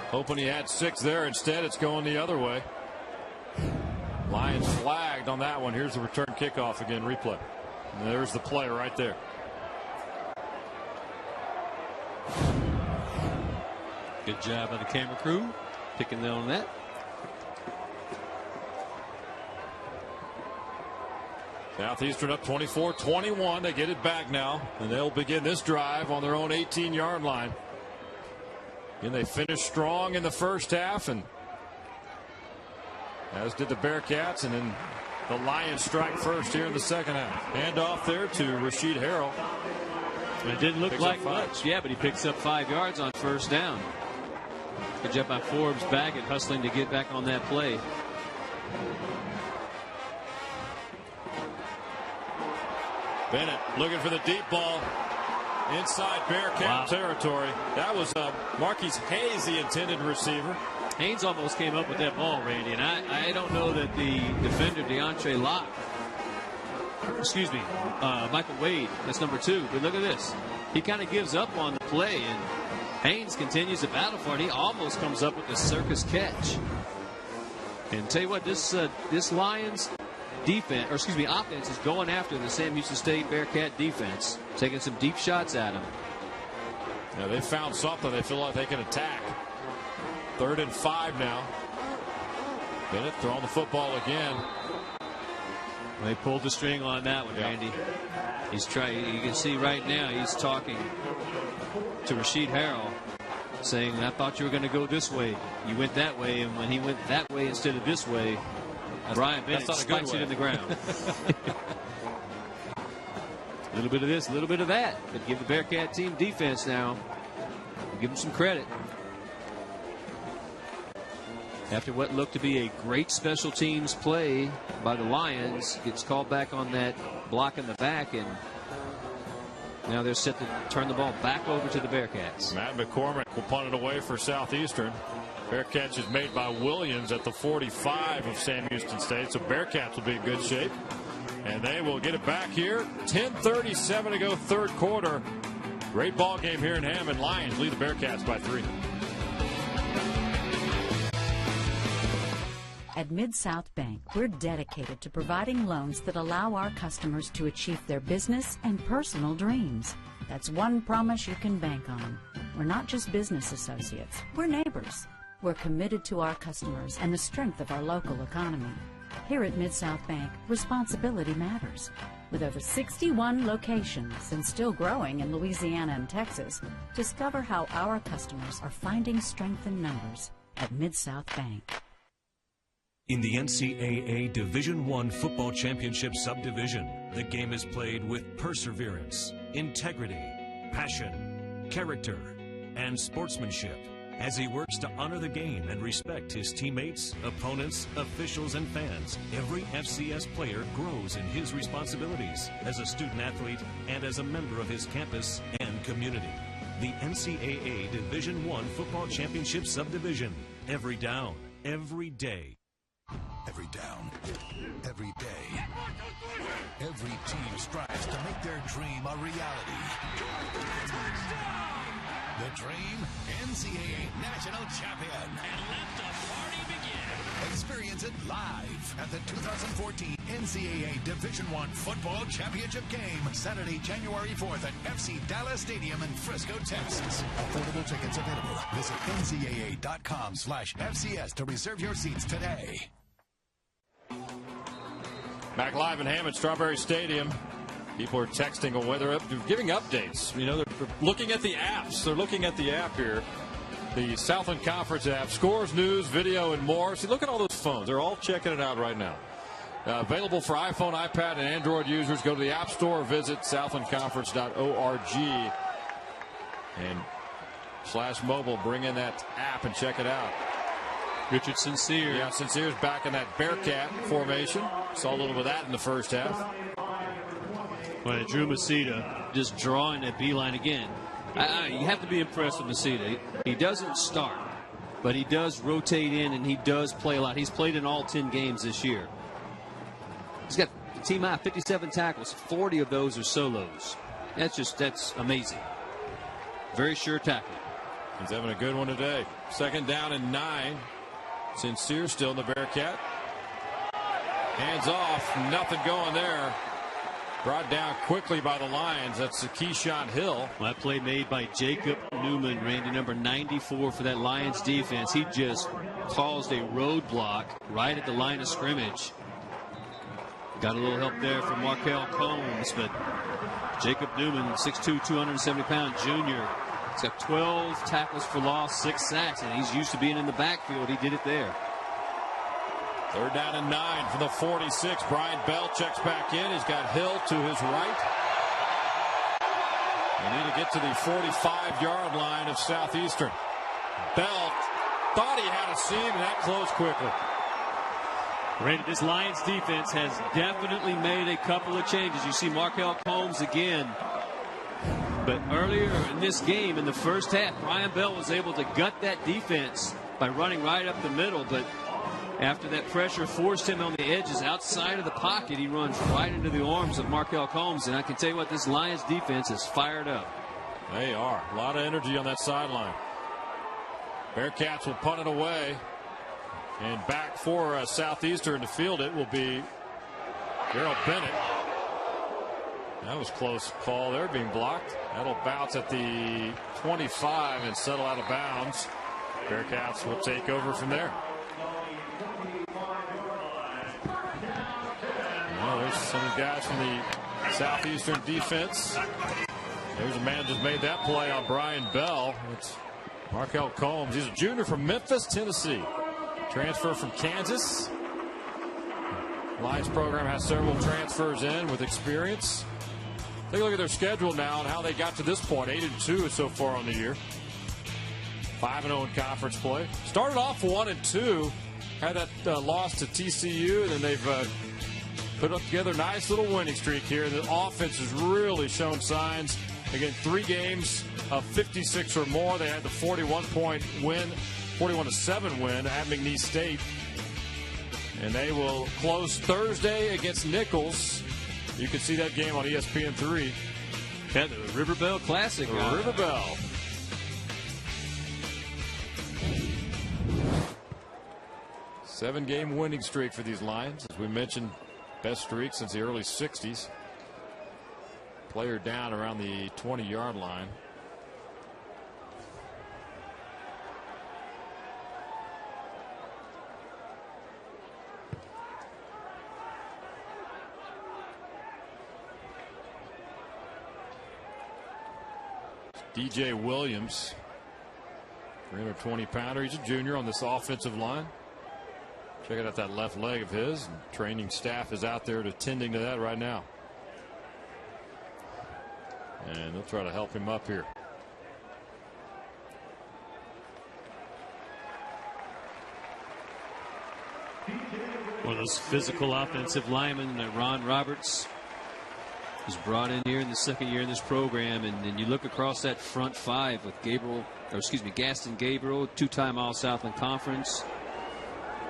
hoping he had 6 there. Instead, it's going the other way. Lions flagged on that one. Here's the return kickoff again. Replay. And there's the play right there. Good job by the camera crew picking them on that. Southeastern up 24-21. They get it back now, and they'll begin this drive on their own 18-yard line. And they finished strong in the first half, and as did the Bearcats, and then the Lions strike first here in the second half. Hand off there to Rasheed Harrell. It didn't look like much, yeah, but he picks up 5 yards on first down. Good job by Forbes Baggett hustling to get back on that play. Bennett looking for the deep ball inside Bearcat territory. That was Marquise Hayes, the intended receiver. Haynes almost came up with that ball, Randy, and I don't know that the defender DeAndre Locke, Michael Wade, that's number 2. But look at this. He kind of gives up on the play, and Haynes continues to battle for it. He almost comes up with the circus catch. And tell you what, this Lions offense is going after the Sam Houston State Bearcat defense, taking some deep shots at him. Yeah, they found something they feel like they can attack. 3rd and 5 now. Bennett throwing the football again. They pulled the string on that one, Randy. He's trying. You can see right now he's talking to Rasheed Harrell, saying, "I thought you were going to go this way. You went that way, and when he went that way instead of this way, Brian Bennett spikes it in the ground." A little bit of this, a little bit of that. But give the Bearcat team defense now. Give them some credit. After what looked to be a great special teams play by the Lions, gets called back on that block in the back, and now they're set to turn the ball back over to the Bearcats. Matt McCormick will punt it away for Southeastern. Bearcats is made by Williams at the 45 of Sam Houston State, so Bearcats will be in good shape. And they will get it back here. 10:37 to go, third quarter. Great ball game here in Hammond. Lions lead the Bearcats by 3. At Mid-South Bank, we're dedicated to providing loans that allow our customers to achieve their business and personal dreams. That's one promise you can bank on. We're not just business associates, we're neighbors. We're committed to our customers and the strength of our local economy. Here at Mid-South Bank, responsibility matters. With over 61 locations and still growing in Louisiana and Texas, discover how our customers are finding strength in numbers at Mid-South Bank. In the NCAA Division I Football Championship Subdivision, the game is played with perseverance, integrity, passion, character, and sportsmanship as he works to honor the game and respect his teammates, opponents, officials, and fans. Every FCS player grows in his responsibilities as a student athlete and as a member of his campus and community. The NCAA Division I Football Championship Subdivision. Every down, every day. Every down, every day. Every team strives to make their dream a reality. The Dream, NCAA National Champion. And let the party begin. Experience it live at the 2014 NCAA Division I Football Championship game, Saturday, January 4th at FC Dallas Stadium in Frisco, Texas. Affordable tickets available. Visit ncaa.com/FCS to reserve your seats today. Back live in Hammond, Strawberry Stadium. People are texting away. They're giving updates. You know, they're looking at the apps. They're looking at the app here. The Southland Conference app, scores, news, video, and more. See, look at all those phones. They're all checking it out right now. Available for iPhone, iPad, and Android users. Go to the App Store or visit southlandconference.org. And /mobile, bring in that app and check it out. Richard Sincere. Yeah, Sincere's back in that Bearcat formation. Saw a little bit of that in the first half. Well, Drew Masita just drawing that beeline again. You have to be impressed with Masita. He doesn't start, but he does rotate in and he does play a lot. He's played in all 10 games this year. He's got team high 57 tackles. 40 of those are solos. That's amazing. Very sure tackle. He's having a good one today. 2nd down and 9. Sincere still in the Bearcat. Hands off. Nothing going there. Brought down quickly by the Lions. That's Keyshawn Hill. Well, that play made by Jacob Newman, Randy, number 94 for that Lions defense. He just caused a roadblock right at the line of scrimmage. Got a little help there from Markel Combs, but Jacob Newman, 6'2", 270-pound junior. He's got 12 tackles for loss, 6 sacks, and he's used to being in the backfield. He did it there. 3rd down and 9 for the 46. Brian Bell checks back in. He's got Hill to his right. They need to get to the 45-yard line of Southeastern. Bell thought he had a seam, and that closed quickly. Randy, this Lions defense has definitely made a couple of changes. You see Markel Combs again. But earlier in this game, in the first half, Brian Bell was able to gut that defense by running right up the middle, but after that pressure forced him on the edges outside of the pocket, he runs right into the arms of Markel Combs. And I can tell you what, this Lions defense is fired up. They are. A lot of energy on that sideline. Bearcats will punt it away. And back for Southeastern to field it will be Gerald Bennett. That was close call there, being blocked. That'll bounce at the 25 and settle out of bounds. Bearcats will take over from there. Well, there's some guys from the Southeastern defense. There's a man just made that play on Brian Bell. It's Markel Combs. He's a junior from Memphis, Tennessee. Transfer from Kansas. Lions program has several transfers in with experience. Take a look at their schedule now and how they got to this point. 8-2 so far on the year. 5-0 in conference play. Started off 1-2. Had that loss to TCU, and then they've put up together a nice little winning streak here. The offense has really shown signs. Again, 3 games of 56 or more. They had the 41-point win, 41-7 win at McNeese State. And they will close Thursday against Nichols. You can see that game on ESPN3. Yeah, the River Bell Classic. River Bell. Seven-game winning streak for these Lions. As we mentioned, best streak since the early 60s. Player down around the 20-yard line. DJ Williams, 320-pounder. He's a junior on this offensive line. Check out that left leg of his. Training staff is out there attending to that right now. And they'll try to help him up here. One of those physical offensive linemen that Ron Roberts was brought in here in the second year in this program, and then you look across that front five with Gaston Gabriel, 2-time All-Southland Conference,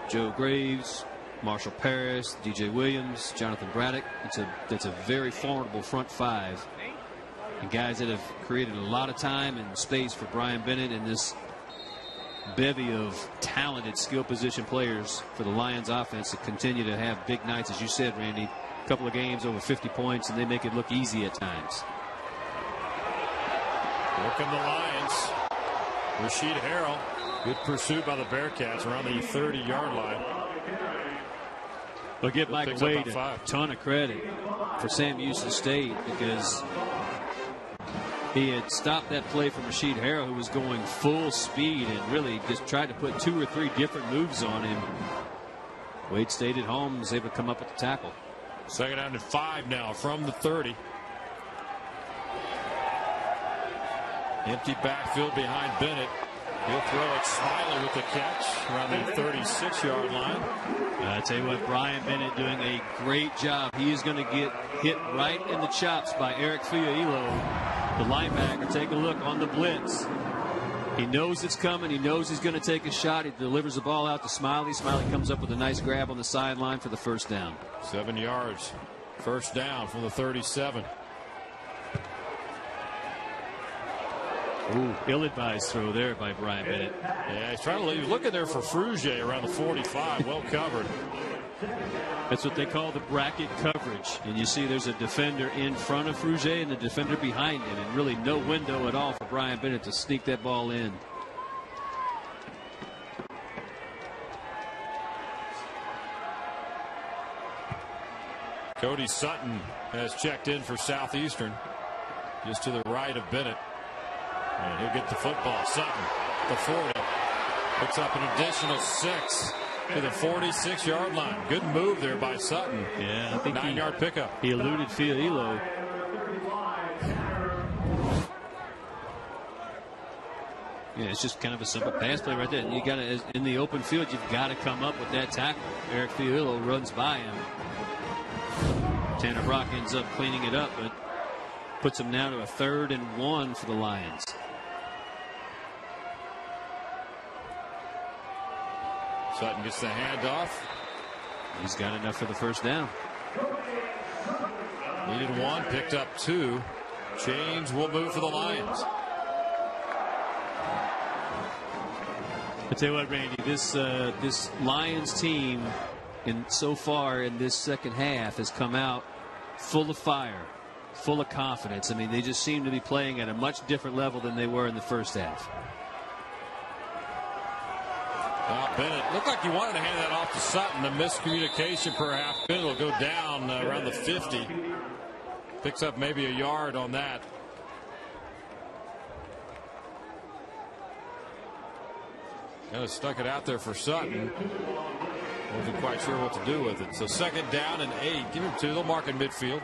Joe Graves, Marshall Paris, DJ Williams, Jonathan Braddock. That's a very formidable front five, and guys that have created a lot of time and space for Brian Bennett and this bevy of talented skill position players for the Lions offense to continue to have big nights, as you said, Randy. A couple of games over 50 points, and they make it look easy at times. Working the Lions. Rasheed Harrell. Good pursuit by the Bearcats around the 30-yard line. But give Michael Wade a ton of credit for Sam Houston State, because he had stopped that play from Rasheed Harrell, who was going full speed and really just tried to put 2 or 3 different moves on him. Wade stayed at home and was able to come up with the tackle. Second down and 5 now from the 30. Empty backfield behind Bennett. He'll throw it. Smiley with the catch around the 36-yard line. I tell you what, Brian Bennett doing a great job. He is going to get hit right in the chops by Eric Fiailo, the linebacker. Take a look on the blitz. He knows it's coming. He knows he's going to take a shot. He delivers the ball out to Smiley. Smiley comes up with a nice grab on the sideline for the first down. 7 yards. First down from the 37. Ooh, ill-advised throw there by Brian Bennett. Yeah, he's trying to leave. Looking there for Frugier around the 45. Well covered. That's what they call the bracket coverage. And you see there's a defender in front of Frugier and the defender behind him. And really no window at all for Brian Bennett to sneak that ball in. Cody Sutton has checked in for Southeastern. Just to the right of Bennett. And he'll get the football. Sutton, the 40. Picks up an additional 6 to the 46-yard line. Good move there by Sutton. Yeah, I think 9-yard pickup. He eluded Fiailo. Yeah, it's just kind of a simple pass play right there. And you got to, in the open field, you've got to come up with that tackle. Eric Fiailo runs by him. Tanner Brock ends up cleaning it up, but puts him now to a 3rd and 1 for the Lions. Sutton gets the handoff. He's got enough for the first down. Needed 1, picked up 2. Chains will move for the Lions. I tell you what, Randy, this Lions team, so far in this second half, has come out full of fire, full of confidence. I mean, they just seem to be playing at a much different level than they were in the first half. Bennett looked like he wanted to hand that off to Sutton. A miscommunication, perhaps. Bennett will go down around the 50. Picks up maybe a yard on that. Kind of stuck it out there for Sutton. Wasn't quite sure what to do with it. So second down and 8. Give him 2. They'll mark in midfield.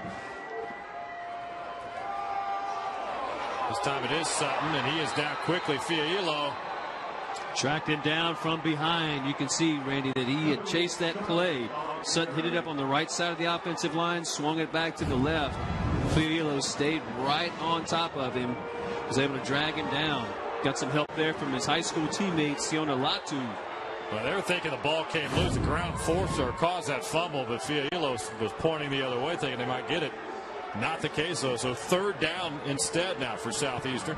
This time it is Sutton, and he is down quickly. Fiailo tracked him down from behind. You can see, Randy, that he had chased that play. Sutton hit it up on the right side of the offensive line, swung it back to the left. Fiailo stayed right on top of him, was able to drag him down. Got some help there from his high school teammate, Siona Latu. Well, they were thinking the ball came loose. The ground forcer caused that fumble, but Fiailo was pointing the other way, thinking they might get it. Not the case, though. So third down instead now for Southeastern.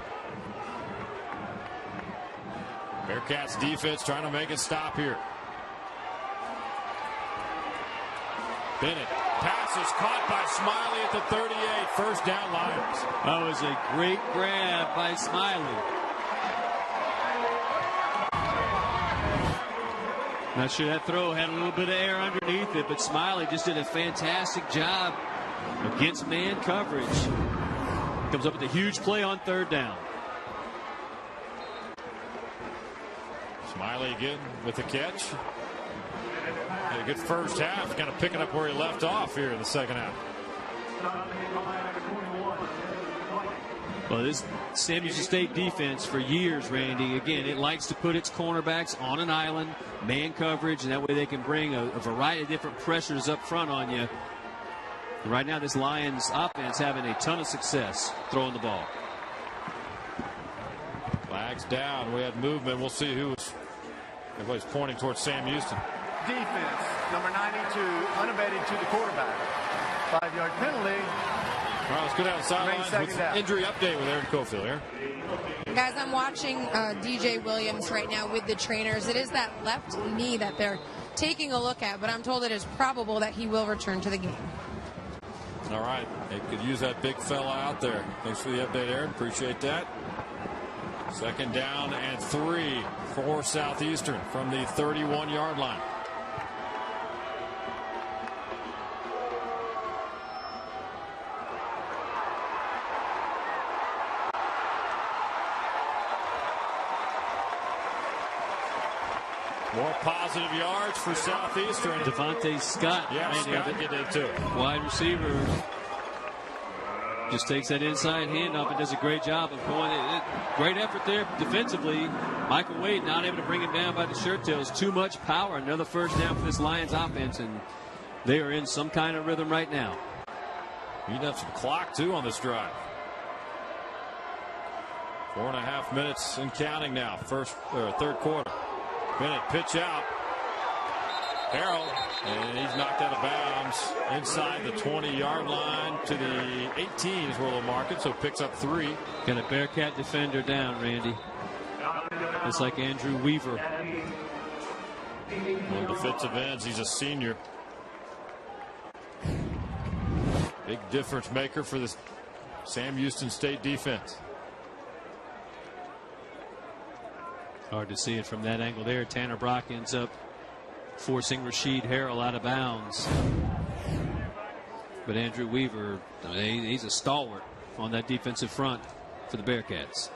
Bearcats defense trying to make it stop here. Bennett passes caught by Smiley at the 38. First down, Lions. That was a great grab by Smiley. Not sure that throw had a little bit of air underneath it, but Smiley just did a fantastic job against man coverage. Comes up with a huge play on third down. Smiley again with the catch. Had a good first half, kind of picking up where he left off here in the second half. Well, this Sam Houston State defense for years, Randy, again, it likes to put its cornerbacks on an island, man coverage, and that way they can bring a variety of different pressures up front on you. And right now, this Lions offense having a ton of success throwing the ball. Flags down. We had movement. We'll see who's. Everybody's pointing towards Sam Houston. Defense, number 92, unabated to the quarterback. 5-yard penalty. All right, let's go down the sidelines with injury update with Aaron Cofield here. Guys, I'm watching DJ Williams right now with the trainers. It is that left knee that they're taking a look at, but I'm told it is probable that he will return to the game. All right. They could use that big fella out there. Thanks for the update, Aaron. Appreciate that. 2nd down and 3 for Southeastern from the 31-yard line. More positive yards for Southeastern. Devontae Scott. Yeah, Scott get into it. Wide receiver. Just takes that inside handoff and does a great job of going. Great effort there defensively. Michael Wade not able to bring him down by the shirt tails. Too much power. Another first down for this Lions offense, and they are in some kind of rhythm right now. Eating up some clock, too, on this drive. 4.5 minutes and counting now. Third quarter. Bennett pitch out. Harrell, and he's knocked out of bounds inside the 20-yard line to the 18 is where they'll mark it, so picks up 3. Got a Bearcat defender down, Randy. It's like Andrew Weaver. On defensive ends, he's a senior. Big difference maker for this Sam Houston State defense. Hard to see it from that angle there. Tanner Brock ends up forcing Rasheed Harrell out of bounds. But Andrew Weaver, he's a stalwart on that defensive front for the Bearcats.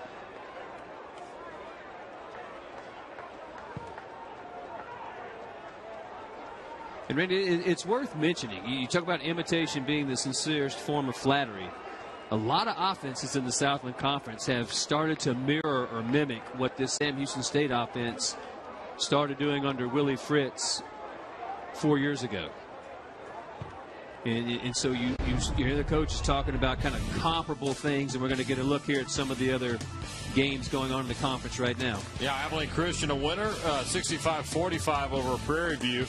And Randy, it's worth mentioning. You talk about imitation being the sincerest form of flattery. A lot of offenses in the Southland Conference have started to mirror or mimic what this Sam Houston State offense started doing under Willie Fritz 4 years ago. And so you hear the coaches talking about kind of comparable things, and we're going to get a look here at some of the other games going on in the conference right now. Yeah, Abilene Christian a winner, 65-45 over Prairie View.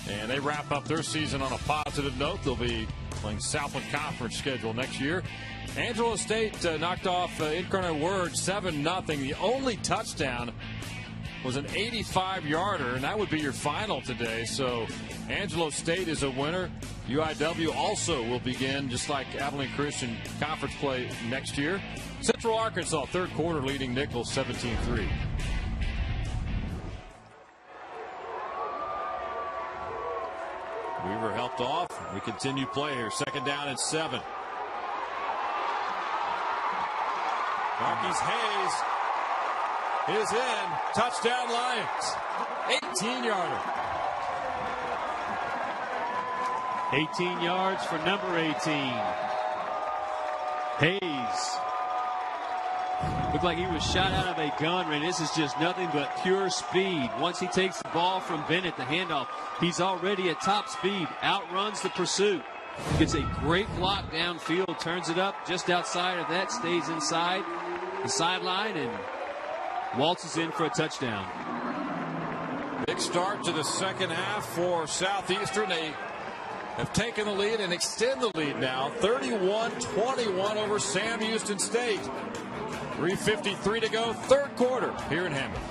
And they wrap up their season on a positive note. They'll be playing Southland Conference schedule next year. Angelo State knocked off Incarnate Word 7-0. The only touchdown was an 85-yarder, and that would be your final today. So Angelo State is a winner. UIW also will begin, just like Abilene Christian, conference play next year. Central Arkansas, third quarter, leading Nichols 17-3. Weaver helped off. We continue play here. 2nd down and 7. Marquise Hayes is in. Touchdown Lions. 18-yarder. 18 yards for number 18. Hayes. Looked like he was shot out of a gun, and this is just nothing but pure speed. Once he takes the ball from Bennett, the handoff, he's already at top speed, outruns the pursuit. Gets a great block downfield, turns it up just outside of that, stays inside the sideline, and waltzes in for a touchdown. Big start to the second half for Southeastern. They have taken the lead and extend the lead now, 31-21 over Sam Houston State. 3:53 to go, third quarter here in Hammond.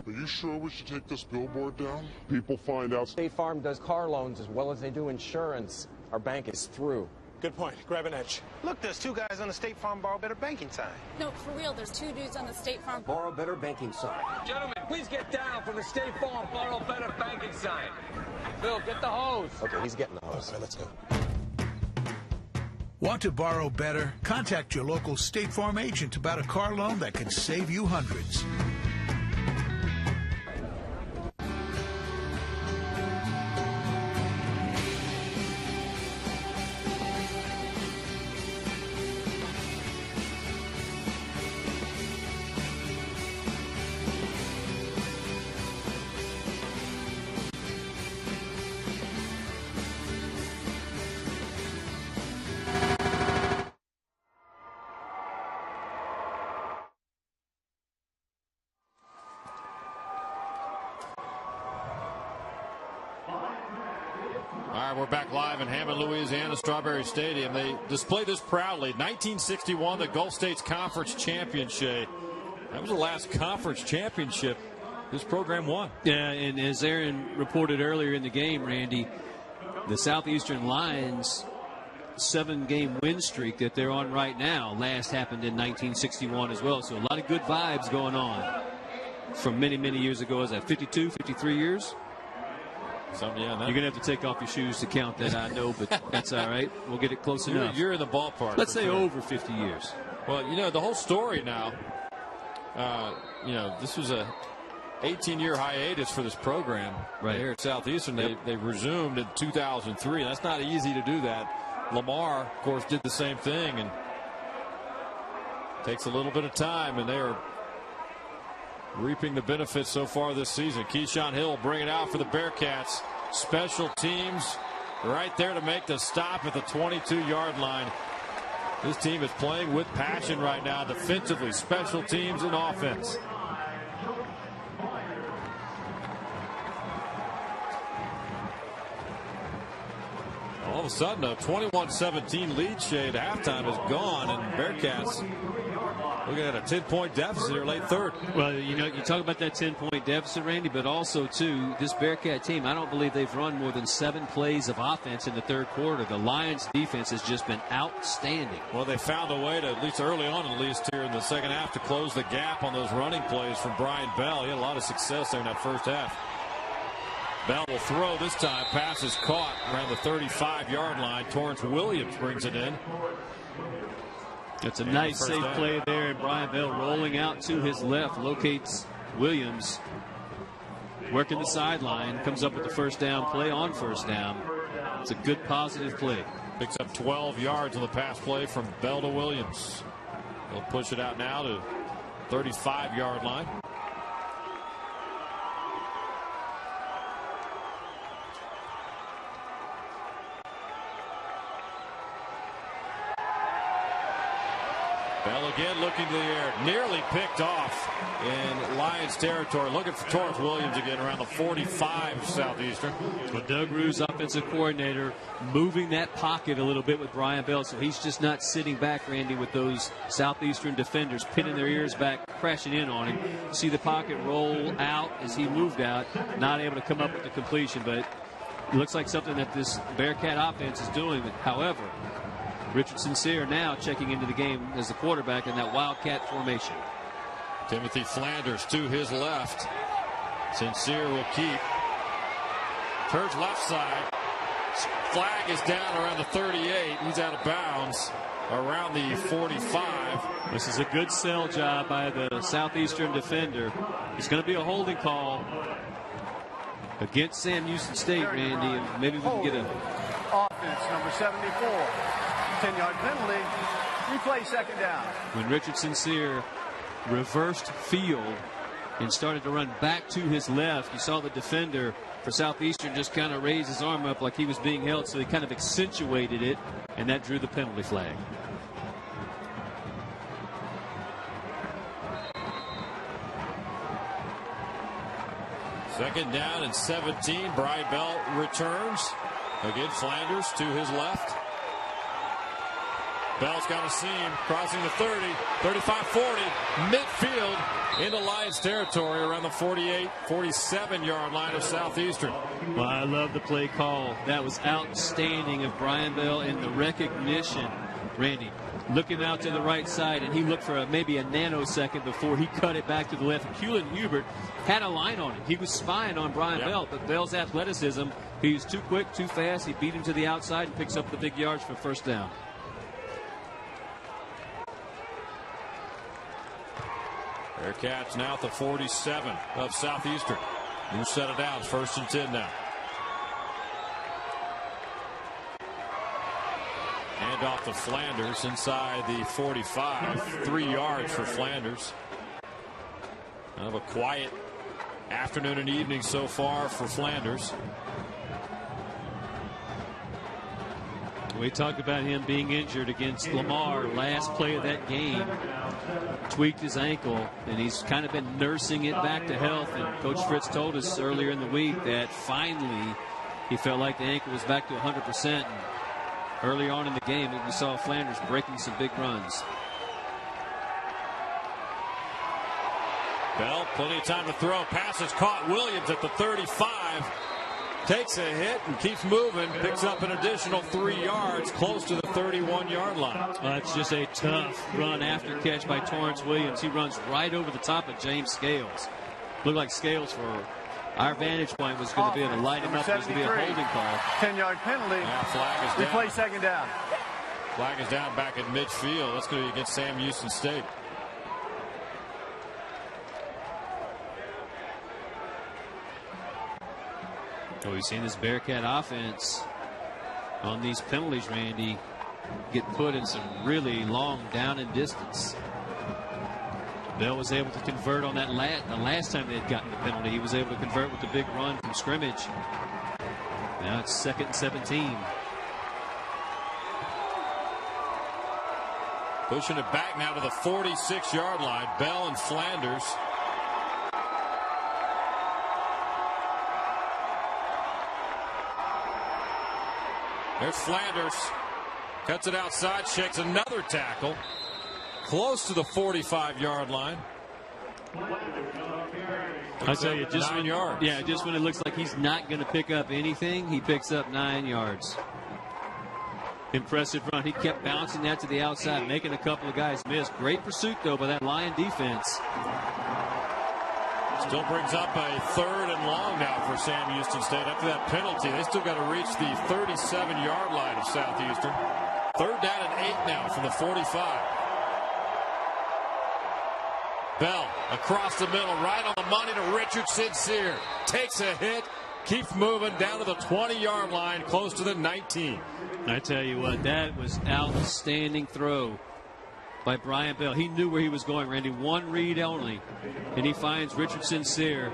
Are you sure we should take this billboard down? People find out. State Farm does car loans as well as they do insurance. Our bank is through. Good point. Grab an edge. Look, there's 2 guys on the State Farm Borrow Better banking sign. No, for real, there's 2 dudes on the State Farm Borrow Better banking sign. Gentlemen, please get down from the State Farm Borrow Better banking sign. Bill, get the hose. Okay, he's getting the hose. All right, let's go. Want to borrow better? Contact your local State Farm agent about a car loan that could save you hundreds. we're back live in Hammond, Louisiana, Strawberry Stadium. They display this proudly. 1961, the Gulf States Conference Championship. That was the last conference championship this program won. Yeah, and as Aaron reported earlier in the game, Randy, the Southeastern Lions 7-game win streak that they're on right now last happened in 1961 as well. So a lot of good vibes going on from many, many years ago. Is that 52, 53 years? Something, yeah. You're going to have to take off your shoes to count that, I know, but that's all right. We'll get it close enough. You're in the ballpark. Let's say over 50 years. Well, you know, the whole story now, you know, this was a 18-year hiatus for this program here at Southeastern. They resumed in 2003. That's not easy to do that. Lamar, of course, did the same thing, and takes a little bit of time, and they are reaping the benefits so far this season. Keyshawn Hill bringing it out for the Bearcats. Special teams right there to make the stop at the 22-yard line. This team is playing with passion right now, defensively, special teams, and offense. All of a sudden, a 21-17 lead shade halftime is gone, and Bearcats looking at a 10-point deficit here late third. Well, you know, you talk about that 10-point deficit, Randy, but also, too, this Bearcat team, I don't believe they've run more than 7 plays of offense in the third quarter. The Lions' defense has just been outstanding. Well, they found a way to, at least early on, at least here in the second half, to close the gap on those running plays from Brian Bell. He had a lot of success there in that first half. Bell will throw this time. Pass is caught around the 35-yard line. Torrance Williams brings it in. That's a nice safe play there. And Brian Bell rolling out to his left, locates Williams, working the sideline, comes up with the first down play on first down. It's a good positive play. Picks up 12 yards on the pass play from Bell to Williams. They'll push it out now to 35-yard line. Bell again looking to the air, nearly picked off in Lions territory. Looking for Torrance Williams again around the 45 Southeastern. Well, Doug Rue's offensive coordinator moving that pocket a little bit with Brian Bell, so he's just not sitting back, Randy, with those Southeastern defenders pinning their ears back, crashing in on him. See the pocket roll out as he moved out, not able to come up with the completion, but it looks like something that this Bearcat offense is doing. However, Richard Sincere now checking into the game as the quarterback in that Wildcat formation. Timothy Flanders to his left. Sincere will keep. Turns left side. Flag is down around the 38. He's out of bounds around the 45. This is a good sell job by the Southeastern defender. It's going to be a holding call against Sam Houston State, Randy, and maybe we can get a offense number 74. 10-yard penalty. Replay second down. When Richard Sincere reversed field and started to run back to his left, you saw the defender for Southeastern just kind of raise his arm up like he was being held, so he kind of accentuated it, and that drew the penalty flag. Second down and 17. Brian Bell returns. Again, Flanders to his left. Bell's got a seam, crossing the 30, 35-40, midfield into Lions territory around the 48, 47-yard line of Southeastern. Well, I love the play call. That was outstanding of Brian Bell in the recognition. Randy, looking out to the right side, and he looked for maybe a nanosecond before he cut it back to the left. Kulan Hubert had a line on him. He was spying on Brian Bell, but Bell's athleticism, he was too quick, too fast. He beat him to the outside and picks up the big yards for first down. Bearcats now at the 47 of Southeastern. New set of downs, 1st and 10 now. Hand off to Flanders inside the 45. 3 yards for Flanders. Kind of a quiet afternoon and evening so far for Flanders. We talked about him being injured against Lamar last play of that game. Tweaked his ankle, and he's kind of been nursing it back to health. And Coach Fritz told us earlier in the week that finally he felt like the ankle was back to 100%. And early on in the game, we saw Flanders breaking some big runs. Bell, plenty of time to throw. Pass is caught. Williams at the 35. Takes a hit and keeps moving. Picks up an additional 3 yards, close to the 31-yard line. It's just a tough run after catch by Torrance Williams. He runs right over the top of James Scales. Looked like Scales, for our vantage point, was going to be able to light him up. It was going to be a holding call. 10-yard penalty. Now flag is down. We play second down. Flag is down back at midfield. That's going to be against Sam Houston State. Oh, we've seen this Bearcat offense on these penalties, Randy, get put in some really long down and distance. Bell was able to convert on that the last time they had gotten the penalty. He was able to convert with the big run from scrimmage. Now it's 2nd and 17. Pushing it back now to the 46-yard line. Bell and Flanders. There's Flanders. Cuts it outside, shakes another tackle. Close to the 45-yard line. I tell you, just 9 yards. Yeah, just when it looks like he's not going to pick up anything, he picks up 9 yards. Impressive run. He kept bouncing that to the outside, making a couple of guys miss. Great pursuit, though, by that Lion defense. Still brings up a 3rd and long now for Sam Houston State. After that penalty, they still got to reach the 37-yard line of Southeastern. 3rd down and 8 now from the 45. Bell across the middle, right on the money to Richard Sincere. Takes a hit, keeps moving down to the 20-yard line, close to the 19. I tell you what, that was outstanding throw by Brian Bell. He knew where he was going, Randy. One read only, and he finds Richard Sincere.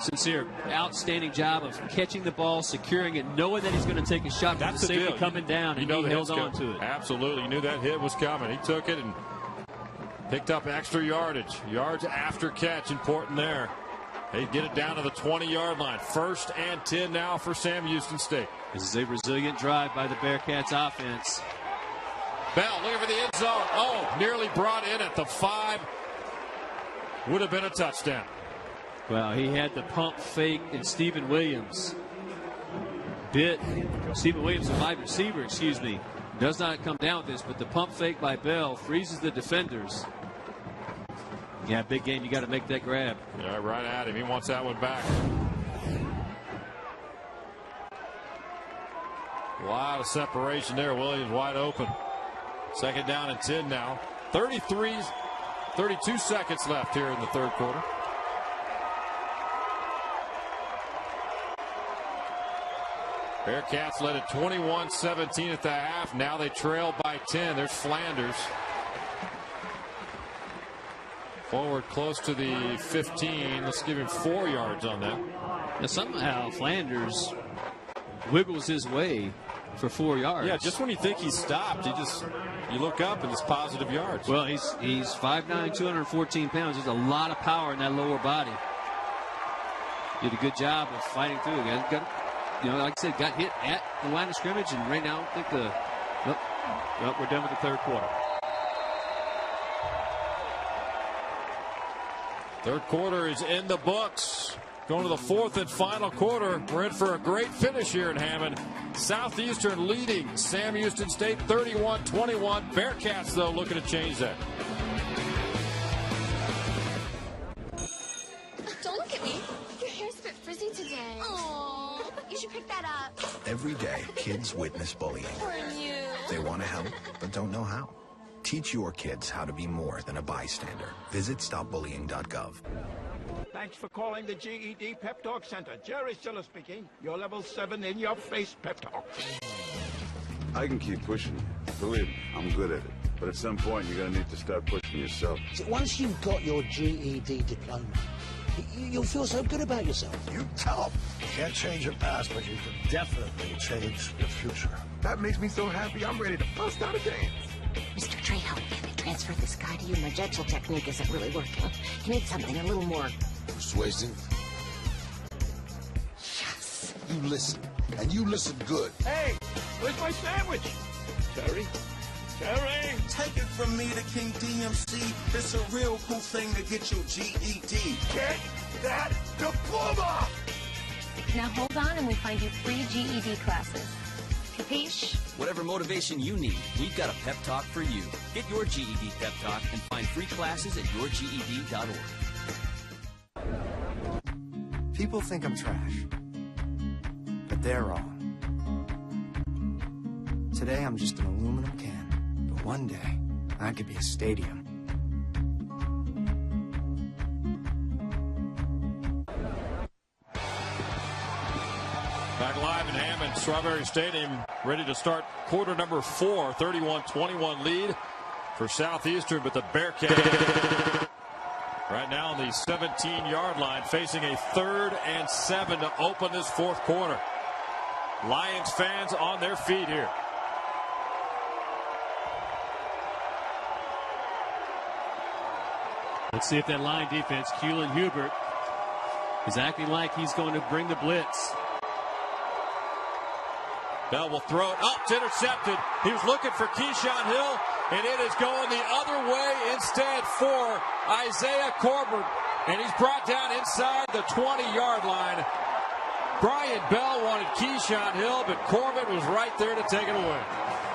Sincere, outstanding job of catching the ball, securing it, knowing that he's going to take a shot from the safety coming down, and he held on to it. Absolutely. You knew that hit was coming. He took it and picked up extra yardage. Yards after catch, important there. They get it down to the 20-yard line. 1st and 10 now for Sam Houston State. This is a resilient drive by the Bearcats offense. Bell looking for the end zone. Oh, nearly brought in at the 5. Would have been a touchdown. Well, he had the pump fake, and Stephen Williams bit. Stephen Williams, the wide receiver, does not come down with this, but the pump fake by Bell freezes the defenders. Yeah, big game. You got to make that grab. Yeah, right at him. He wants that one back. A lot of separation there. Williams wide open. 2nd down and 10 now. 32 seconds left here in the 3rd quarter. Bearcats led at 21-17 at the half. Now they trail by 10. There's Flanders. Forward close to the 15. Let's give him 4 yards on that. Now somehow Flanders wiggles his way for 4 yards. Yeah, just when you think he's stopped, you look up and it's positive yards. Well, he's 5'9", 214 pounds. There's a lot of power in that lower body. Did a good job of fighting through. Got, like I said, got hit at the line of scrimmage, and right now I think we're done with the 3rd quarter. 3rd quarter is in the books. Going to the 4th and final quarter. We're in for a great finish here in Hammond. Southeastern leading Sam Houston State 31-21. Bearcats, though, looking to change that. Don't look at me. Your hair's a bit frizzy today. Aww, you should pick that up. Every day, kids witness bullying. For you. They want to help, but don't know how. Teach your kids how to be more than a bystander. Visit stopbullying.gov. Thanks for calling the GED Pep Talk Center. Jerry Siller speaking. Your level 7 in-your-face pep talk. I can keep pushing you. Believe me, I'm good at it. But at some point, you're going to need to start pushing yourself. So once you've got your GED diploma, you'll feel so good about yourself. You tell them. You can't change your past, but you can definitely change your future. That makes me so happy, I'm ready to bust out a dance. Mr. Trejo, they transferred this guy to you. My gentle technique isn't really working. You need something a little more persuasive. Yes. You listen. and you listen good. Hey, where's my sandwich? Terry? Terry! Take it from me, the King DMC. It's a real cool thing to get your GED. Get that diploma! Now hold on and we find you free GED classes. Capiche? Whatever motivation you need, we've got a pep talk for you. Get your GED pep talk and find free classes at yourged.org. People think I'm trash, but they're wrong. Today I'm just an aluminum can, but one day I could be a stadium. Back live in Hammond, Strawberry Stadium, ready to start quarter number 4, 31-21 lead for Southeastern, but the Bearcats right now on the 17-yard line, facing a 3rd and 7 to open this fourth quarter. Lions fans on their feet here. Let's see if that line defense, Keelan Hubert, is acting like he's going to bring the blitz. Bell will throw it up. It's intercepted. He was looking for Keyshawn Hill, and it is going the other way instead for Isaiah Corbett. And he's brought down inside the 20-yard line. Brian Bell wanted Keyshawn Hill, but Corbett was right there to take it away.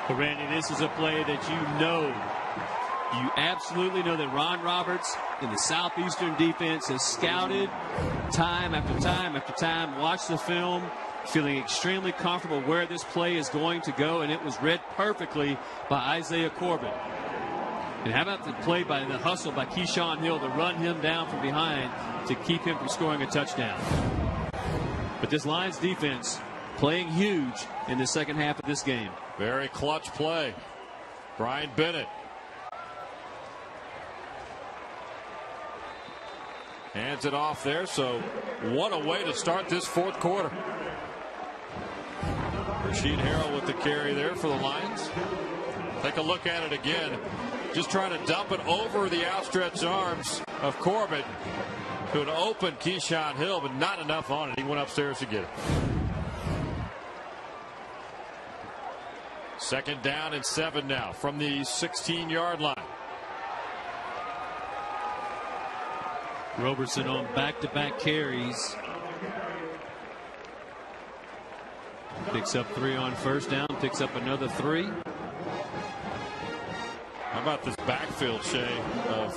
But Randy, this is a play that you absolutely know that Ron Roberts in the Southeastern defense has scouted time after time after time, watched the film, feeling extremely comfortable where this play is going to go, and it was read perfectly by Isaiah Corbett. And how about the play by the hustle by Keyshawn Hill to run him down from behind to keep him from scoring a touchdown. But this Lions defense playing huge in the second half of this game. Very clutch play. Brian Bennett. Hands it off there, so what a way to start this fourth quarter. Rasheed Harrell with the carry there for the Lions. Take a look at it again. Just trying to dump it over the outstretched arms of Corbett to an open Keyshawn Hill, but not enough on it. He went upstairs to get it. 2nd down and 7 now from the 16-yard line. Roberson on back-to-back carries. Picks up 3 on first down, picks up another 3. How about this backfield, Shay, of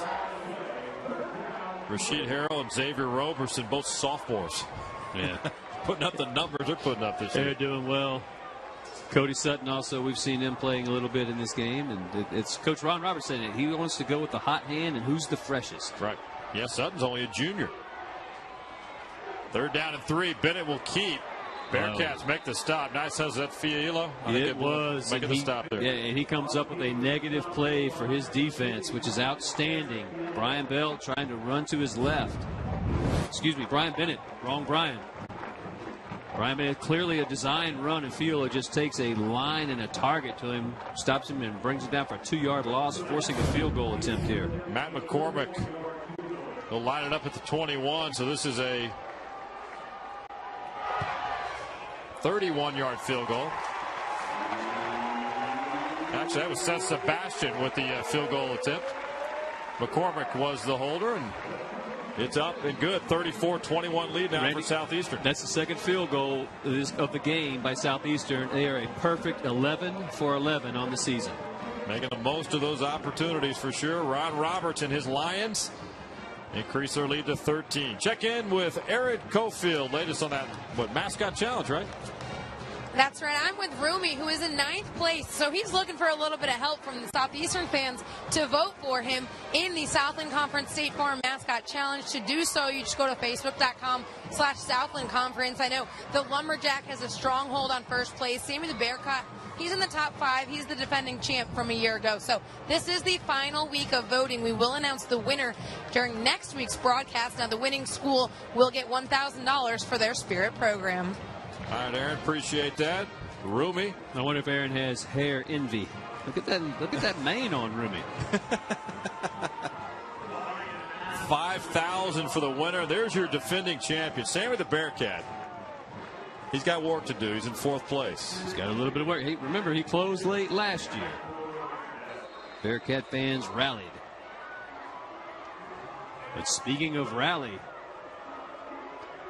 Rasheed Harrell and Xavier Roberson, both sophomores. Yeah. Putting up the numbers they're putting up this year. They're doing well. Cody Sutton also, we've seen him playing a little bit in this game, and it's Coach Ron Roberts saying it. He wants to go with the hot hand and who's the freshest. Right. Yeah, Sutton's only a junior. 3rd down and 3. Bennett will keep. Bearcats make the stop. Nice. How's that Fialo? It was. Making the stop there. Yeah, and he comes up with a negative play for his defense, which is outstanding. Brian Bell trying to run to his left. Excuse me, Brian Bennett. Wrong Brian. Brian Bennett, clearly a design run, and Fialo just takes a line and a target to him, stops him, and brings him down for a 2-yard loss, forcing a field goal attempt here. Matt McCormick will line it up at the 21, so this is a 31-yard field goal. Actually, that was Seth Sebastian with the field goal attempt. McCormick was the holder, and it's up and good. 34-21 lead now for Southeastern. That's the second field goal of the game by Southeastern. They are a perfect 11 for 11 on the season. Making the most of those opportunities for sure. Ron Roberts and his Lions increase their lead to 13. Check in with Aaron Cofield. Latest on that, mascot challenge, right? That's right. I'm with Rumi, who is in 9th place. So he's looking for a little bit of help from the Southeastern fans to vote for him in the Southland Conference State Farm Mascot Challenge. To do so, you just go to Facebook.com/Southland Conference. I know the Lumberjack has a stronghold on first place. Same with the Bearcat. He's in the top 5. He's the defending champ from a year ago. So this is the final week of voting. We will announce the winner during next week's broadcast. Now, the winning school will get $1,000 for their spirit program. All right, Aaron, appreciate that. Rumi. I wonder if Aaron has hair envy. Look at that mane on Rumi. 5,000 for the winner. There's your defending champion. Same with the Bearcat. He's got work to do. He's in 4th place. He's got a little bit of work. Remember, he closed late last year. Bearcat fans rallied. But speaking of rally,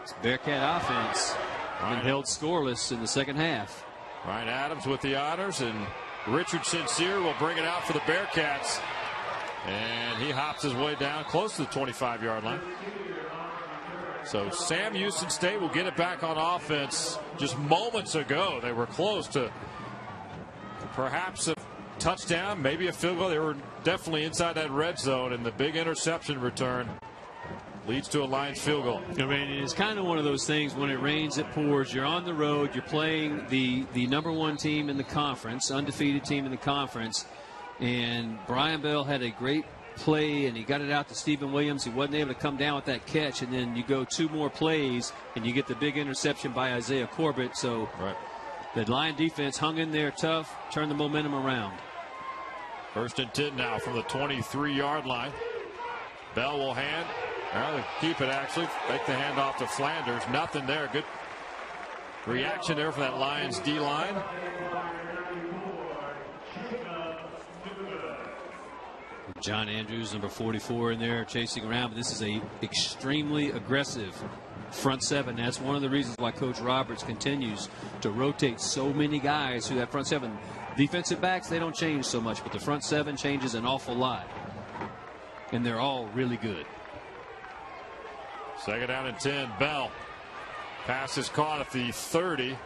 it's Bearcat offense been held scoreless in the second half. Ryan Adams with the honors, and Richard Sincere will bring it out for the Bearcats. And he hops his way down close to the 25-yard line. So Sam Houston State will get it back on offense. Just moments ago, they were close to perhaps a touchdown, maybe a field goal. They were definitely inside that red zone, and the big interception return leads to a Lions field goal. I mean, it's kind of one of those things. When it rains, it pours. You're on the road. You're playing the #1 team in the conference, undefeated team in the conference. And Brian Bell had a great play, and he got it out to Stephen Williams. He wasn't able to come down with that catch, and then you go 2 more plays, and you get the big interception by Isaiah Corbett. So the Lion defense hung in there tough, turned the momentum around. 1st and 10 now from the 23-yard line. Bell will hand. Well, keep it, actually. Make the handoff to Flanders. Nothing there. Good reaction there for that Lions D-line. John Andrews, number 44, in there chasing around. But this is a extremely aggressive front seven. That's one of the reasons why Coach Roberts continues to rotate so many guys through that front seven. Defensive backs, they don't change so much, but the front seven changes an awful lot. And they're all really good. 2nd down and 10. Bell. Pass is caught at the 30.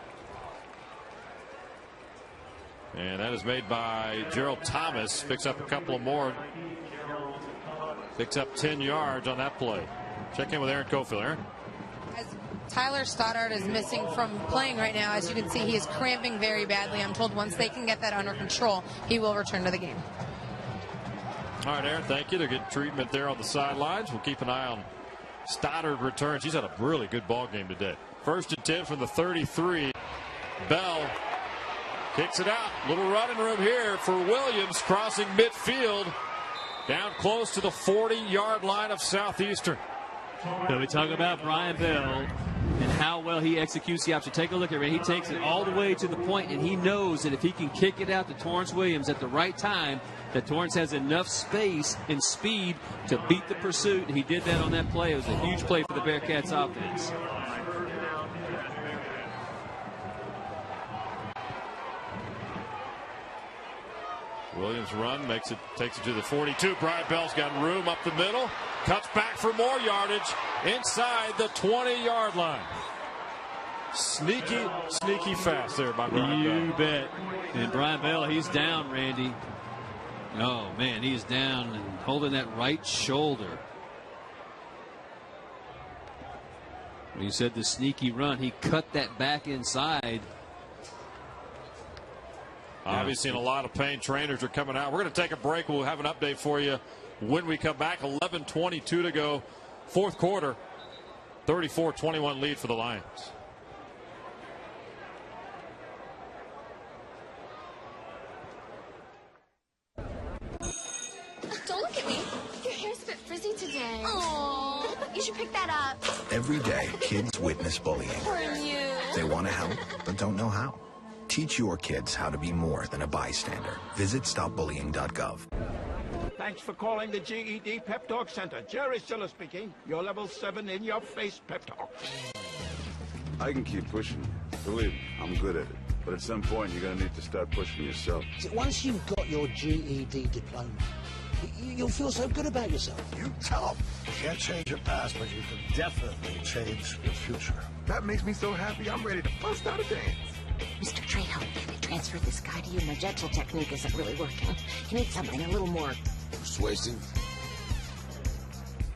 And that is made by Gerald Thomas. Picks up a couple of more. Picks up 10 yards on that play. Check in with Aaron Cofield. Aaron? As Tyler Stoddard is missing from playing right now, as you can see, he is cramping very badly. I'm told once they can get that under control, he will return to the game. All right, Aaron, thank you. They're getting treatment there on the sidelines. We'll keep an eye on Stoddard returns. He's had a really good ball game today. 1st and 10 from the 33. Bell kicks it out. Little running room here for Williams, crossing midfield, down close to the 40-yard line of Southeastern. So we talk about Brian Bell and how well he executes the option. Take a look at it. He takes it all the way to the point, and he knows that if he can kick it out to Torrance Williams at the right time, that Torrance has enough space and speed to beat the pursuit. He did that on that play. It was a huge play for the Bearcats offense. Williams run, takes it to the 42. Brian Bell's got room up the middle. Cuts back for more yardage inside the 20-yard line. Sneaky fast there by Brian Bell. You bet. And Brian Bell, he's down, Randy. Oh, man, he's down and holding that right shoulder. When you said the sneaky run, he cut that back inside. Obviously in a lot of pain. Trainers are coming out. We're going to take a break. We'll have an update for you when we come back. 11:22 to go. 4th quarter. 34-21 lead for the Lions. Don't look at me. Your hair's a bit frizzy today. Aww. You should pick that up. Every day, kids witness bullying. Poor you. They want to help, but don't know how. Teach your kids how to be more than a bystander. Visit stopbullying.gov. Thanks for calling the GED Pep Talk Center. Jerry Siller speaking. Your level 7 in-your-face pep talk. I can keep pushing you. Believe me, I'm good at it. But at some point, you're going to need to start pushing yourself. See, once you've got your GED diploma, you'll feel so good about yourself. You tough. You can't change your past, but you can definitely change your future. That makes me so happy I'm ready to bust out a dance. Mr. Trejo, they transferred this guy to you. My gentle technique isn't really working. You need something a little more persuasive.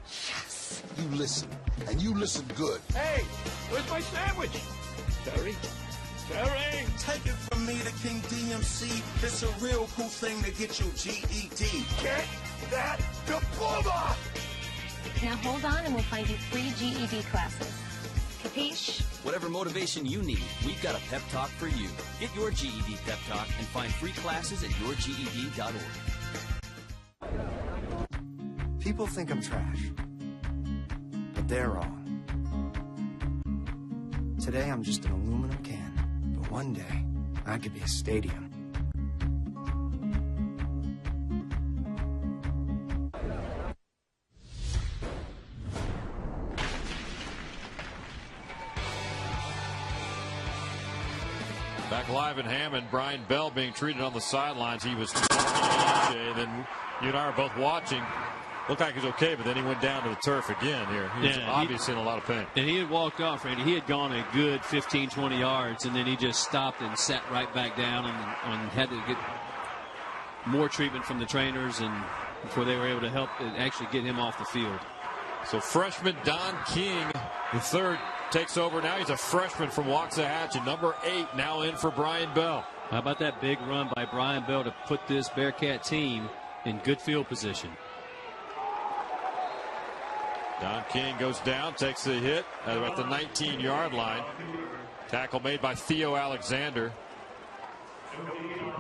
Yes. You listen, and you listen good. Hey, where's my sandwich? Terry? Take it from me, the King DMC. It's a real cool thing to get your GED. Get that diploma! Now hold on and we'll find you free GED classes. Capiche? Whatever motivation you need, we've got a pep talk for you. Get your GED pep talk and find free classes at yourged.org. People think I'm trash, but they're wrong. Today I'm just an aluminum can, but one day I could be a stadium. Back live in Hammond, Brian Bell being treated on the sidelines. He was then you and I are both watching. Looked like he was okay, but then he went down to the turf again here. He was obviously in a lot of pain. And he had walked off, Randy. He had gone a good 15, 20 yards, and then he just stopped and sat right back down and had to get more treatment from the trainers and before they were able to help and actually get him off the field. So freshman Don King, the third, takes over now. He's a freshman from Waxahachie, number 8, now in for Brian Bell. How about that big run by Brian Bell to put this Bearcat team in good field position? Don King goes down, takes the hit at the 19-yard line. Tackle made by Theo Alexander.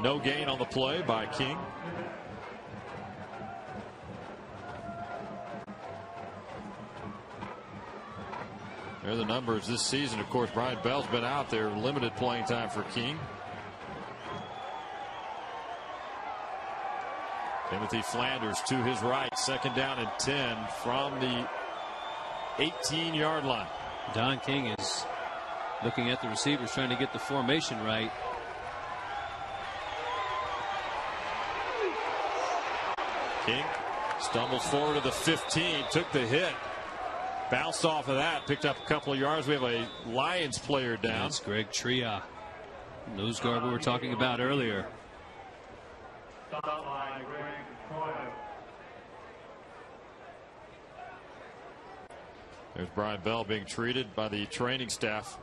No gain on the play by King. There are the numbers this season. Of course, Brian Bell's been out there. Limited playing time for King. Timothy Flanders to his right. Second down and 10 from the 18-yard line. Don King is looking at the receivers, trying to get the formation right. King stumbles forward to the 15, took the hit. Bounced off of that, picked up a couple of yards. We have a Lions player down. That's Greg Tria, nose guard we were talking about earlier. There's Brian Bell being treated by the training staff.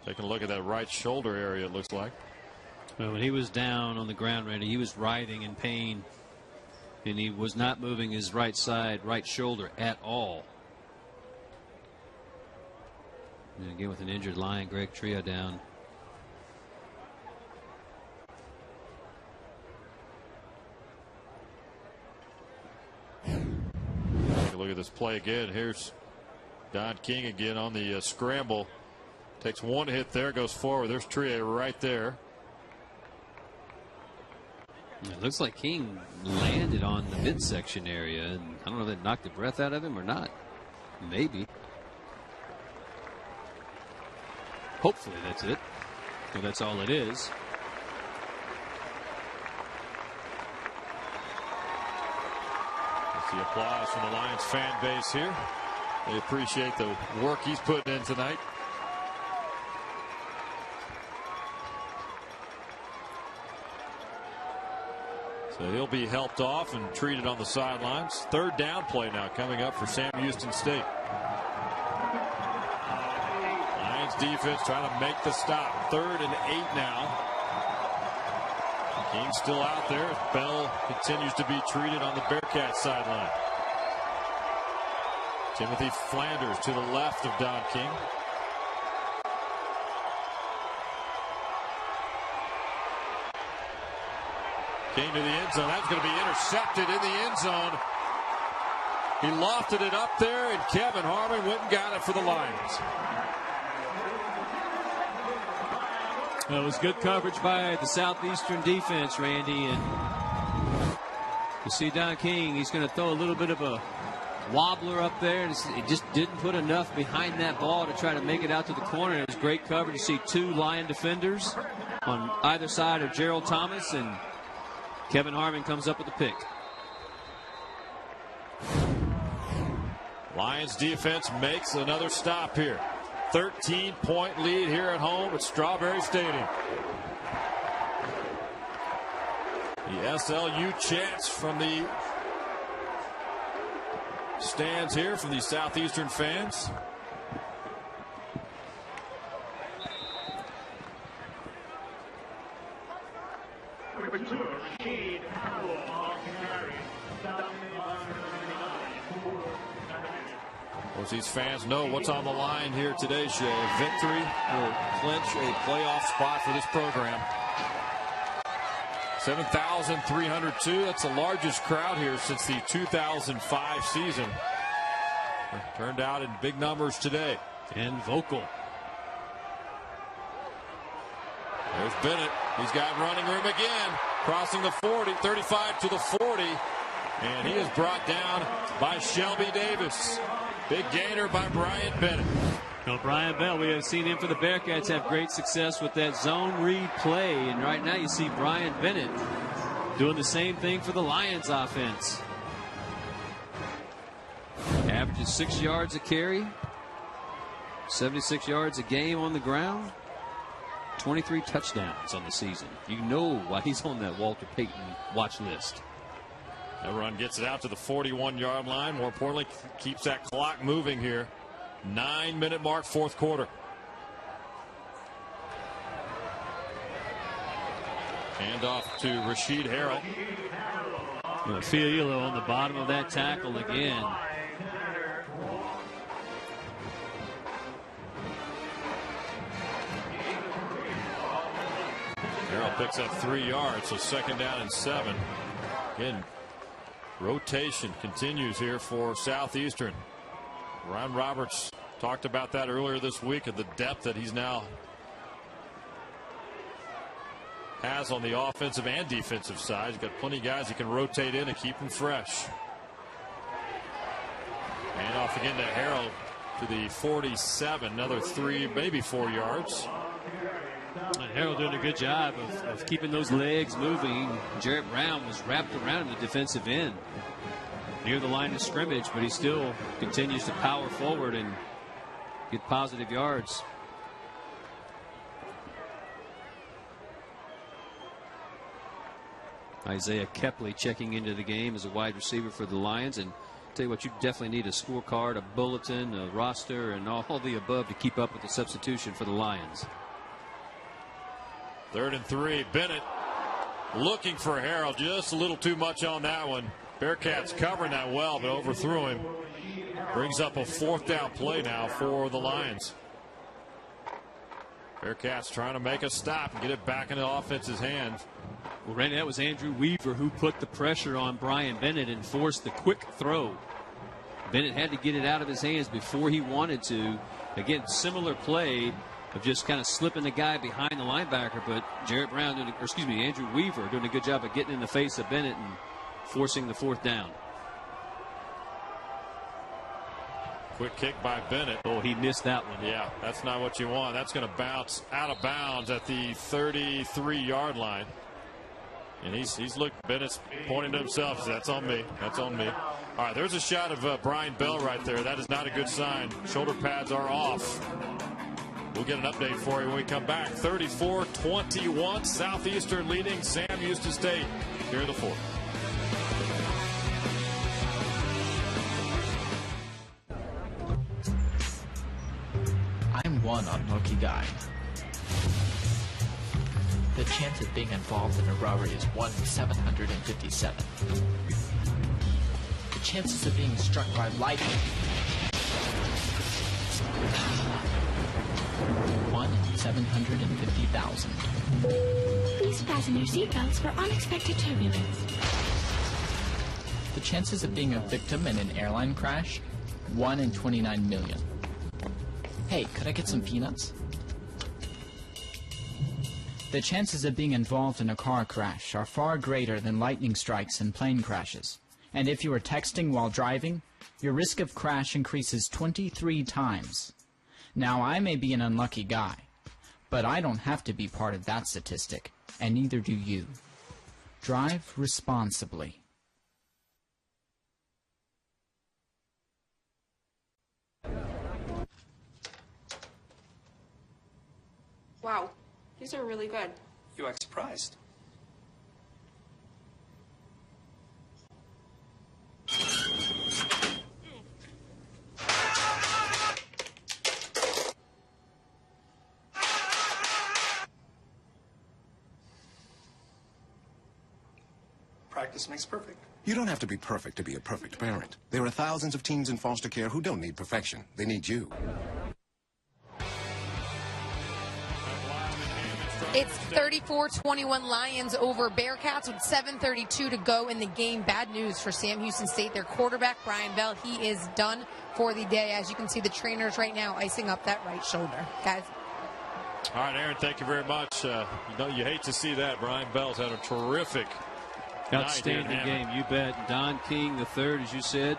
Taking a look at that right shoulder area, it looks like. Well, when he was down on the ground, Randy, he was writhing in pain. And he was not moving his right side, right shoulder at all. And again, with an injured Lion, Greg Tria down. Take a look at this play again. Here's Don King again on the scramble. Takes one hit there, goes forward. There's Tria right there. It looks like King landed on the midsection area, and I don't know if that knocked the breath out of him or not. Maybe. Hopefully that's it. So that's all it is. That's the applause from the Lions fan base here. They appreciate the work he's putting in tonight. So he'll be helped off and treated on the sidelines. Third down play now coming up for Sam Houston State. Lions defense trying to make the stop. 3rd and 8 now. King still out there. Bell continues to be treated on the Bearcat sideline. Timothy Flanders to the left of Don King. Came to the end zone. That's going to be intercepted in the end zone. He lofted it up there, and Kevin Harmon went and got it for the Lions. Well, it was good coverage by the Southeastern defense, Randy. And you see Don King, he's going to throw a little bit of a wobbler up there, and he just didn't put enough behind that ball to try to make it out to the corner. It was great coverage. You see 2 Lion defenders on either side of Gerald Thomas, and Kevin Harmon comes up with the pick. Lions defense makes another stop here. 13-point lead here at home at Strawberry Stadium. The SLU chants from the stands here from the Southeastern fans. Of course, these fans know what's on the line here today, Shay. A victory will clinch a playoff spot for this program. 7,302. That's the largest crowd here since the 2005 season. Turned out in big numbers today. And Vogel. There's Bennett. He's got running room again. Crossing the 40, 35 to the 40. And he is brought down by Shelby Davis. Big gainer by Brian Bennett. Well, Brian Bell, we have seen him for the Bearcats have great success with that zone read play. And right now you see Brian Bennett doing the same thing for the Lions offense. Averages 6 yards a carry. 76 yards a game on the ground. 23 touchdowns on the season. You know why he's on that Walter Payton watch list. That run gets it out to the 41-yard line. More importantly, keeps that clock moving here. 9-minute mark, fourth quarter. Hand off to Rasheed Harrell. Fiello on the bottom of that tackle again. Harrell picks up 3 yards, so 2nd down and 7. Again, rotation continues here for Southeastern. Ron Roberts talked about that earlier this week, of the depth that he's now has on the offensive and defensive side. He's got plenty of guys he can rotate in and keep them fresh. And off again to Harrell to the 47. Another 3, maybe 4 yards. And Harrell doing a good job of keeping those legs moving. Jarrett Brown was wrapped around the defensive end near the line of scrimmage, but he still continues to power forward and get positive yards. Isaiah Kepley checking into the game as a wide receiver for the Lions. And tell you what, you definitely need a scorecard, a bulletin, a roster, and all the above to keep up with the substitution for the Lions. 3rd and 3. Bennett looking for Harrell. Just a little too much on that one. Bearcats covering that well, but overthrew him. Brings up a 4th down play now for the Lions. Bearcats trying to make a stop and get it back into the offense's hands. Well, Randy, that was Andrew Weaver who put the pressure on Brian Bennett and forced the quick throw. Bennett had to get it out of his hands before he wanted to. Again, similar play of just kind of slipping the guy behind the linebacker, but Jarrett Brown, Andrew Weaver doing a good job of getting in the face of Bennett and forcing the 4th down. Quick kick by Bennett. Oh, he missed that one. Yeah, that's not what you want. That's going to bounce out of bounds at the 33-yard line. And he's looked, Bennett's pointing to himself. That's on me. That's on me. All right, there's a shot of Brian Bell right there. That is not a good sign. Shoulder pads are off. We'll get an update for you when we come back. 34-21, Southeastern leading Sam Houston State here in the 4th. I'm one unlucky guy. The chance of being involved in a robbery is 1 in 757. The chances of being struck by lightning, 1 in 750,000. Please fasten your seatbelts for unexpected turbulence. The chances of being a victim in an airline crash, 1 in 29 million. Hey, could I get some peanuts? The chances of being involved in a car crash are far greater than lightning strikes and plane crashes. And if you are texting while driving, your risk of crash increases 23 times. Now, I may be an unlucky guy, but I don't have to be part of that statistic, and neither do you. Drive responsibly. Wow, these are really good. You act surprised. Practice makes perfect. You don't have to be perfect to be a perfect parent. There are thousands of teens in foster care who don't need perfection. They need you. It's 34-21 Lions over Bearcats with 7:32 to go in the game. Bad news for Sam Houston State. Their quarterback, Brian Bell, he is done for the day. As you can see, the trainers right now icing up that right shoulder. Guys. All right, Aaron, thank you very much. You hate to see that. Brian Bell's had a terrific outstanding game. You bet. Don King III, as you said,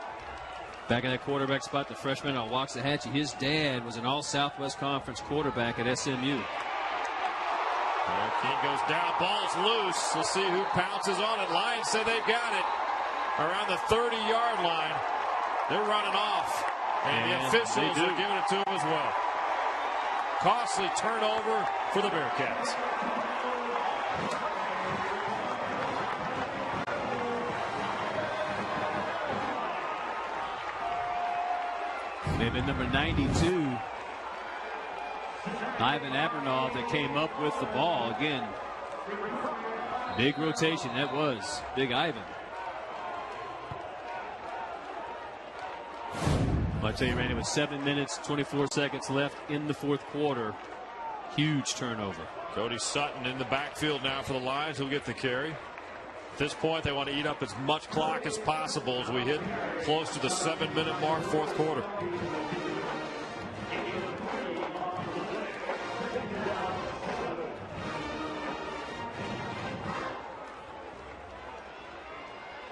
back in that quarterback spot, the freshman out of Waxahachie. His dad was an all-Southwest Conference quarterback at SMU. King goes down, ball's loose. We'll see who pounces on it. Lions say they've got it around the 30-yard line. They're running off, and the officials are giving it to them as well. Costly turnover for the Bearcats. Maybe number 92, Ivan Abernall, that came up with the ball. Again, big rotation. That was Big Ivan. I'll tell you, Randy, with 7 minutes, 24 seconds left in the fourth quarter, huge turnover. Cody Sutton in the backfield now for the Lions. Who'll get the carry. At this point, they want to eat up as much clock as possible as we hit close to the 7-minute mark, fourth quarter.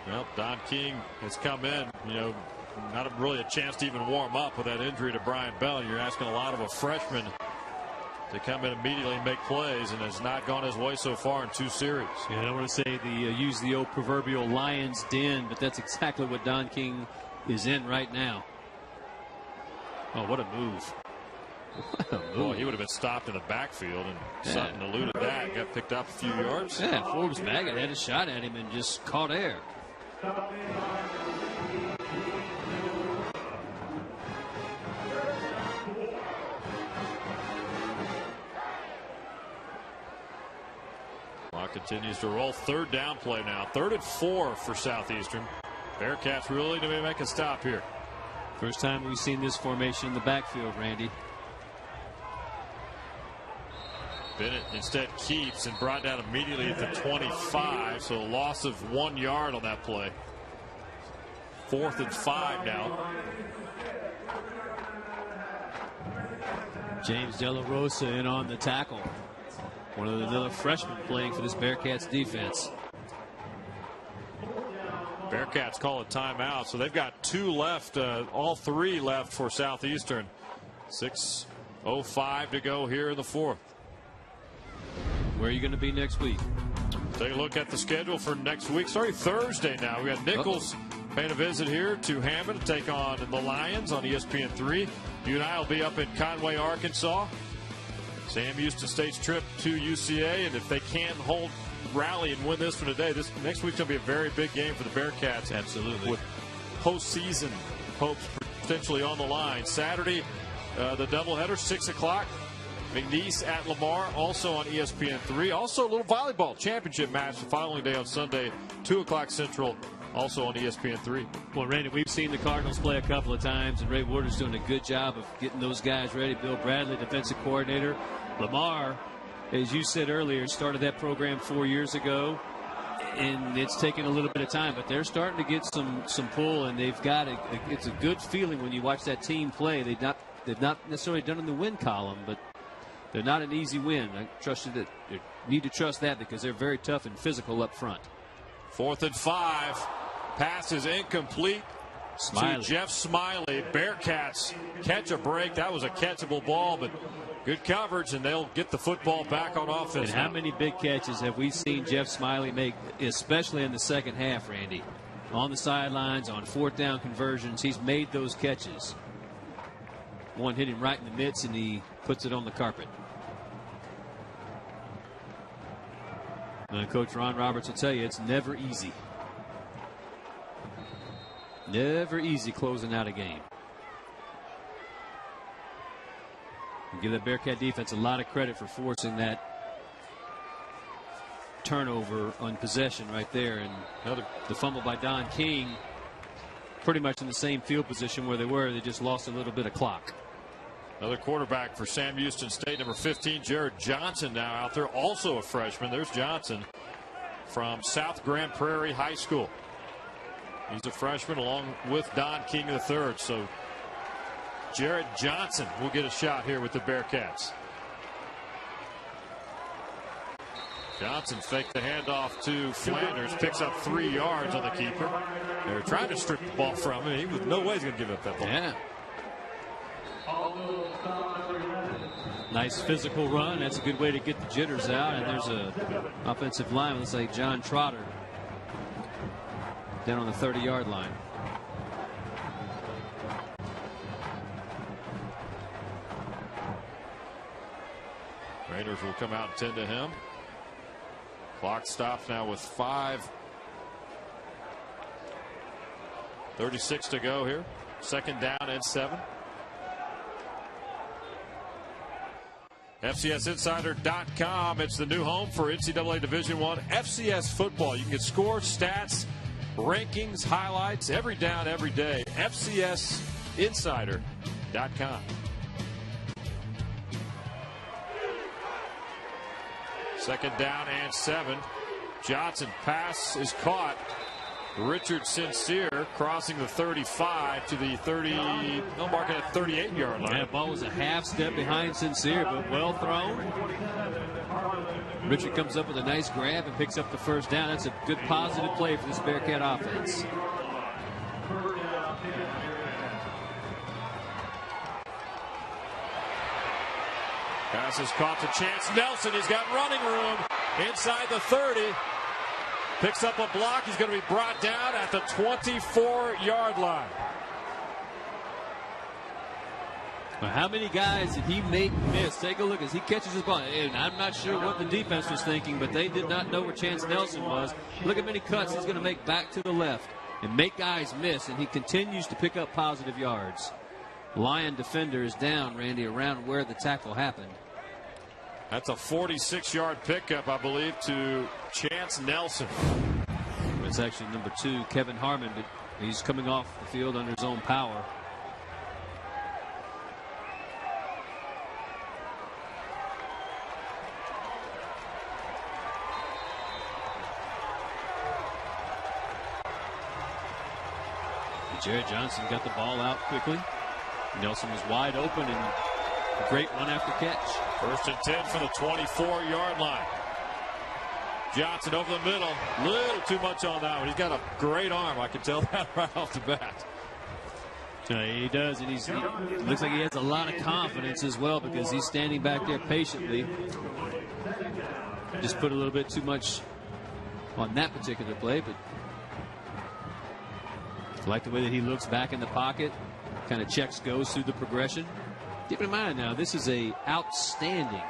Well, Don King has come in, not really a chance to even warm up with that injury to Brian Bell. You're asking a lot of a freshman to come in immediately and make plays, and has not gone his way so far in 2 series. Yeah, I don't want to say use the old proverbial lion's den, but that's exactly what Don King is in right now. Oh, what a move. What a move. Well, he would have been stopped in the backfield, and Sutton eluded that, got picked up a few yards. Yeah, Forbes Baggett had a shot at him and just caught air. Clock continues to roll. Third down play now. 3rd and 4 for Southeastern. Bearcats really to make a stop here. First time we've seen this formation in the backfield, Randy. Bennett instead keeps and brought down immediately at the 25, so a loss of 1 yard on that play. 4th and 5 now. James De La Rosa in on the tackle. One of the other freshmen playing for this Bearcats defense. Bearcats call a timeout, so they've got 2 left, all 3 left for Southeastern. 6:05 to go here in the 4th. Where are you going to be next week? Take a look at the schedule for next week. Starting Thursday now. We got Nichols paying a visit here to Hammond to take on the Lions on ESPN3. You and I will be up in Conway, Arkansas. Sam Houston State's trip to UCA, and if they can't rally and win this one today, this next week's going to be a very big game for the Bearcats. Absolutely. With postseason hopes potentially on the line. Saturday, the doubleheader, 6 o'clock. McNeese at Lamar, also on ESPN3. Also a little volleyball championship match the following day on Sunday, 2 o'clock Central, also on ESPN3. Well, Randy, we've seen the Cardinals play a couple of times, and Ray Warder's doing a good job of getting those guys ready. Bill Bradley, defensive coordinator. Lamar, as you said earlier, started that program 4 years ago, and it's taken a little bit of time, but they're starting to get some pull, and they've got it's a good feeling when you watch that team play. They've not necessarily done in the win column, but they're not an easy win. I trust that you need to trust that because they're very tough and physical up front. 4th and 5. Pass is incomplete to Jeff Smiley. Bearcats catch a break. That was a catchable ball, but good coverage, and they'll get the football back on offense. And how many big catches have we seen Jeff Smiley make, especially in the second half, Randy? On the sidelines, on 4th down conversions, he's made those catches. One hit him right in the midst, and he puts it on the carpet. And Coach Ron Roberts will tell you it's never easy. Never easy closing out a game. And give the Bearcat defense a lot of credit for forcing that turnover on possession right there. And the fumble by Don King, pretty much in the same field position where they were. They just lost a little bit of clock. Another quarterback for Sam Houston State, number 15, Jared Johnson, now out there, also a freshman. There's Johnson from South Grand Prairie High School. He's a freshman along with Don King III. So Jared Johnson will get a shot here with the Bearcats. Johnson faked the handoff to Flanders, picks up 3 yards on the keeper. They were trying to strip the ball from him. He was no way he's going to give up that ball. Yeah. Nice physical run. That's a good way to get the jitters out. And there's a offensive lineman, let's say John Trotter, down on the 30-yard line. Raiders will come out and tend to him. Clock stops now with 5:36 to go here. 2nd down and 7. FCSinsider.com. It's the new home for NCAA Division I FCS football. You can get scores, stats, rankings, highlights, every down, every day. FCSinsider.com. 2nd down and 7. Johnson pass is caught. Richard Sincere crossing the 35 to the 30, no, marking at 38-yard line. That ball was a half step behind Sincere, but well thrown. Richard comes up with a nice grab and picks up the 1st down. That's a good positive play for this Bearcat offense. Pass is caught to Chance Nelson. He's got running room inside the 30. Picks up a block. He's going to be brought down at the 24-yard line. Well, how many guys did he make miss? Take a look as he catches his ball. And I'm not sure what the defense was thinking, but they did not know where Chance Nelson was. Look at many cuts he's going to make back to the left and make guys miss, and he continues to pick up positive yards. Lion defender is down, Randy, around where the tackle happened. That's a 46-yard pickup, I believe, to Chance Nelson. It's actually number 2, Kevin Harmon, but he's coming off the field under his own power. Jared Johnson got the ball out quickly. Nelson was wide open and a great run after catch. 1st and 10 for the 24-yard line. Johnson over the middle. Little too much on that one. He's got a great arm. I can tell that right off the bat. He does, and he looks like he has a lot of confidence as well because he's standing back there patiently. Just put a little bit too much on that particular play, but I like the way that he looks back in the pocket, kind of checks, goes through the progression. Keep in mind now, this is a outstanding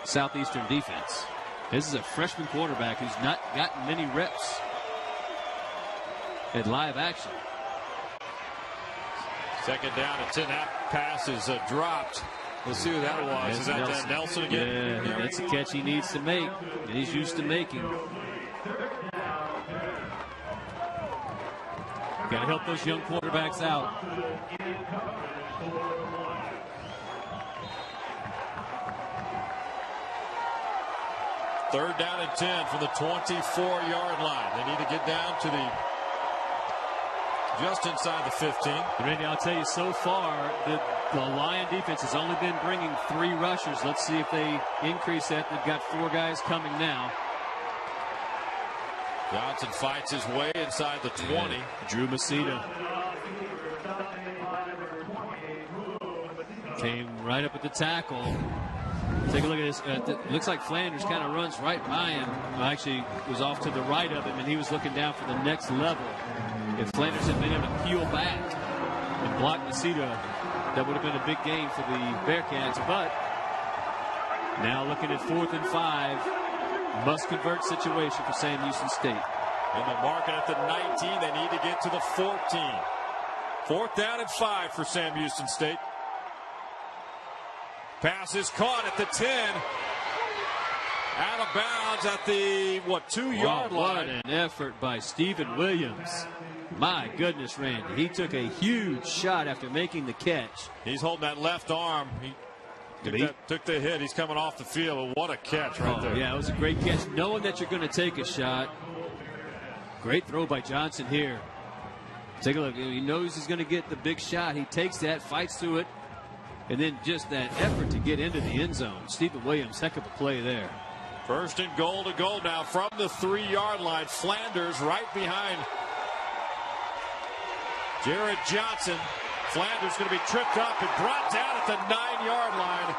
Southeastern defense. This is a freshman quarterback who's not gotten many reps at live action. 2nd down and 10. That pass is dropped. Let's see who that was. That's is that Nelson. Nelson again? Yeah, that's a catch he needs to make, and he's used to making. Got to help those young quarterbacks out. Third down and 10 from the 24-yard line. They need to get down to the just inside the 15. Randy, I'll tell you, so far the Lion defense has only been bringing 3 rushers. Let's see if they increase that. They've got 4 guys coming now. Johnson fights his way inside the 20. Yeah. Drew Masita came right up at the tackle. Take a look at this. Looks like Flanders kind of runs right by him. Well, actually, was off to the right of him, and he was looking down for the next level. If Flanders had been able to peel back and block Masita, that would have been a big gain for the Bearcats. But now looking at 4th and 5. Must-convert situation for Sam Houston State. And they're marking at the 19. They need to get to the 14. 4th down and 5 for Sam Houston State. Pass is caught at the 10. Out of bounds at the, 2-yard line. What an effort by Stephen Williams. My goodness, Randy. He took a huge shot after making the catch. He's holding that left arm. He took the hit. He's coming off the field. What a catch right there. Yeah, it was a great catch. Knowing that you're going to take a shot. Great throw by Johnson here. Take a look. He knows he's going to get the big shot. He takes that, fights through it, and then just that effort to get into the end zone. Stephen Williams, heck of a play there. First and goal to go now from the 3-yard line. Flanders right behind Jared Johnson. Flanders going to be tripped up and brought down at the 9-yard line.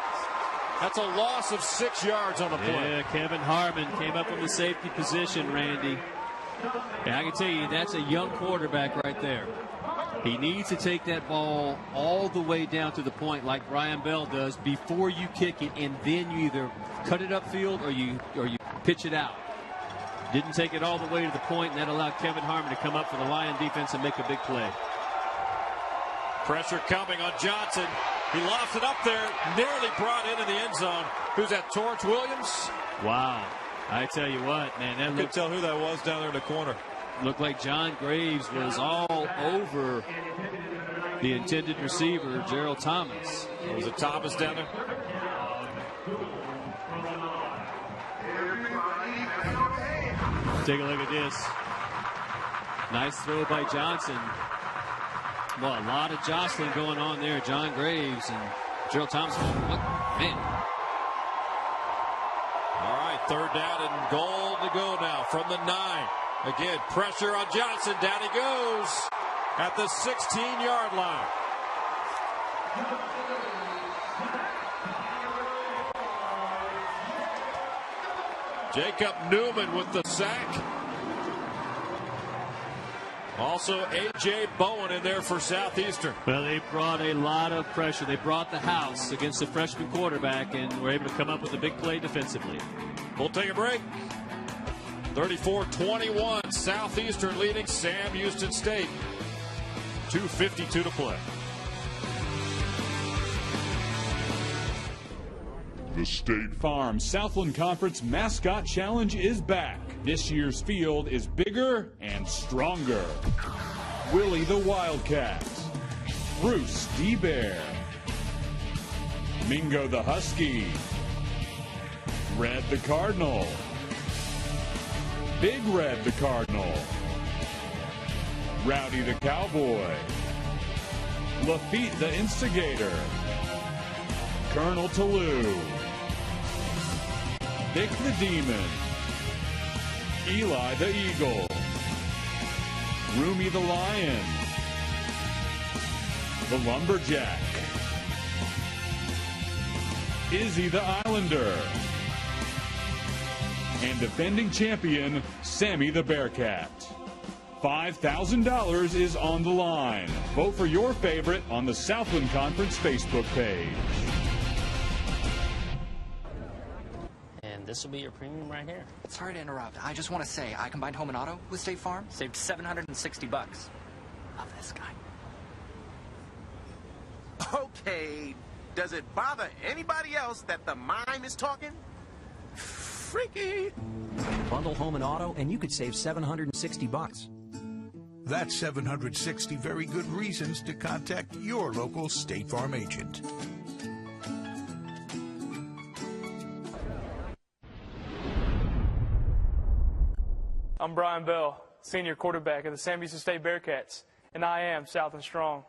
That's a loss of 6 yards on the play. Yeah, Kevin Harmon came up from the safety position, Randy. And I can tell you, that's a young quarterback right there. He needs to take that ball all the way down to the point like Brian Bell does before you kick it, and then you either cut it upfield or you pitch it out. Didn't take it all the way to the point, and that allowed Kevin Harmon to come up for the Lion defense and make a big play. Pressure coming on Johnson. He lofts it up there, nearly brought into the end zone. Who's that, Torrance Williams? Wow. I tell you what, man, that couldn't tell who that was down there in the corner. Looked like John Graves was all over the intended receiver, Gerald Thomas. Was it Thomas down there? Take a look at this. Nice throw by Johnson. Well, a lot of jostling going on there. John Graves and Gerald Thomas. What? Man. All right, 3rd down and goal to go now from the 9. Again, pressure on Johnson. Down he goes at the 16-yard line. Jacob Newman with the sack. Also, A.J. Bowen in there for Southeastern. Well, they brought a lot of pressure. They brought the house against the freshman quarterback and were able to come up with a big play defensively. We'll take a break. 34-21, Southeastern leading Sam Houston State. 2:52 to play. The State Farm Southland Conference Mascot Challenge is back. This year's field is bigger and stronger. Willie the Wildcat, Bruce D. Bear, Mingo the Husky, Red the Cardinal, Big Red the Cardinal, Rowdy the Cowboy, Lafitte the Instigator, Colonel Toulouse, Vic the Demon, Eli the Eagle, Roomy the Lion, the Lumberjack, Izzy the Islander, and defending champion, Sammy the Bearcat. $5,000 is on the line. Vote for your favorite on the Southland Conference Facebook page. This will be your premium right here. Sorry to interrupt. I just want to say, I combined home and auto with State Farm. Saved $760. Love this guy. Okay, does it bother anybody else that the mime is talking? Freaky. Bundle home and auto, and you could save $760. That's 760 very good reasons to contact your local State Farm agent. I'm Brian Bell, senior quarterback of the Sam Houston State Bearcats, and I am South and Strong.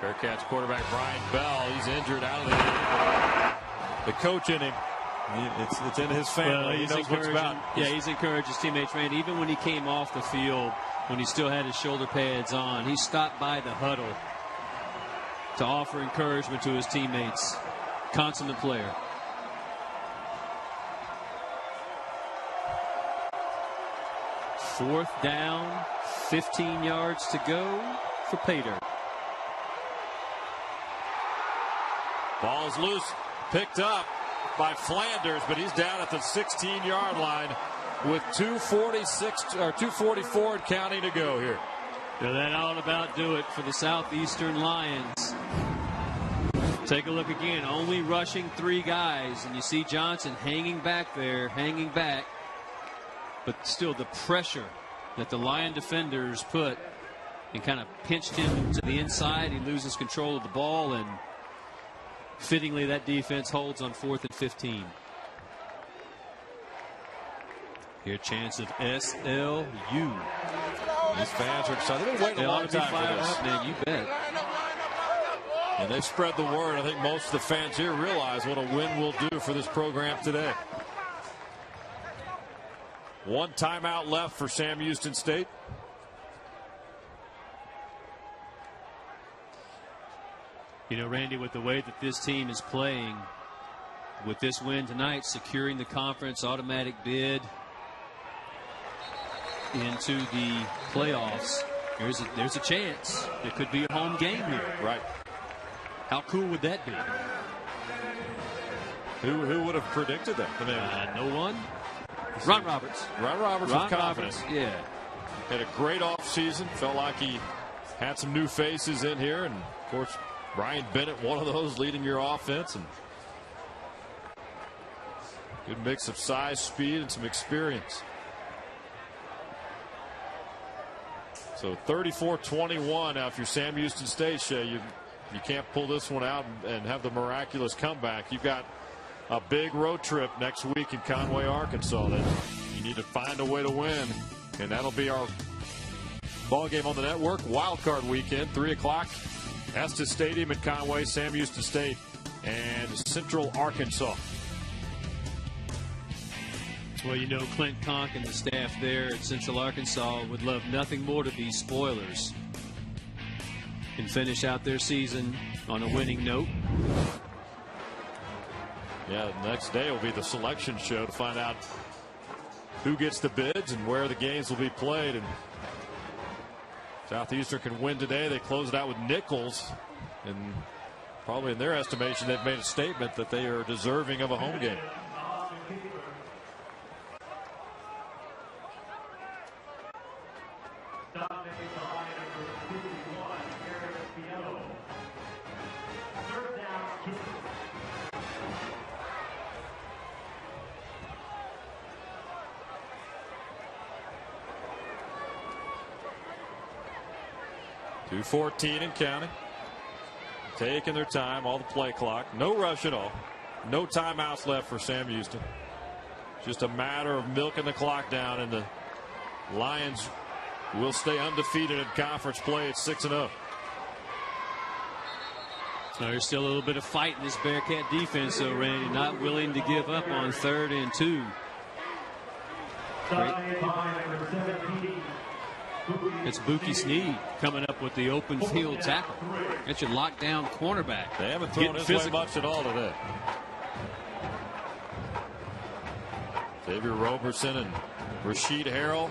Bearcats quarterback Brian Bell, he's injured out of the coach in him. It's in his family. Well, he knows what's about. Yeah, he's encouraged his teammates, Randy. Even when he came off the field, when he still had his shoulder pads on, he stopped by the huddle to offer encouragement to his teammates. Consummate player. Fourth down, 15 yards to go for Pater. Ball's loose, picked up by Flanders, but he's down at the 16-yard line with 2:44 and counting to go here. So that ought about do it for the Southeastern Lions. Take a look again. Only rushing 3 guys, and you see Johnson hanging back there, hanging back. But still, the pressure that the Lion defenders put and kind of pinched him to the inside. He loses control of the ball, and fittingly, that defense holds on 4th and 15. Here, chance of SLU. These fans are excited. They've been waiting a long time for this. Man, you bet. And they've spread the word. I think most of the fans here realize what a win will do for this program today. 1 timeout left for Sam Houston State. You know, Randy, with the way that this team is playing, with this win tonight, securing the conference automatic bid into the playoffs, there's a chance there could be a home game here. Right. How cool would that be? Who would have predicted that? I mean, no one. Ron Roberts. Ron Roberts with confidence. Roberts, yeah. Had a great offseason. Felt like he had some new faces in here. And, of course, Brian Bennett, one of those leading your offense. And good mix of size, speed, and some experience. So 34-21. Now, if you're Sam Houston State, Shea, you can't pull this one out and have the miraculous comeback. You've got a big road trip next week in Conway, Arkansas that you need to find a way to win. And that'll be our ball game on the network. Wild card weekend, 3 o'clock. Estes Stadium in Conway, Sam Houston State and Central Arkansas. Well, you know, Clint Conk and the staff there at Central Arkansas would love nothing more to be spoilers and finish out their season on a winning note. Yeah, the next day will be the selection show to find out who gets the bids and where the games will be played. And Southeastern can win today. They close it out with Nichols, and probably in their estimation they've made a statement that they are deserving of a home game. .214 and counting. Taking their time, all the play clock. No rush at all. No timeouts left for Sam Houston. Just a matter of milking the clock down, and the Lions will stay undefeated in conference play at 6-0. There's still a little bit of fight in this Bearcat defense, though, Randy. Not willing to give up on 3rd and 2. It's Buki Sneed coming up with the open field tackle. That's your lockdown cornerback. They haven't thrown his way much at all today. Xavier Roberson and Rasheed Harrell.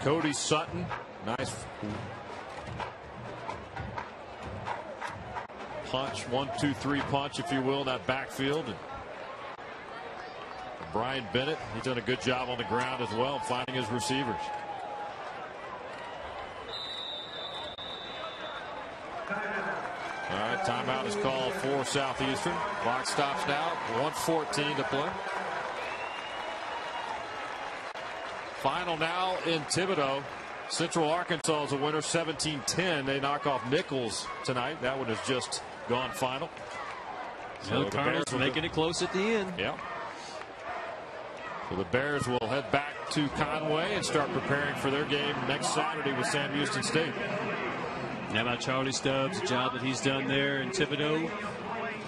Cody Sutton. Nice punch. 1-2-3 punch, if you will, in that backfield. And Brian Bennett, he's done a good job on the ground as well, finding his receivers. All right, timeout is called for Southeastern. Clock stops now. 1:14 to play. Final now in Thibodaux. Central Arkansas is a winner, 17-10. They knock off Nichols tonight. That one has just gone final. So the Cardinals making it close at the end. Yeah. So the Bears will head back to Conway and start preparing for their game next Saturday with Sam Houston State. How about Charlie Stubbs, the job that he's done there in Thibodaux?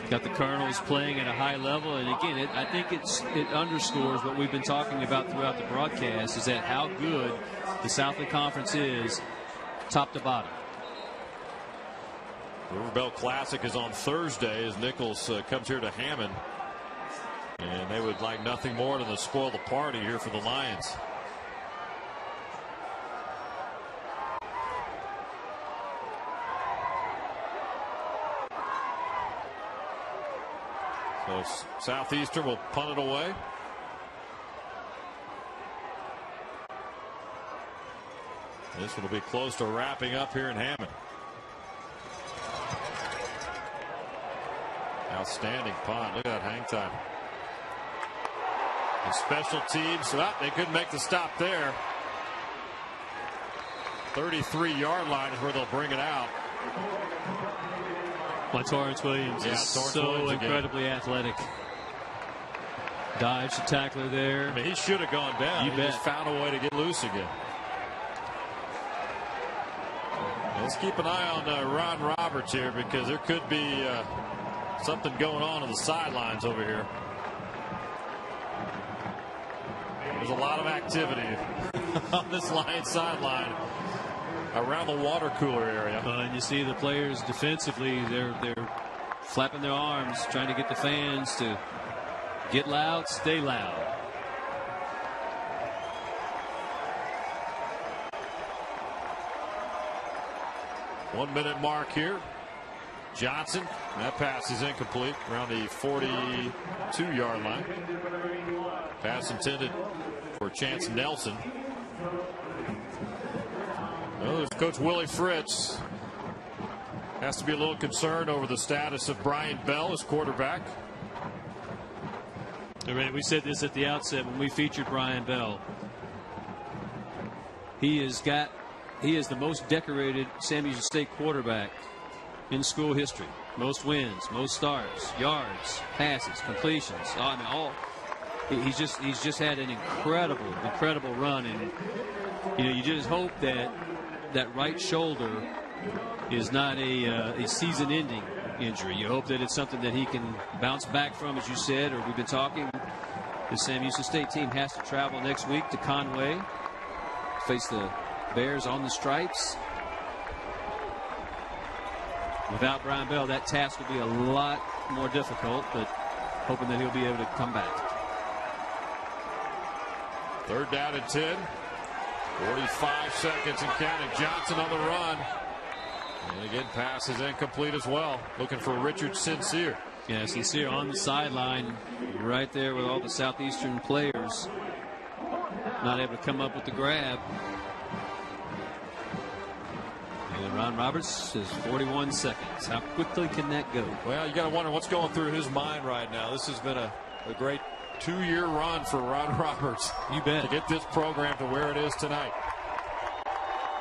Got the Cardinals playing at a high level, and again, I think it underscores what we've been talking about throughout the broadcast, is that how good the Southland Conference is, top to bottom. River Belt Classic is on Thursday as Nichols comes here to Hammond, and they would like nothing more than to spoil the party here for the Lions. So Southeastern will punt it away. This one will be close to wrapping up here in Hammond. Outstanding punt. Look at that hang time. And special teams, well, they couldn't make the stop there. 33-yard line is where they'll bring it out. Well, Torrance Williams is so incredibly athletic. Dodged the tackler there. I mean, he should have gone down. You he bet. just found a way to get loose again. Let's keep an eye on Ron Roberts here, because there could be something going on the sidelines over here. There's a lot of activity on this Lions sideline around the water cooler area. And you see the players defensively, they're flapping their arms, trying to get the fans to get loud, stay loud. One-minute mark here. Johnson, that pass is incomplete around the 42-yard line. Pass intended for Chance Nelson. Well, there's Coach Willie Fritz. Has to be a little concerned over the status of Brian Bell as quarterback. We said this at the outset when we featured Brian Bell. He is the most decorated Sam Houston State quarterback in school history. Most wins, most starts, yards, passes, completions. He's just had an incredible run, and you just hope that right shoulder is not a season-ending injury. You hope that it's something that he can bounce back from, as you said, or we've been talking. The Sam Houston State team has to travel next week to Conway, face the Bears on the stripes. Without Brian Bell, that task will be a lot more difficult, but hoping that he'll be able to come back. 3rd down and 10. 45 seconds and counting. Johnson on the run. And again, pass is incomplete as well. Looking for Richard Sincere. Yeah, Sincere on the sideline, right there with all the Southeastern players. Not able to come up with the grab. And Ron Roberts says 41 seconds. How quickly can that go? Well, you got to wonder what's going through his mind right now. This has been a great 2-year run for Ron Roberts. You bet. To get this program to where it is tonight.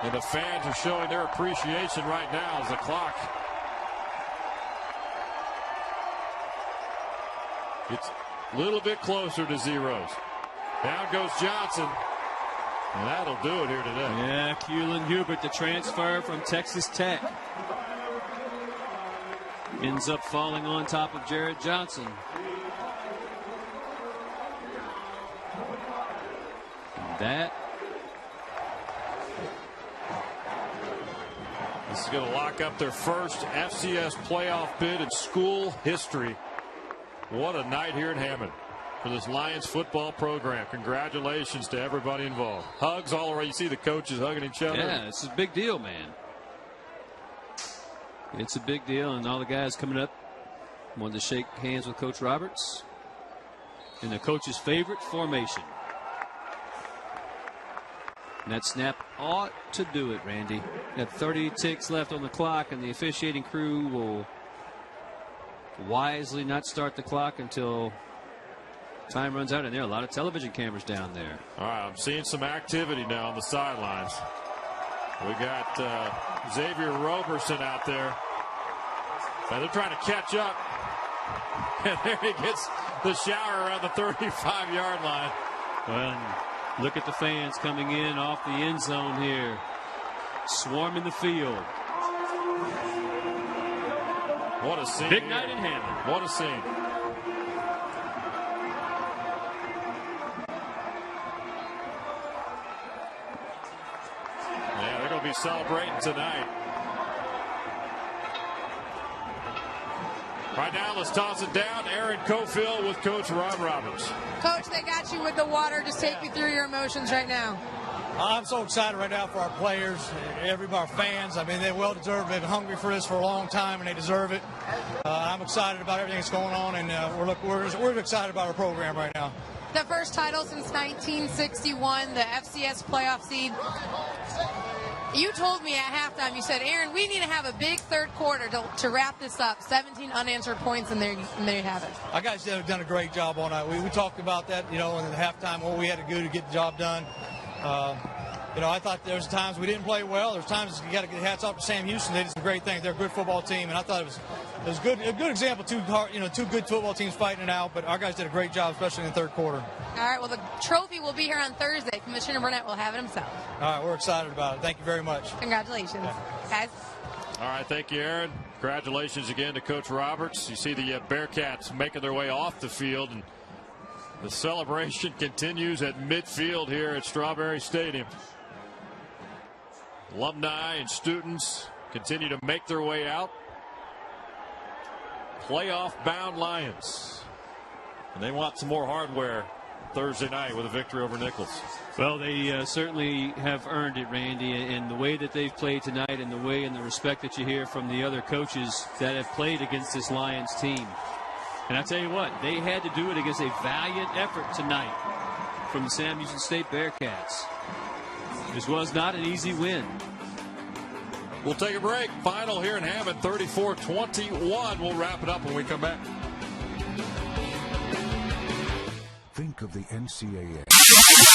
And the fans are showing their appreciation right now as the clock gets a little bit closer to zeros. Down goes Johnson. And that'll do it here today. Yeah, Keelan Hubert, the transfer from Texas Tech, ends up falling on top of Jared Johnson. This is going to lock up their first FCS playoff bid in school history. What a night here in Hammond for this Lions football program. Congratulations to everybody involved. Hugs all around. You see the coaches hugging each other. Yeah, it's a big deal, man. It's a big deal, and all the guys coming up wanted to shake hands with Coach Roberts in the coach's favorite formation. And that snap ought to do it, Randy. Got 30 ticks left on the clock, and the officiating crew will wisely not start the clock until time runs out. And there are a lot of television cameras down there. All right, I'm seeing some activity now on the sidelines. We got Xavier Roberson out there. Now they're trying to catch up. And there he gets the shower around the 35-yard line. Well, look at the fans coming in off the end zone here. Swarming the field. What a scene. Big night in Hammond. What a scene. Yeah, they're going to be celebrating tonight. Right now, let's toss it down. Aaron Cofield with Coach Ron Roberts. Coach, they got you with the water. Just take me through your emotions right now. I'm so excited right now for our players, our fans. I mean, they're well-deserved. They've been hungry for this for a long time, and they deserve it. I'm excited about everything that's going on, and we're excited about our program right now. The first title since 1961, the FCS playoff seed. You told me at halftime, you said, Aaron, we need to have a big third quarter to wrap this up. 17 unanswered points, and there you have it. Our guys have done a great job all night. We talked about that, in the halftime, what we had to do to get the job done. I thought there was times we didn't play well. There's times you got to get hats off to Sam Houston. They did some great things. They're a good football team, and I thought it was good. A good example. Two good football teams fighting it out. But our guys did a great job, especially in the third quarter. All right. Well, the trophy will be here on Thursday. Commissioner Burnett will have it himself. All right. We're excited about it. Thank you very much. Congratulations, guys. All right. Thank you, Aaron. Congratulations again to Coach Roberts. You see the Bearcats making their way off the field, and the celebration continues at midfield here at Strawberry Stadium. Alumni and students continue to make their way out. Playoff-bound Lions. And they want some more hardware Thursday night with a victory over Nichols. Well, they certainly have earned it, Randy, and the way that they've played tonight and the way and the respect that you hear from the other coaches that have played against this Lions team. And I tell you what, they had to do it against a valiant effort tonight from the Sam Houston State Bearcats. This was not an easy win. We'll take a break. Final here in Hammond, 34-21. We'll wrap it up when we come back. Think of the NCAA.